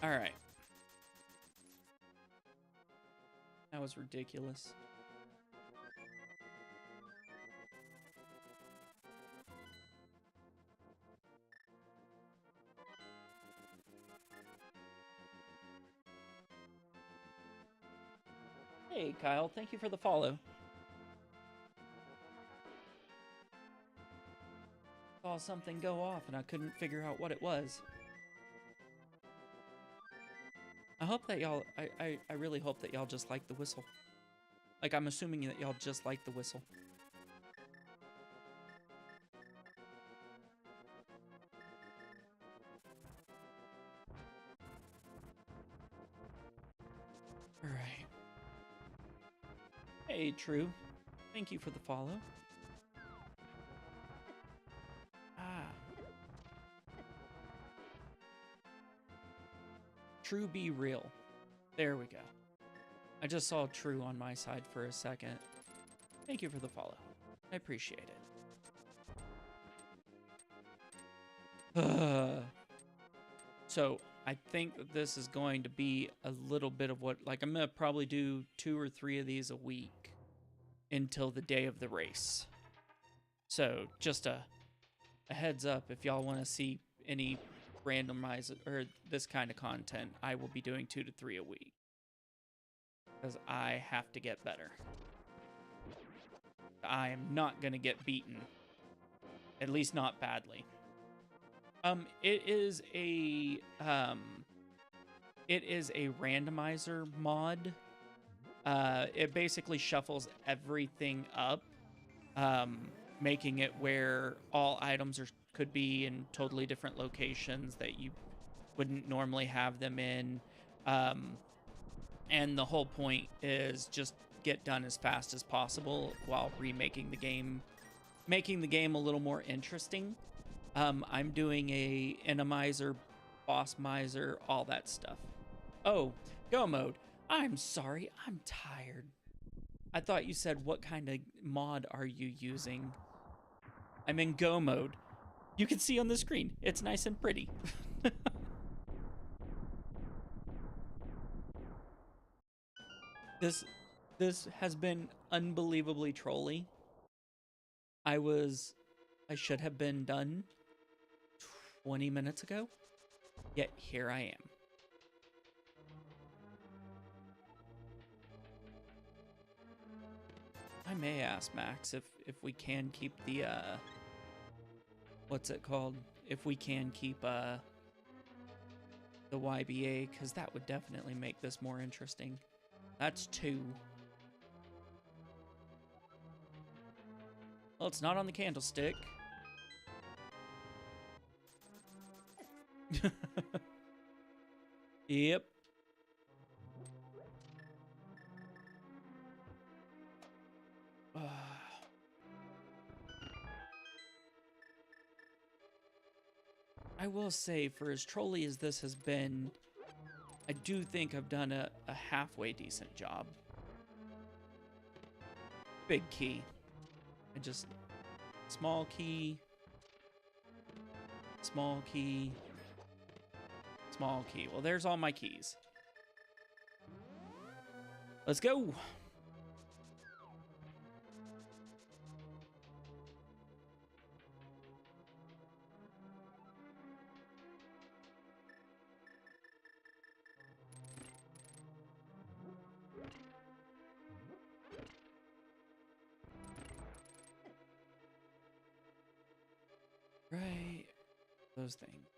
A: All right. That was ridiculous. Hey, Kyle, thank you for the follow. Saw something go off and I couldn't figure out what it was. I hope that y'all, I really hope that y'all just like the whistle. Like, I'm assuming that y'all just like the whistle. All right. Hey, True. Thank you for the follow. Ah. True be real. There we go. I just saw True on my side for a second. Thank you for the follow. I appreciate it. So I think that this is going to be a little bit of what, like, I'm going to probably do 2 or 3 of these a week until the day of the race. So just a heads up, if y'all want to see any randomize or this kind of content, I will be doing 2 to 3 a week because I have to get better. I am not going to get beaten, at least not badly. It is a randomizer mod. It basically shuffles everything up, making it where all items could be in totally different locations that you wouldn't normally have them in. And the whole point is just get done as fast as possible while remaking the game, making the game a little more interesting. I'm doing a enemizer, boss miser, all that stuff. Oh, go mode. I'm sorry, I'm tired. I thought you said what kind of mod are you using? I'm in go mode. You can see on the screen. It's nice and pretty. This has been unbelievably trolly. I should have been done 20 minutes ago, yet here I am. I may ask Max if we can keep the, what's it called? If we can keep, the YBA, because that would definitely make this more interesting. That's 2. Well, it's not on the candlestick. Yep. I will say, for as trolly as this has been, I do think I've done a halfway decent job. Big key. Small key. Small key. Small key. Well, there's all my keys. Let's go. Right. Those things.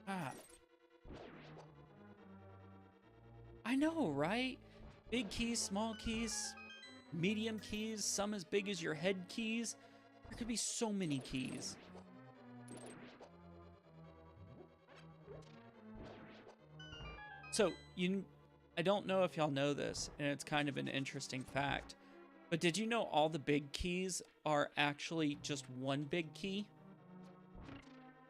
A: Ah. I know, right? Big keys, small keys, medium keys, some as big as your head keys. There could be so many keys. So, I don't know if y'all know this, and it's kind of an interesting fact, but did you know all the big keys are actually just one big key?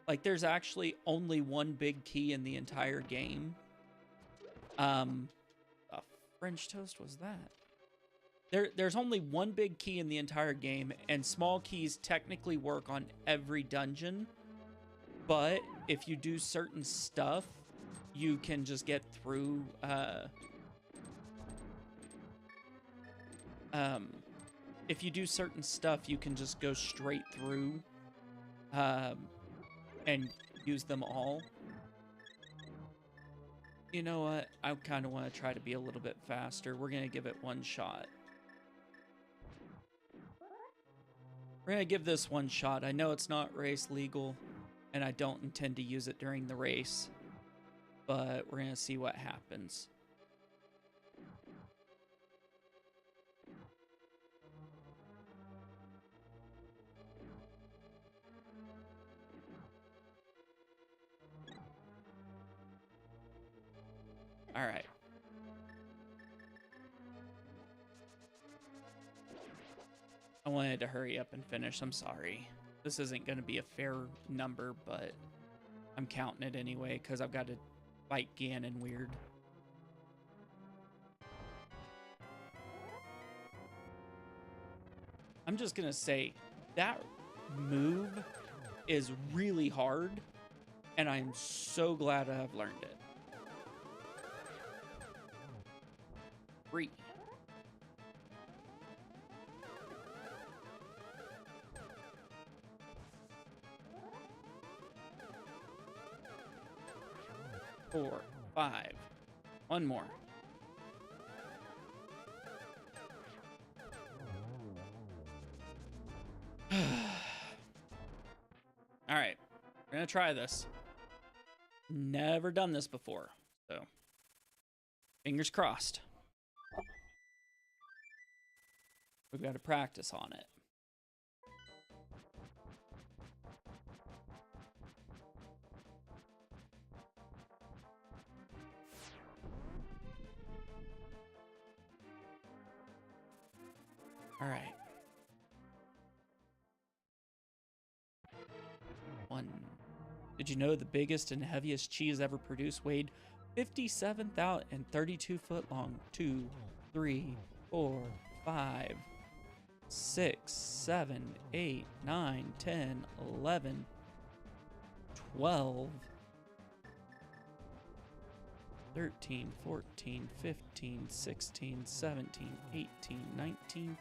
A: Like, there's actually only one big key in the entire game. A French toast was that? There's only one big key in the entire game, and small keys technically work on every dungeon, but if you do certain stuff, you can just get through, if you do certain stuff, you can just go straight through, and use them all. You know what? I kind of want to try to be a little bit faster. We're going to give it one shot. We're going to give this one shot. I know it's not race legal, and I don't intend to use it during the race, but we're going to see what happens. All right. I wanted to hurry up and finish. I'm sorry. This isn't going to be a fair number, but I'm counting it anyway because I've got to fight Ganon weird. I'm just going to say that move is really hard, and I'm so glad I've learned it. 3. Four, 5. One more. All right, we're gonna try this. Never done this before, so fingers crossed. We've got to practice on it. All right. 1. Did you know the biggest and heaviest cheese ever produced weighed 57,032 foot long? 2, 3, 4, 5, 6, 7, 8, 9, 10, 11, 12, 13, 14, 15, 16, 17, 18, 19,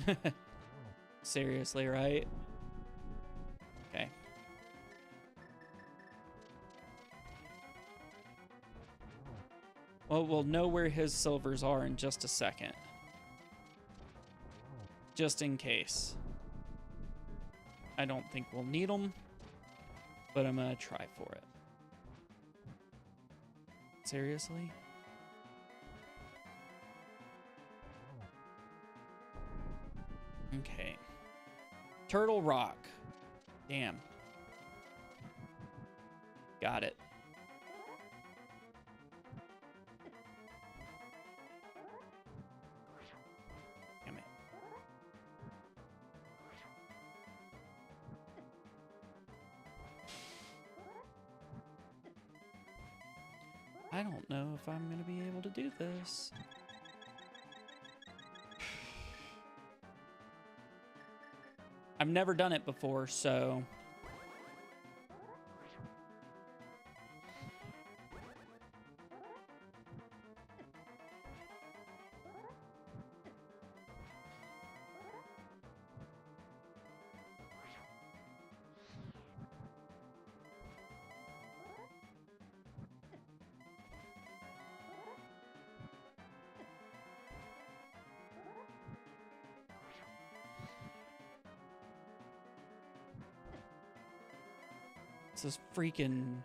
A: 20. Seriously, right? Okay. Well, we'll know where his silvers are in just a second. Just in case. I don't think we'll need them, but I'm gonna try for it. Seriously? Okay. Turtle Rock. Damn. Got it. Damn it. I don't know if I'm going to be able to do this. I've never done it before, so... This is freaking...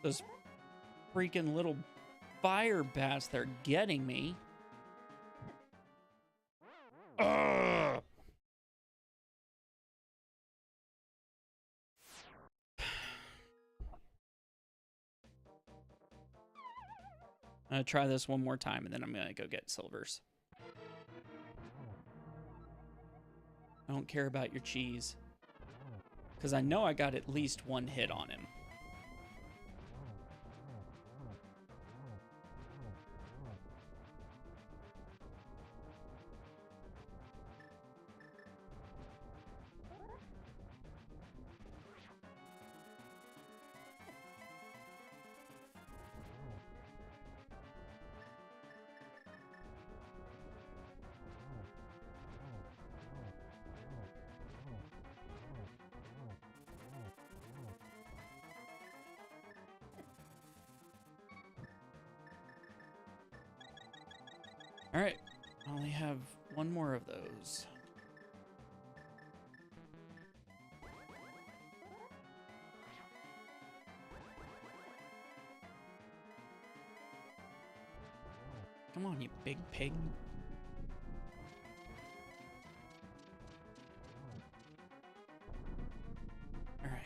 A: Those freaking little fire bats, they're getting me. Ugh. I'm gonna try this one more time and then I'm gonna go get silvers. I don't care about your cheese, because I know I got at least one hit on him. All right, I only have one more of those. Come on, you big pig. All right.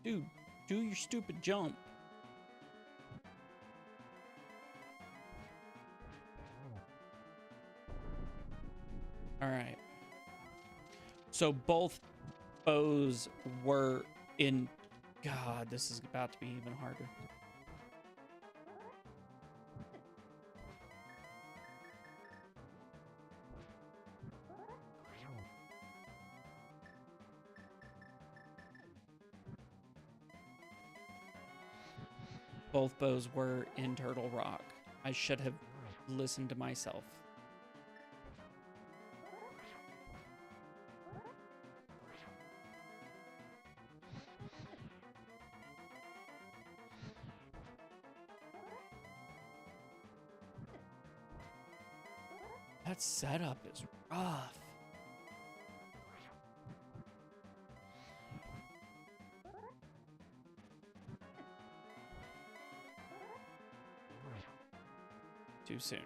A: Dude, do your stupid jump. All right. So both bows were in... God, this is about to be even harder. Both bows were in Turtle Rock. I should have listened to myself. That setup is rough. Too soon.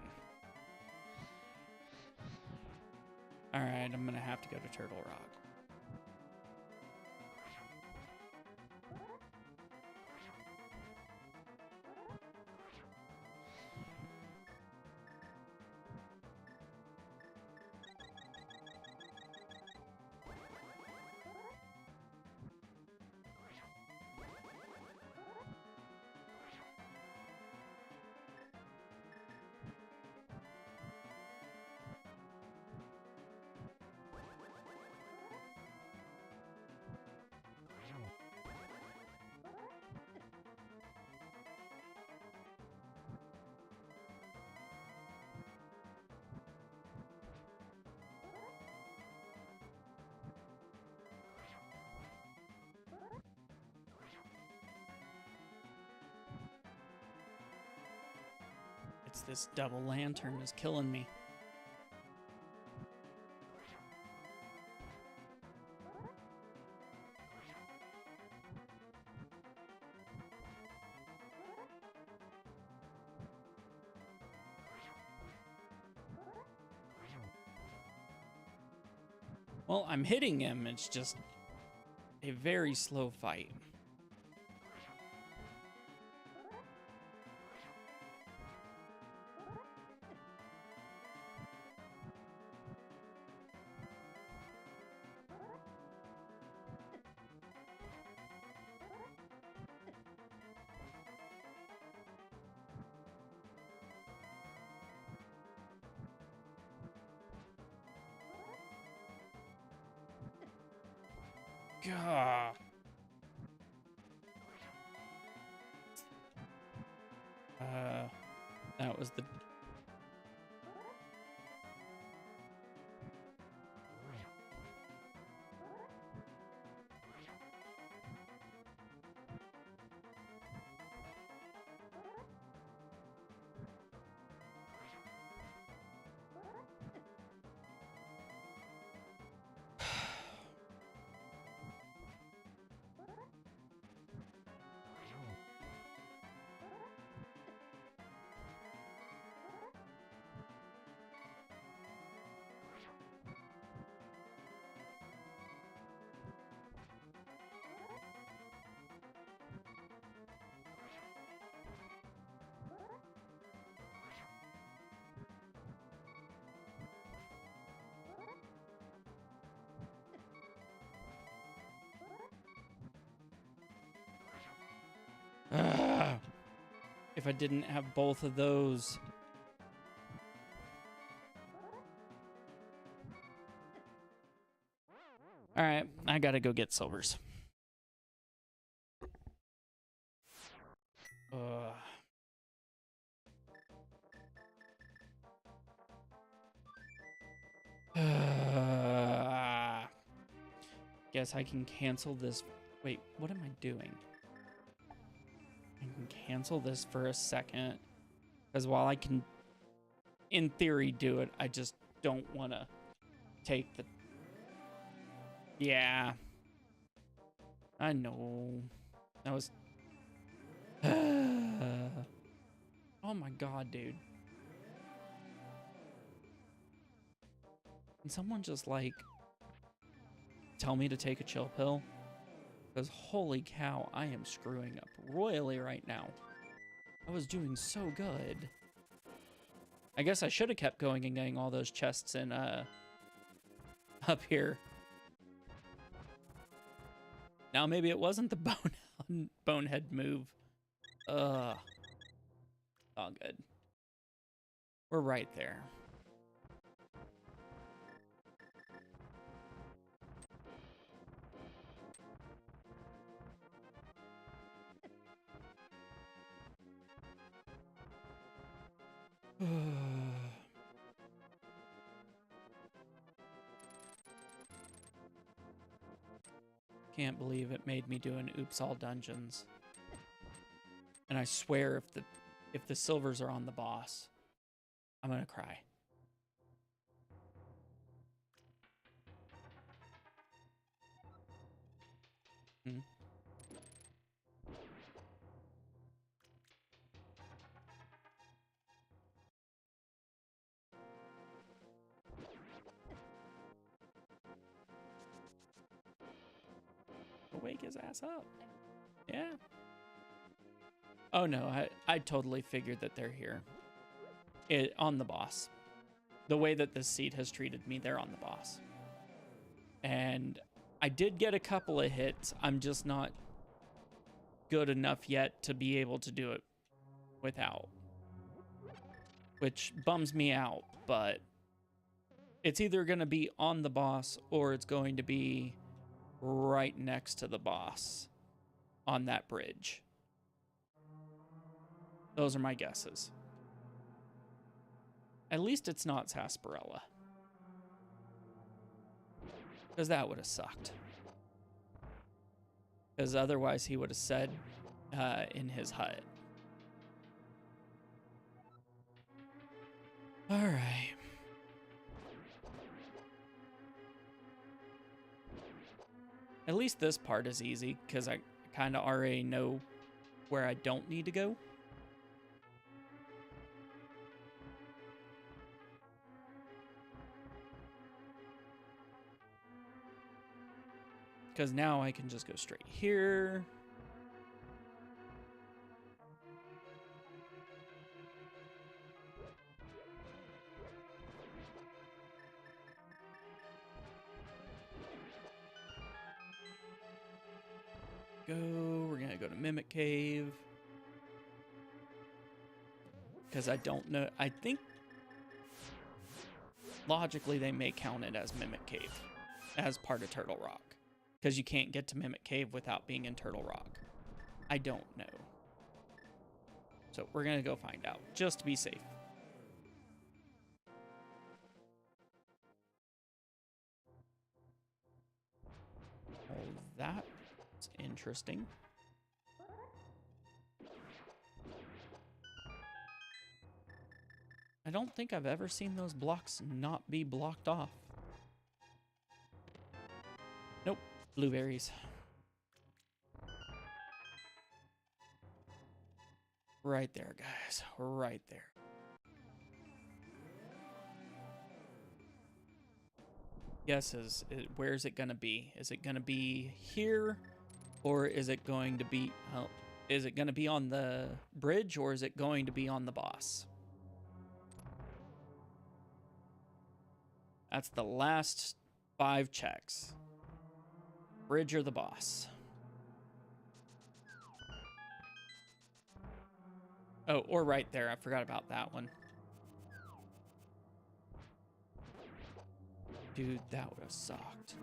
A: All right, I'm gonna have to go to Turtle Rock. It's this double lantern is killing me. Well, I'm hitting him. It's just a very slow fight. Gah. That was the... If I didn't have both of those. All right, I gotta go get silvers. Guess I can cancel this. Wait, what am I doing? I can cancel this for a second. Because while I can, in theory, do it, I just don't want to take the... Yeah. I know. That was... Oh my god, dude. Can someone just, like, tell me to take a chill pill? Because holy cow, I am screwing up royally right now. I was doing so good. I guess I should have kept going and getting all those chests in, up here. Now maybe it wasn't the bonehead move. Ugh. All good. We're right there. Can't believe it made me do an oops all dungeons. And I swear if the silvers are on the boss, I'm gonna cry. Hmm. Wake his ass up. Yeah. Oh no, I totally figured that they're here. On the boss. The way that this seed has treated me, they're on the boss. And I did get a couple of hits. I'm just not good enough yet to be able to do it without. Which bums me out, but it's either going to be on the boss or it's going to be right next to the boss on that bridge. Those are my guesses. At least it's not Sarsaparilla. Because that would have sucked. Because otherwise he would have said in his hut. Alright. At least this part is easy, because I kind of already know where I don't need to go. Because now I can just go straight here. We're gonna go to Mimic Cave. Because I don't know, I think logically they may count it as Mimic Cave as part of Turtle Rock. Because you can't get to Mimic Cave without being in Turtle Rock. I don't know. So we're gonna go find out, just to be safe. Oh, that's interesting. I don't think I've ever seen those blocks not be blocked off. Nope, blueberries. Right there, guys, right there. Guesses, where's it gonna be? Is it gonna be here, or is it going to be, is it gonna be on the bridge, or is it going to be on the boss? That's the last 5 checks. Bridge or the boss? Oh, or right there. I forgot about that one. Dude, that would have sucked.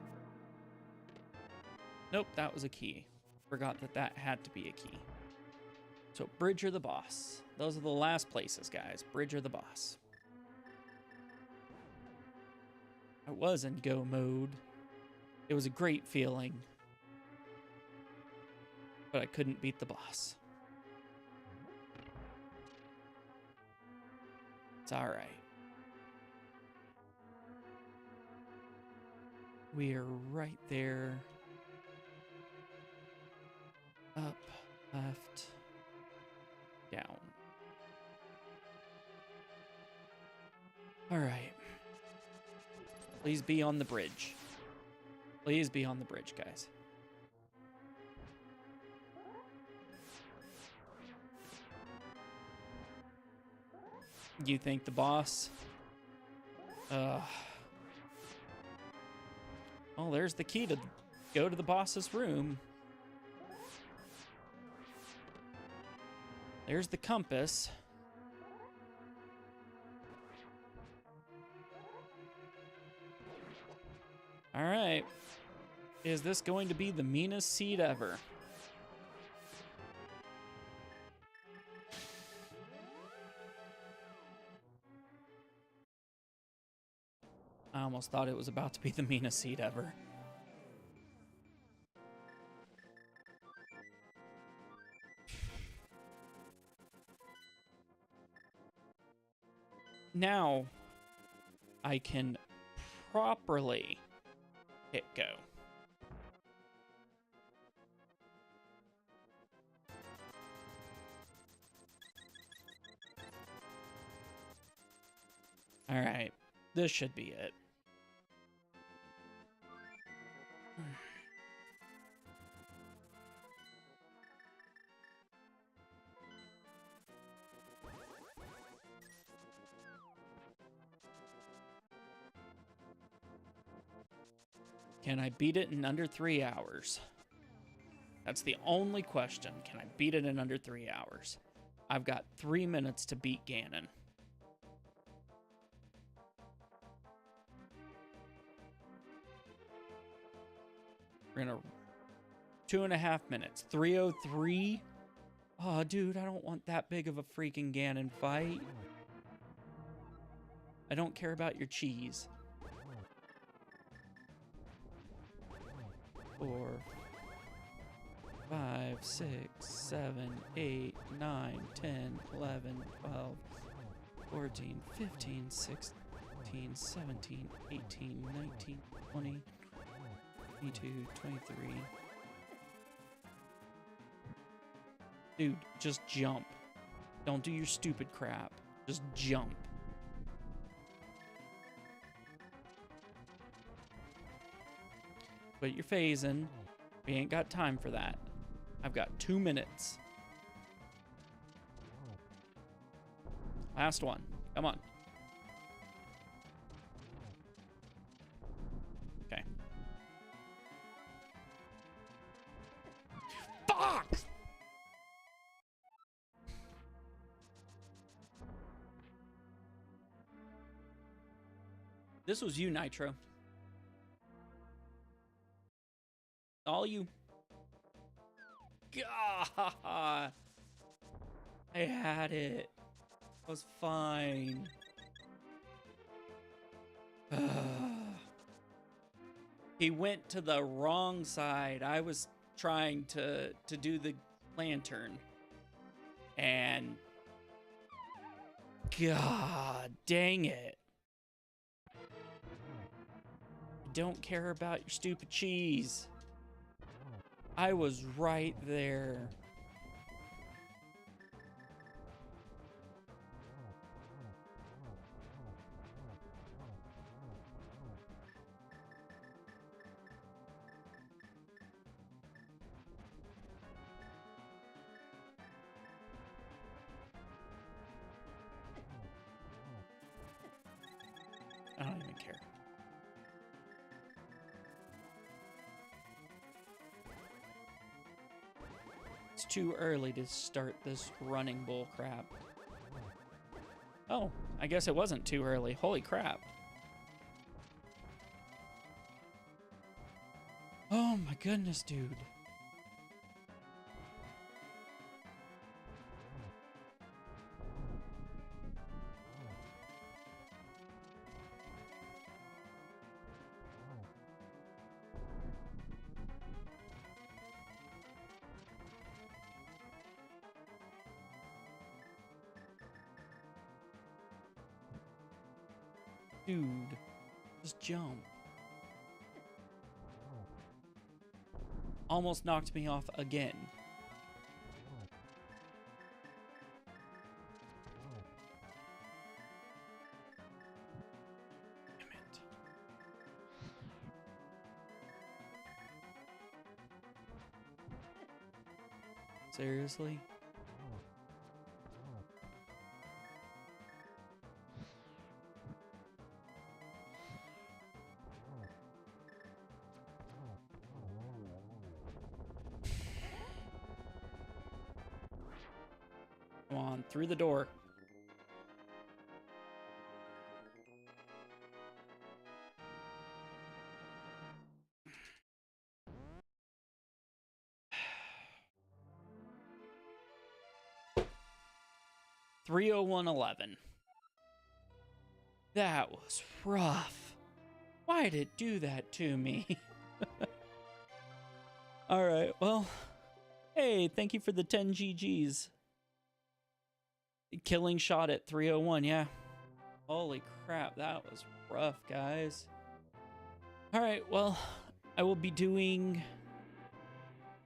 A: Nope, that was a key. Forgot that that had to be a key. So, bridge or the boss? Those are the last places, guys. Bridge or the boss? I was in go mode. It was a great feeling. But I couldn't beat the boss. It's alright. We are right there. Up, left, down. All right. Please be on the bridge. Please be on the bridge, guys. You think the boss? Well, there's the key to go to the boss's room. There's the compass. All right. Is this going to be the meanest seed ever? I almost thought it was about to be the meanest seed ever. Now, I can properly hit go. All right, this should be it. Can I beat it in under 3 hours? That's the only question. Can I beat it in under 3 hours? I've got 3 minutes to beat Ganon. We're gonna 2.5 minutes. 3:03. Oh, dude, I don't want that big of a freaking Ganon fight. I don't care about your cheese. 4, 5, 6, 7, 8, 9, 10, 11, 12, 14, 15, 16, 17, 18, 19, 20, 22, 23. Dude, just jump. Don't do your stupid crap. Just jump. Put your phase in. We ain't got time for that. I've got 2 minutes. Last one. Come on. Okay. Fuck! This was you, Nitro. All you. God. I had it. I was fine. He went to the wrong side. I was trying to do the lantern. And God dang it. I don't care about your stupid cheese. I was right there. I don't even care. It's too early to start this running bull crap. Oh, I guess it wasn't too early. Holy crap. Oh my goodness, dude. Dude, just jump. almost knocked me off again. Damn it. Seriously? Come on, through the door. $301.11. That was rough. Why did it do that to me? All right, well, hey, thank you for the 10 GGs. Killing shot at 301, yeah. Holy crap, that was rough, guys. All right, well, I will be doing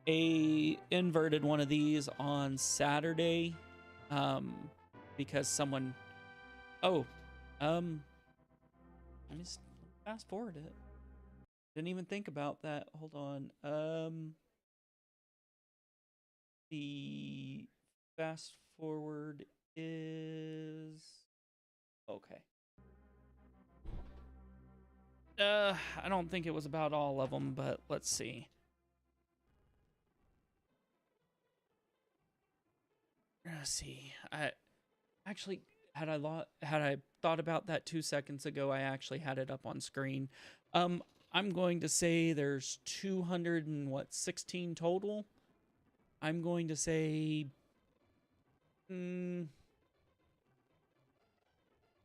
A: a inverted one of these on Saturday, because someone, let me just fast forward it. Didn't even think about that. Hold on. The fast forward is okay. I don't think it was about all of them, but let's see. Let's see. I actually had I thought about that 2 seconds ago, I actually had it up on screen. I'm going to say there's 216 total. I'm going to say I'm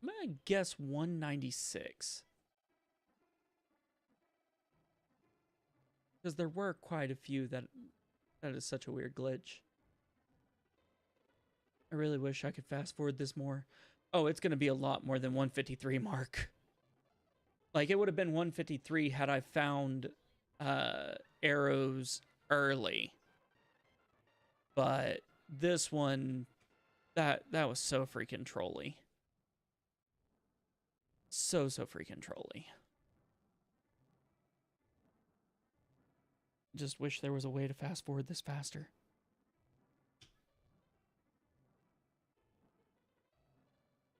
A: gonna guess 196. Because there were quite a few that is such a weird glitch. I really wish I could fast forward this more. Oh, it's going to be a lot more than 153 mark. Like, it would have been 153 had I found arrows early. But this one, that was so freaking trolly. So freaking trolly. Just wish there was a way to fast forward this faster.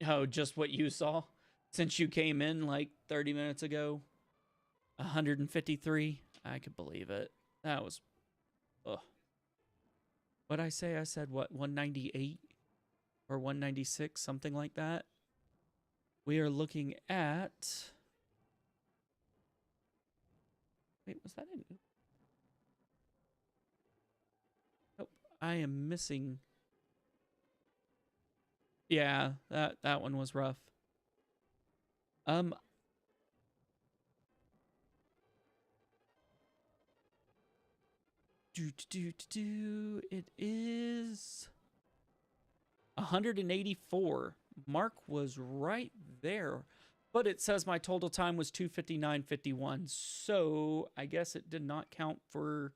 A: Oh, just what you saw? Since you came in like 30 minutes ago? 153? I could believe it. That was... Ugh. What'd I say? I said, what, 198? Or 196? Something like that? We are looking at... Wait, was that in... Nope, I am missing... Yeah, that one was rough. It is 184. Mark was right there, but it says my total time was 2:59:51. So I guess it did not count for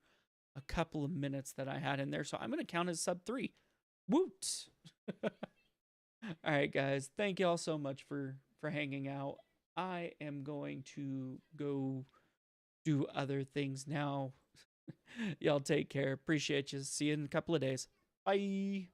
A: a couple of minutes that I had in there. So I'm going to count as sub 3. Woot! All right, guys. Thank you all so much for hanging out. I am going to go do other things now. Y'all take care. Appreciate you. See you in a couple of days. Bye.